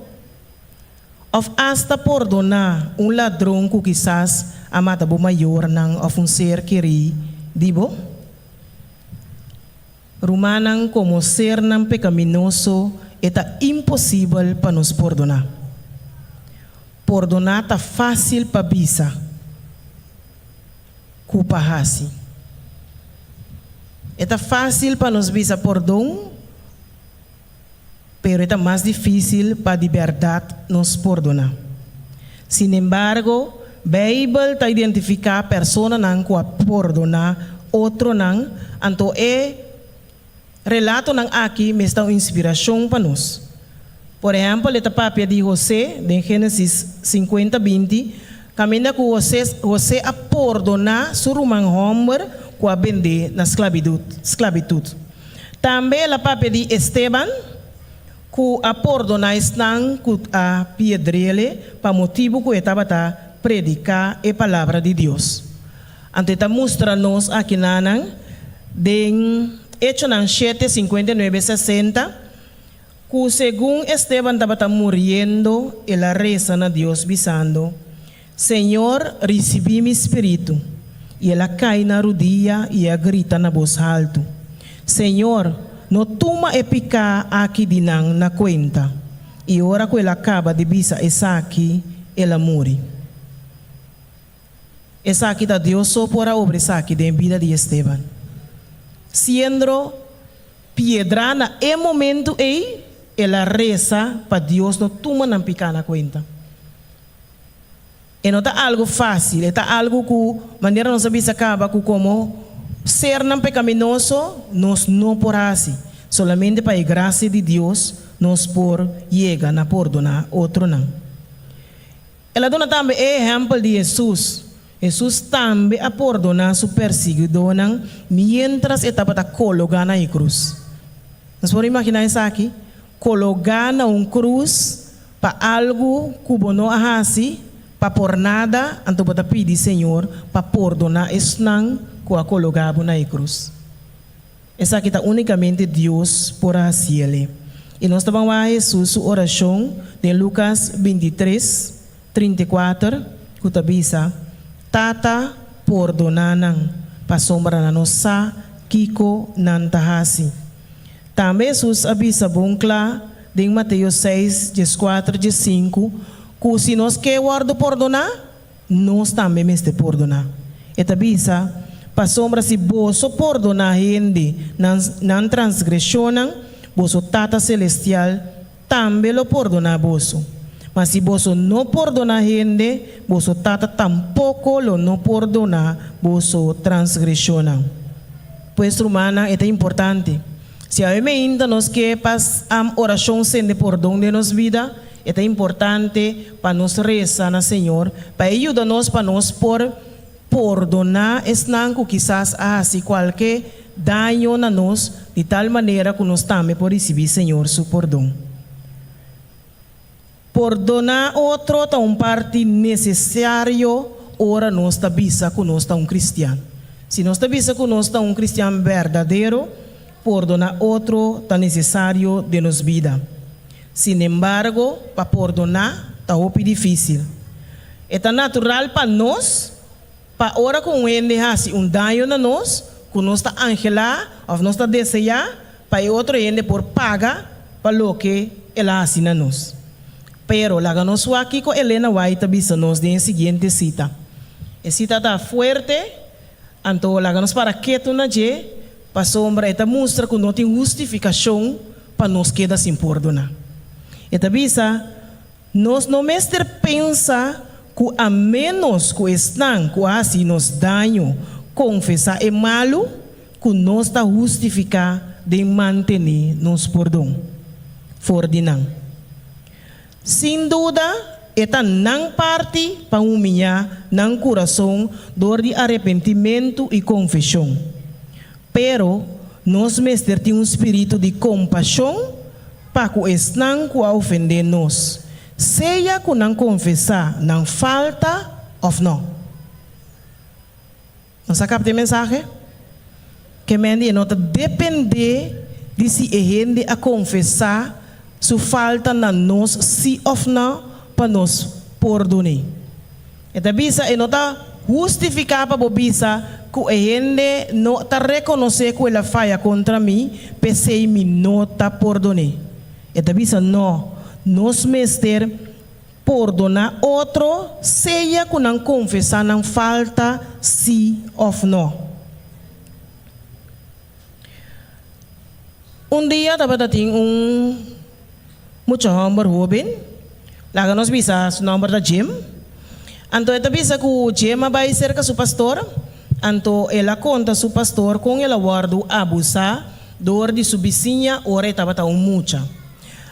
Ou hasta perdonar ladrão que quizás amata bo maior nang of ser querido de bo? Rumanang como ser não pecaminoso é impossível para nos perdonar. Perdonar está fácil para bisa. Culpa hasi. É fácil para nos bisa perdão, pero é mais difícil para a liberdade nos perdonar. Sin embargo, a Bíblia está identificar a pessoa não que perdonar outro não, então relato não aqui me está uma inspiração para nós. Por exemplo, a papia de José, em Gênesis 50:20, caminha com José a perdonar seu irmão Homer com a vender na esclavitud. Também ela papel de Esteban, que a perdona estão com a piedrele para motivo que estava a predicar a palavra de Deus. Então está mostrando-nos aqui nanang em Hechos 7, 59, 60, que según Esteban estaba muriendo, él reza a Dios visando, Señor, recibí mi espíritu. Y él cae na rodilla y grita na voz alto, Señor, no toma epica aquí dinang na cuenta. Y ahora que él acaba de visa esa aquí, él muere. Esa aquí da Dios so por obra esa aquí de vida de Esteban. Siendo piedra na momento aí, ela reza para Deus não toma na pequena conta. E não está algo fácil, está algo que maneira não sabe se acaba com como ser não pecaminoso, nós não por assim. Solamente para a graça de Deus, nós por chega na perdonar outro não. Ela dona também exemplo de Jesus. Jesus também a perdonar seu perseguidor mientras estava colocado na cruz. Nós podemos imaginar isso aqui? Colocar na cruz para algo que não é assim, para por nada, então para pedir Senhor para perdonar isso que a colocado na cruz. Essa aqui está unicamente Deus por assim. E nós estamos a Jesus sua oração de Lucas 23, 34, que está bisa Tata perdonanan pa sombra na nossa kiko nantahasi. Também Jesus avisa bongla em Mateus 6, 14, 15, que se nós queremos perdonar, nós também mesmo perdonar. E avisa pa sombra se você perdonar gente não transgressionam, você Tata celestial também lo perdonar você. Mas se você não perdonar gente, você tata tampouco lo não perdonar, você transgressiona. Pois humana é importante. Se a gente ainda nos quer a oração sem perdão de nossa vida, é importante para nos rezar na Senhor, para ajudar-nos para nós por perdonar esnanco quizás assim qualquer dano na nós, de tal maneira que nós também por receber Senhor seu perdão. Perdonar outro é parte necessário ora nós está bisa que nós está cristiano. Se nós está bisa que nós está cristiano verdadeiro, perdonar outro está necessário de nossa vida. Sin embargo, para perdonar está muito difícil. É natural para nós, para ora com ele hasi dano na nós, que nós está angelar ou nós está desejar, para outro ele por pagar para o que ele hasi na nós. Pero la ganó aquí con Elena White nos de en siguiente cita. La cita está fuerte, anto la ganó para que tú na je, para sombra esta muestra que no tiene justificación para nos queda sin perdonar. Esta visa nos no mester pensa que a menos que están que así nos daño, confesar é malo, que no está justificado de mantener nos perdón. Fordinan. Sin duda, esta não parte para humilhar não coração dor de arrependimento e confissão. Pero, nós mestre tem espírito de compaixão para que estão que ofender nós. Seja que não confessar, não falta ou não. Nós captamos a mensagem? Que mendi não depende de se a gente a confessar su falta na nós si ou não para nos perdonar. Então bisa e não está justificar para bisa que a gente não está reconhecer que ela falha contra mim, pensei me não está perdonar. Então bisa não, nós mestre perdonar outro, seja que não confessar não falta si ou não. Dia estava tendo mucho hombre joven, la nos visa su nombre da Jim. Anto esta visa que Jim vai cerca su pastor, anto ela conta su pastor com ela guardo abusa dor de su vizinha ora estava tão mucha.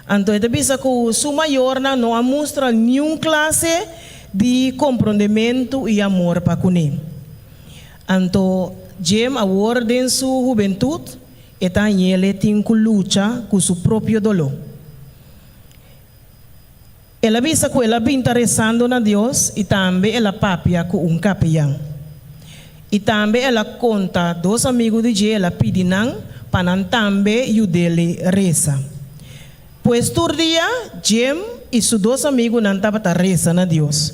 Anto esta visa que su maior não mostra nenhum classe de compreendimento e amor para com ele. Anto Jem ahora en su juventud, eta ele tiene que lucha con su propio dolor. Ela avisa que ela vinta rezando a Deus e também ela papia com capellán. E também ela conta dos amigos de ela pedindo para também ajudá-le reza. Pois todo dia, Jem e seus dois amigos não estavam a rezar a Deus.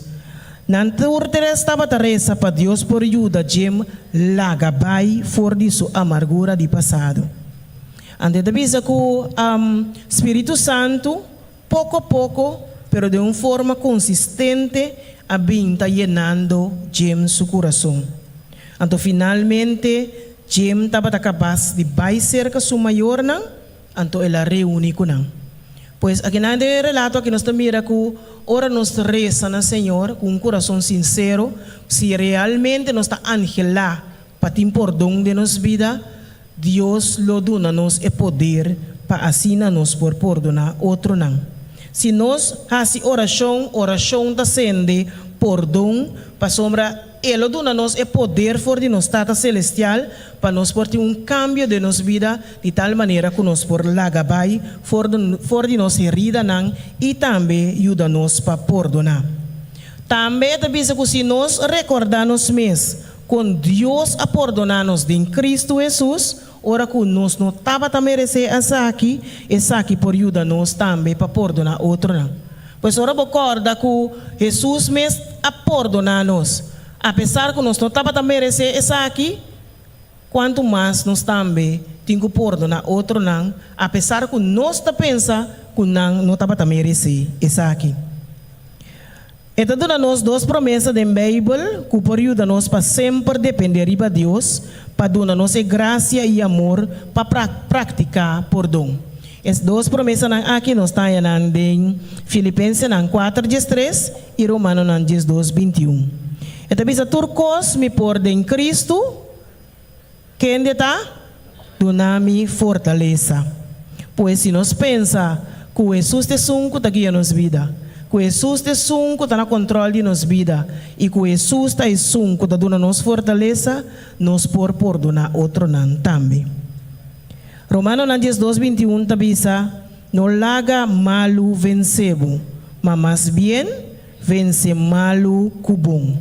Não estavam a rezar para Deus por ajuda Jem larga vai fora de sua amargura de passado. Ante avisa que o Espírito Santo, pouco a pouco, pero de uma forma consistente, está llenando Jem su coração. Então, finalmente, Jem estava capaz de vai cerca su maior, então ela reúne com ele. Pois aqui na relato aqui nós mira que ora nós reza na Senhor com um coração sincero, se realmente nós está angelar para ter perdão de nossa vida, Deus lo dá-nos o poder para assim nos por perdonar outro não. Se nós fazemos oração está sendo perdão para sombra, Ele dá-nos o poder for de nosso Tata Celestial para nós por ter cambio de nossa vida de tal maneira que nós por lagabai for de nossa herida não e também ajuda-nos para perdonar. Também diz que se nós recordarmos mesmo com Deus a perdonar-nos em Cristo Jesus, ora que nós não estava a merecer essa aqui por ajudar-nos também para perdonar outro não. Pois ora recorda que Jesus mesmo a perdonar-nos, apesar que nós não estava a merecer essa aqui, quanto mais nós também temos que perdonar outro não, apesar que nós está pensa que não estava a merecer essa aqui. Então, dá-nos duas promessas da Bíblia que por ajudar-nos para sempre depender de Deus, para dar-nos graça e amor para praticar perdão. Essas duas promessas aqui nós estamos em Filipenses 4:3 e Romanos 12:21. Então, bisa turcos me por em Cristo, quem está? Dá-me fortaleza. Pois se nós pensa que Jesus é sunco está guiando nossa vida, que Jesus é sunco está no controle de nossa vida e que Jesus está sunco está dando nos fortaleza, nos por perdonar outro não também. Romanos 12:21 tabisa, no laga malu vencebo, mas mais bien vence malu cubum.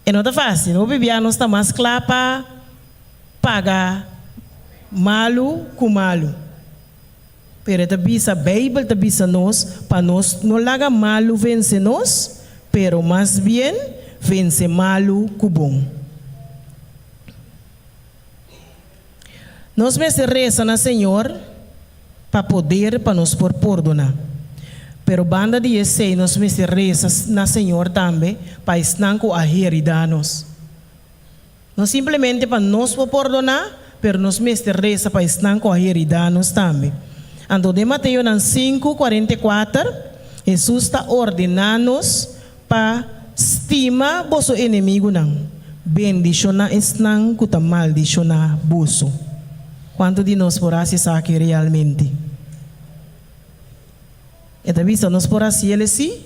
E não está fácil, o bibiano está mais claro para pagar malu com malu. Pero tabisa, a Bíblia tabisa nós, para nós não laga malu vence nós, pero mais bien vence malu cubum. Nós me reza na Senhor para poder para nos por perdonar. Pero banda de esse nós me reza na Senhor também para estar com a herida-nos. Não simplesmente para nos por perdonar, pero nós me reza para estar com a herida-nos também. Então de Mateus 5:44, Jesus está ordenando-nos para estimar vosso inimigo não. Bendicionar estão com a maldicionar vosso. Quanto de nós por assim aqui realmente? E também se nós por assim ele sim,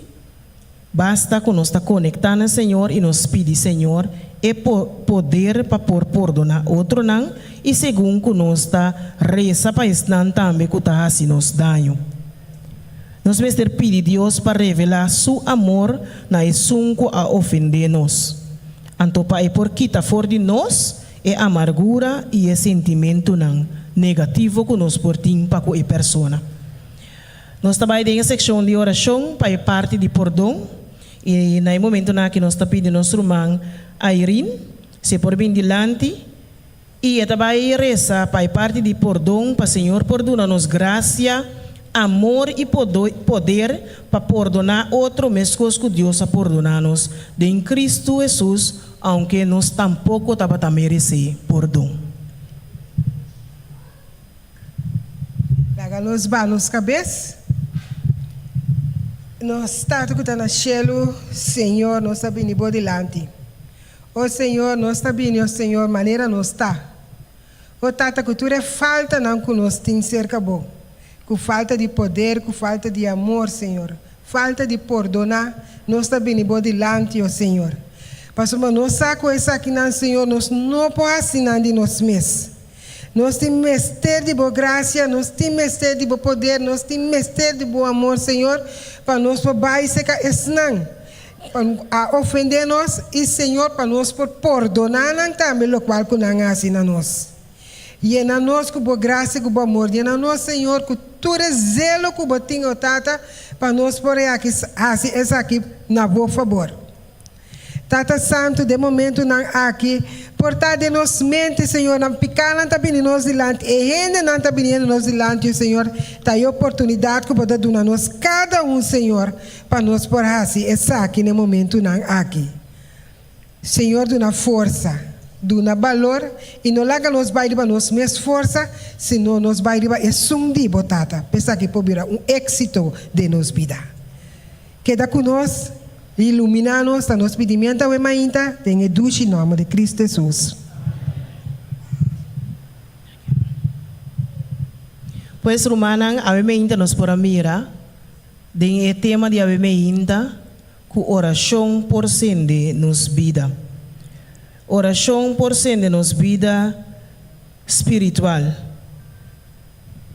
basta que nós está conectando ao Senhor e nos pedir Senhor e poder para por perdonar outro não e segundo que nós está reza para estar também que está assim nos dano. Nós vamos ter pedir Deus para revelar seu amor na esunco a ofender-nos. Então para por quitar fora de nós é amargura e é sentimento não negativo que nós portamos para a pessoa. Nós trabalhamos em secção de oração para a parte de perdão e no momento que nós estamos pedindo nosso irmão Irene se por bem dilante e trabalhamos reza para a parte de perdão para o Senhor perdonar-nos graça, amor e poder para perdonar outro mesmo que Deus a perdonar-nos em Cristo Jesus, aunque nós tampouco estamos a merecer perdão. Daga los balos cabeça. Nós estamos com o cielo, Senhor, nós estamos bem dilante. O Senhor, nós estamos bem, o Senhor, maneira nós está. O tata cultura falta não que nós tem cerca bom. Com falta de poder, com falta de amor, Senhor. Falta de perdonar, nós estamos bem dilante, o Senhor. Pastor, mas nós saco essa aqui não, Senhor, nós não podemos assinar de nós mesmos. Nós temos mestre de boa graça, nós temos mestre de bom poder, nós temos mestre de bom amor, Senhor, para nós poder secar esse não. Para ofender nós e, Senhor, para nós perdonar também o qual que não assina nós. E na nós com boa graça e com bom amor, e na nós, Senhor, com todo zelo que você tem, Tata, para nós poder aqui, essa aqui, na boa favor. Tata Santo, de momento não aqui, portar de nos mente, Senhor, não picar não tá vindo nós dilante, e ainda não tá vindo nós dilante, Senhor, tá aí a oportunidade que pode dar a nós, cada Senhor, para nós por assim, essa aqui no momento não aqui. Senhor, de uma força, de um valor, e não larga nos baile para nós mais força, senão nos baile para sundi botata, pensar que pode virar êxito de nos vida. Queda conosco. Iluminar-nos, a nos pedimento ao Emainta, tenha duche em nome de Cristo Jesus. Pois, Romanan, ao Emainta nos por mira, den o tema de ao Emainta, com oração por sende nos vida. Oração por sende nos vida espiritual.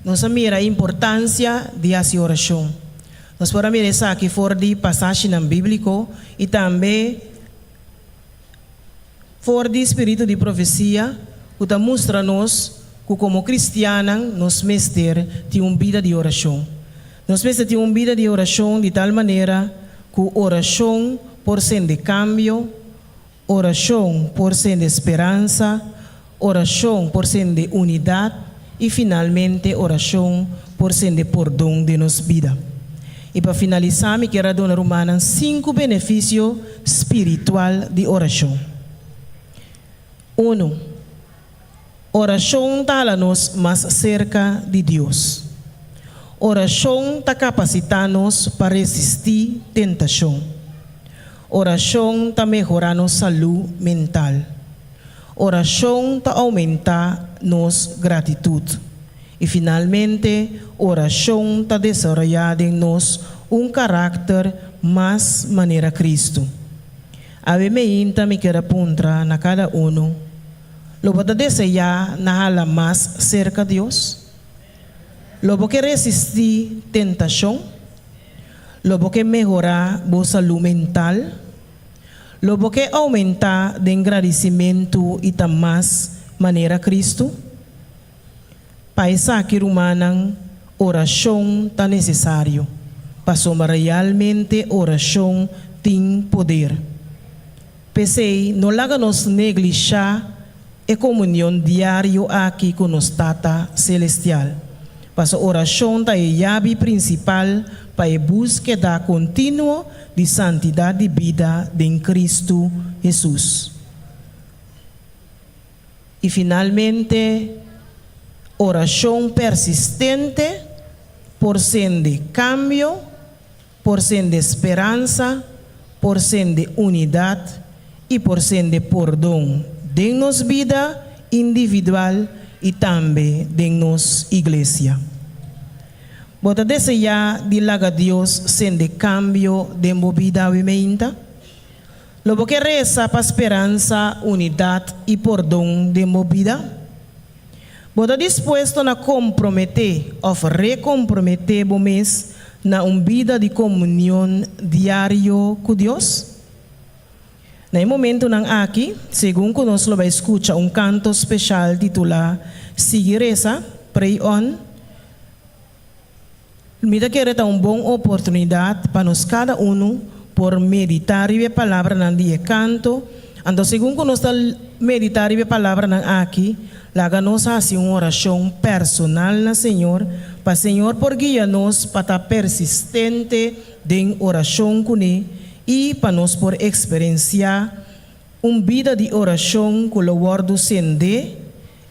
Nos mira a importância de essa oração. Nós podemos ver aqui fora de passagem bíblico e também fora de espírito de profecia, que mostra-nos que como cristianos, nós mestre tem uma vida de oração. Nós mestre tem uma vida de oração de tal maneira que oração por ser de cambio, oração por ser de esperança, oração por ser de unidade e finalmente oração por ser de perdão de nossa vida. E para finalizar, me quero dar a 5 benefícios espirituais de oração. 1. Oração está-nos mais cerca de Deus. Oração está capacitando-nos para resistir tentação. Oração está melhorando nossa saúde mental. Oração está aumentando nossa gratitude. E finalmente, oração está desenvolvendo em nós carácter mais maneira Cristo. A mim me quero apontar na cada Lo pode desejar na hala mais cerca de Deus. Lo pode resistir tentação. Lo pode melhorar a saúde mental. Lo pode aumentar de agradecimento e também mais maneira Cristo. Paisa que humanan oração está necessário. Passou realmente oração tem poder. Pensei, não laga nos neglijar a comunhão diária aqui com nos Tata Celestial. Passou oração está a chave principal para a búsqueda contínua de santidade de vida em Cristo Jesus. E finalmente, oração persistente por ser de cambio, por ser de esperança, por ser de unidade e por ser de perdão de nossa vida individual e também de nossa igreja. Bota desejar de laga Deus ser de cambio de movida obviamente. Lo que reza para esperança, unidade e perdão de movida. Bota disposto a comprometer ou recomprometer o mês na vida de comunhão diário com Deus? No momento nang aqui, segundo que nós vamos escutar canto especial titulado Sigireza, Pray On, me quero dar uma boa oportunidade para nós cada por meditar a palavra nang dia canto. Então, segundo que nós meditar a palavra nang aqui, laga-nos assim uma oração personal na Senhor, para Senhor por guia-nos para estar persistente em oração com Ele e para nós por experienciar uma vida de oração com o word sende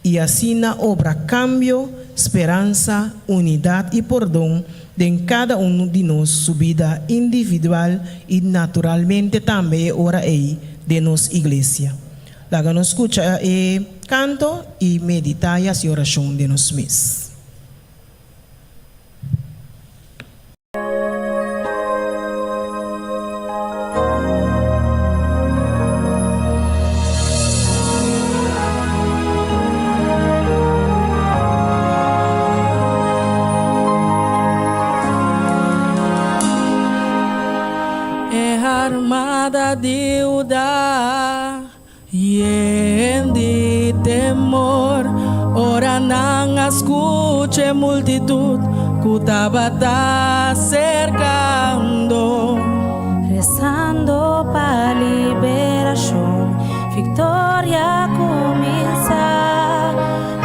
e assim na obra cambio, esperança, unidade e perdão em cada de nós, sua vida individual e naturalmente também ora aí de nossa igreja. Laga nos escucha canto e meditar a oração de nós mesmos. nada deuda y de temor. Ora nang escuche multitud que estaba cercando, rezando para liberación, victoria comienza.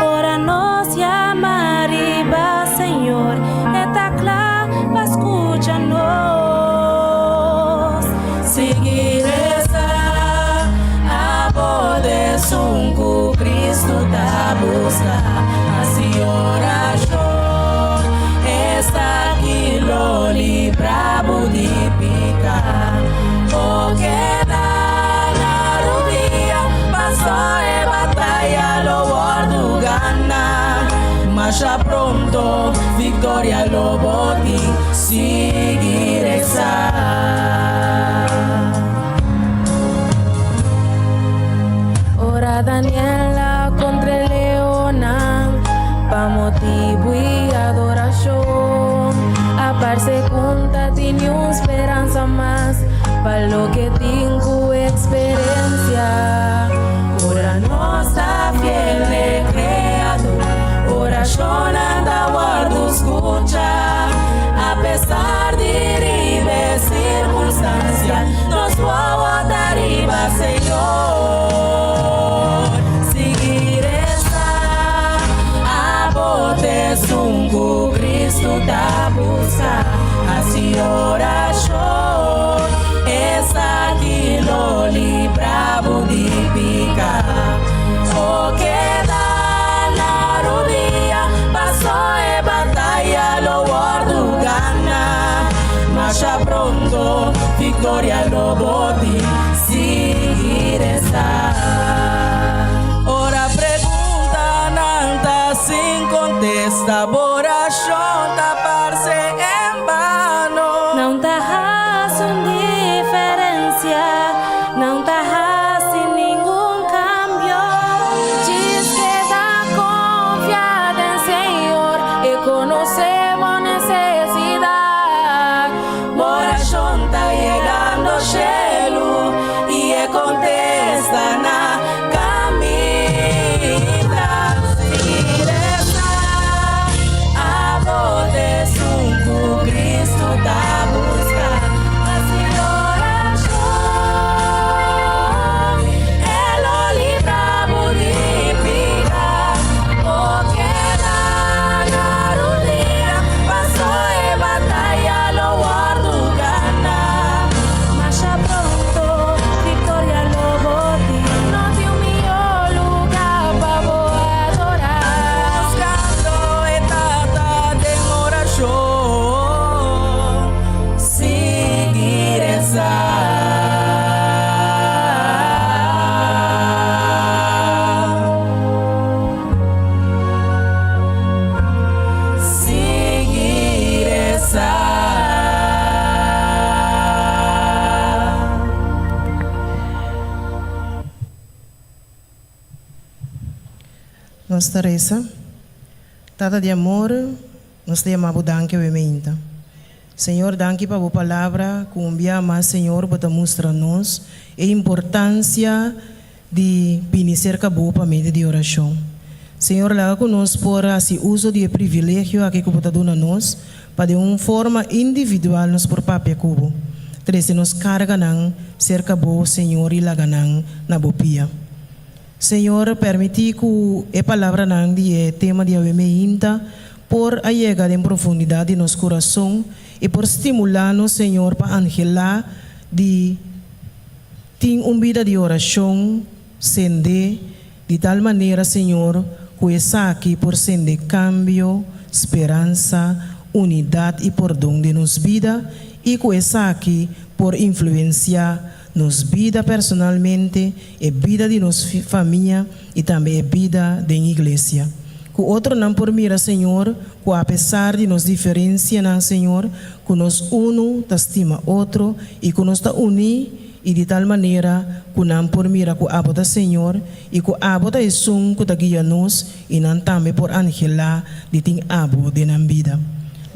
Ora nos llama arriba, Señor, está claro, escúchanos. Seguir esa a poder sunku Cristo ta busca, así oración está aquí lo libra budipica, porque la rubia pasó en batalla lo guardo gana, mas ya pronto victoria lo boti seguir esa. Ora Daniela contra el leona, pa motivo y adoración. Aparse junta tiene una esperanza más, pa lo que tengo experiencia. Ora no está fiel de creador, oración anda guardo escucha. A pesar de ribe circunstancia, nos vamos arriba, Señor. Sunku Cristo ta busca, así oración esa aquí lo libra budipica, o queda la rodilla pasó en batalla lo guardo gana, mas ya pronto victoria lo boti seguir esa. Ora pregunta nanta sin contesta, oración taparse en vano. Não tá sem diferença, não tá sem nenhum cambio. Diz que tá confiada em Senhor e conocemos necesidade. Oración está llegando al cielo y contesta na camita. Cristo ta busca, así oración él lo libra budipica, o queda la rodilla pasó en batalla lo guardo gana, Mas já pronto victoria lo boti. No te humillo lugar para vos adorar. buscando etapa de oración seguir esa. Seguir esa. Nossa Teresa, Tata de amor, nós te amamos danke we meinta. Senhor, danke para a palavra, cumbia mais Senhor, para mostrar-nos a importância de conhecer a boa mente de oração. Senhor, lá conosco por esse uso de privilégio aqui que você dá nós, para de uma forma individual nos por papel cubo. Treze nos carga não cerca boa Senhor e laganang na bopia. Senhor, permite que a palavra não de tema de avemeinta por a chegar em profundidade de nosso coração e por estimular-nos, Senhor, para angelar de ter uma vida de oração, sende de tal maneira, Senhor, que essa aqui por sende cambio, esperança, unidade e perdão de nos vida e que essa aqui por influenciar nos vida personalmente, e vida de nossa família e também a vida da igreja. Que outro não por mira, Senhor, que apesar de nos diferenciar, não, Senhor, que nos uno, te estima outro e que nos unir e de tal maneira que não por mira que abota, Senhor, e que abota é som que te guia nos e não também por angelar de tem abo de na vida.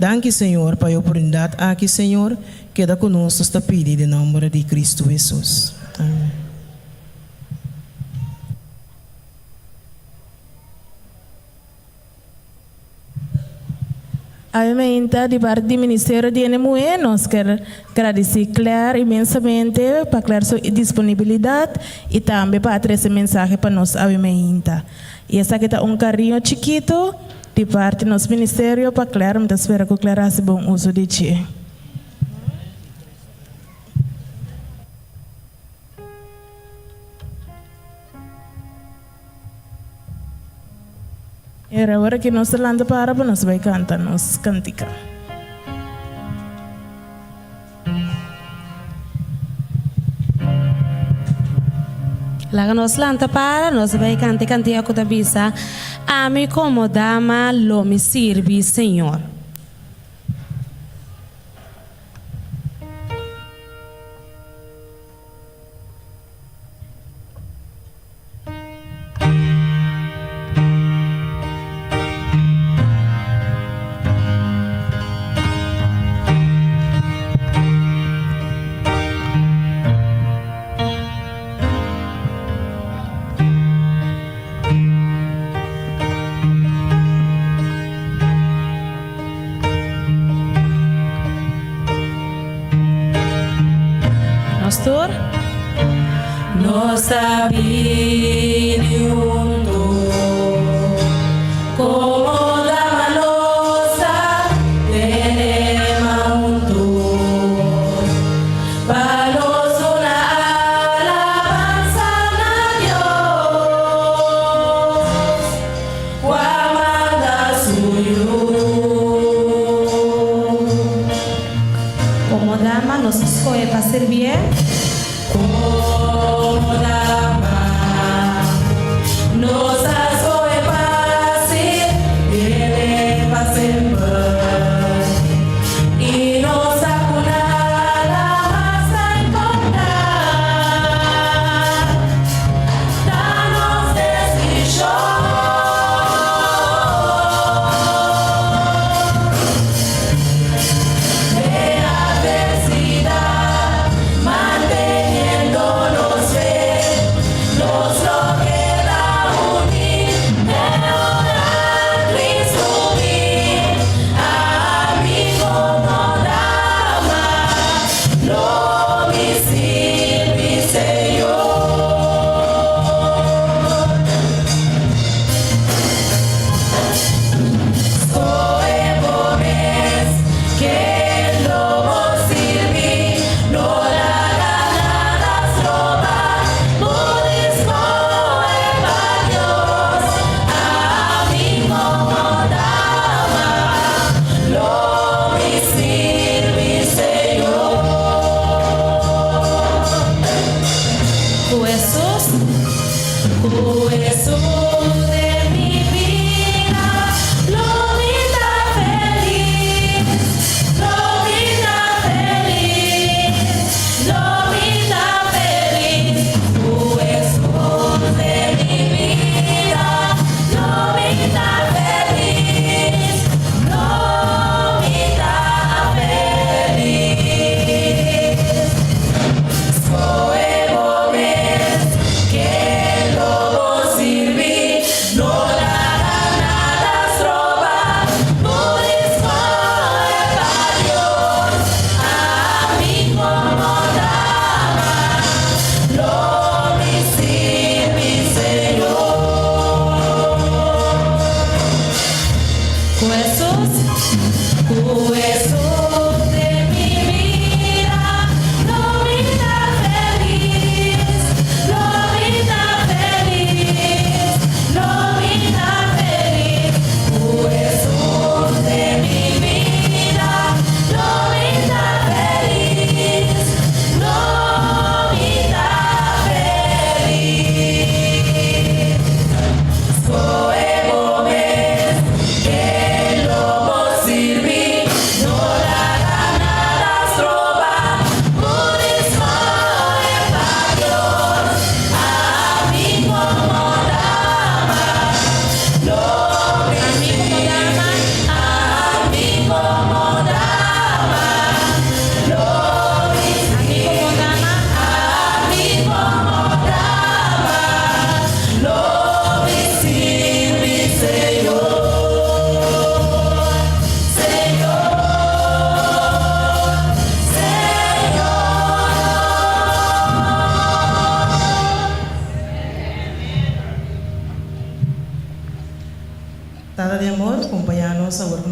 Danke, Senhor, para a oportunidade aqui, Senhor. Queda conosco esta pedido em nome de Cristo Jesus. Amém. Obviamente, de parte do Ministério de NMUE, nós queremos agradecer Claire imensamente para Claire sua disponibilidade e também para trazer esse mensagem para nós, obviamente. E essa aqui está carinho chiquito de parte do nosso Ministério para Claire, mas espero que Claire faça bom uso de ti. Era hora que nós falando para nós vai cantar nos cantica. Laga nos lanta para nós vai cantar cantia com a bisa. A mim como dama lo me sirve, Senhor. Nossa vida como dama nossa tenemos para nos una alabanza a Dios guamanda suyo. Como dama nos escoge para servir. Como dama, nos escoge para servir, para sempre, y nos acuna la más a encontrar, danos desdichos, de adversidad, manteniéndonos nos lo queda unir, de orar Cristo unir, a mí como dama, lo me sirve, Señor. Escogemos que lo sirve, no la ganadas roba, puedes coger a Dios, a mí como dama, lo me sirve, Señor. Jesús de mi vida, lo vida feliz, lo vida feliz, lo vida feliz. Jesús de mi vida, lo vida feliz, lo vida feliz.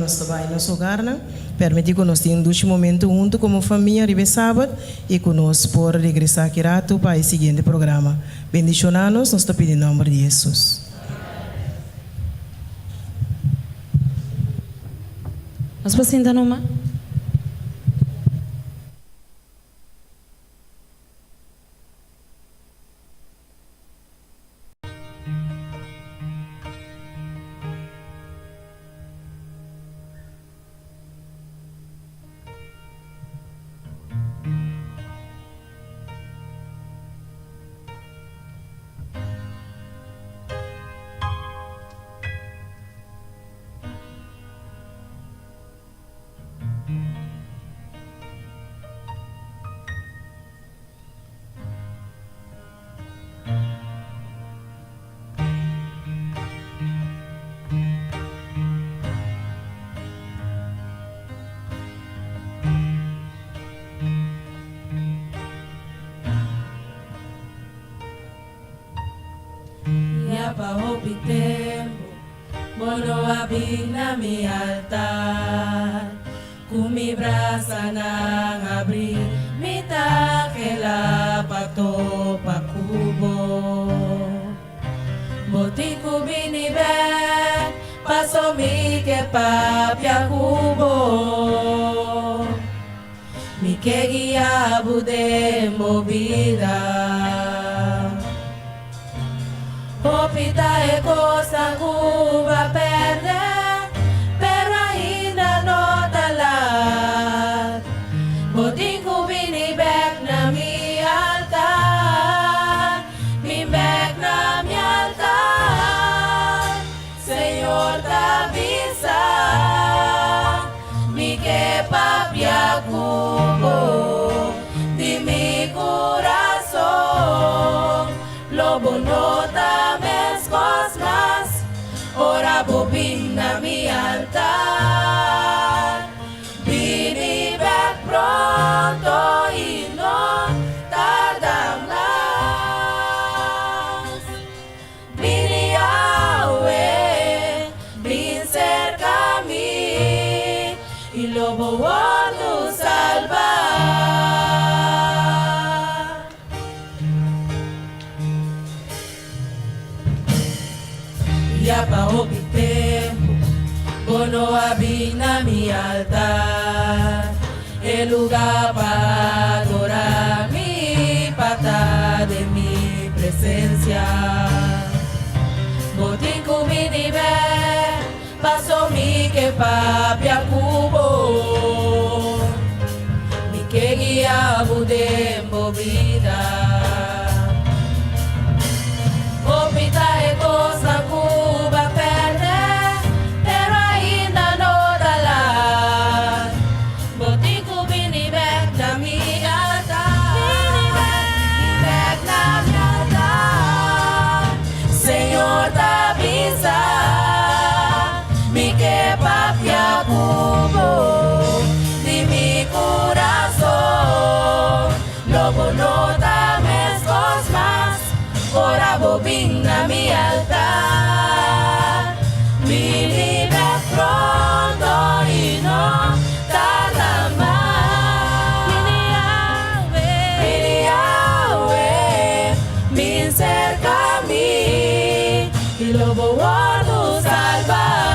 nós vai no nosso hogar, né? Permite que nós tenhamos um momento junto como família, ribe sábado, e que nós por regressar aqui rato para o seguinte programa. Bendicionanos, nós te pedimos em nome de Jesus. Nós podemos sentar numa? Pa hopi tempo, mono abing na mi altar. Kumi brasa nang abri, mita kela pato pakubo. Boti ko binibek, paso mi ke papya kubo. Mi ke guiabu de movida. Popita e cosa cuba perder, pero ainda no talat. Boting ko binibek na mi altar, binibek na mi altar. Señor tabisa, mi que papia cubo, di mi corazón, lobo nota. Ora bobin na mi altar, vini back pronto y no tardamos. Vini Yahweh, vin cerca a mí y lo voy a salvar. Ya pa hopi tempo, bono abina mi altar, el lugar para adorar mi pata de mi presencia. Botín mi nivel, paso mi que papia cubo, mi que guía bude movida. Opita e cosa cuba perder, pero ainda no dalat. Botico vini back na mi altar, vini back na mi altar. Señor tabisa, mi que papia cubo, di mi corazón, lobo no dames cosmas. Ora bobin na mi altar, vini back pronto y no tarda más. Vini Yahweh, vin cerca a mí y lo voy a salvar.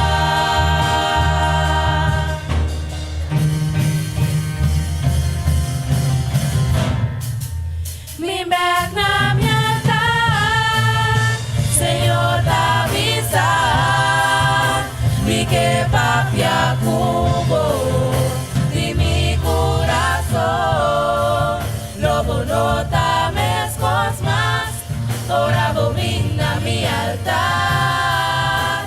Mi back na mi que papia cubo, di mi corazón, lobo no tames cosmas, ora bobin na mi altar,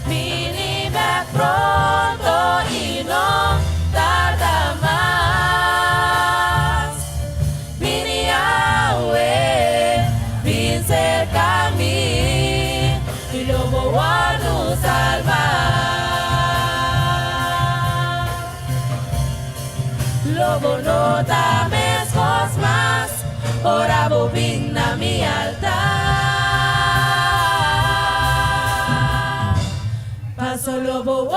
vini back pronto y no tarda más. Vini Yahweh, vin cerca a mí y lo voy a salvar. Lobo no dames cosmas, ora bobin na mi altar. Paso lobo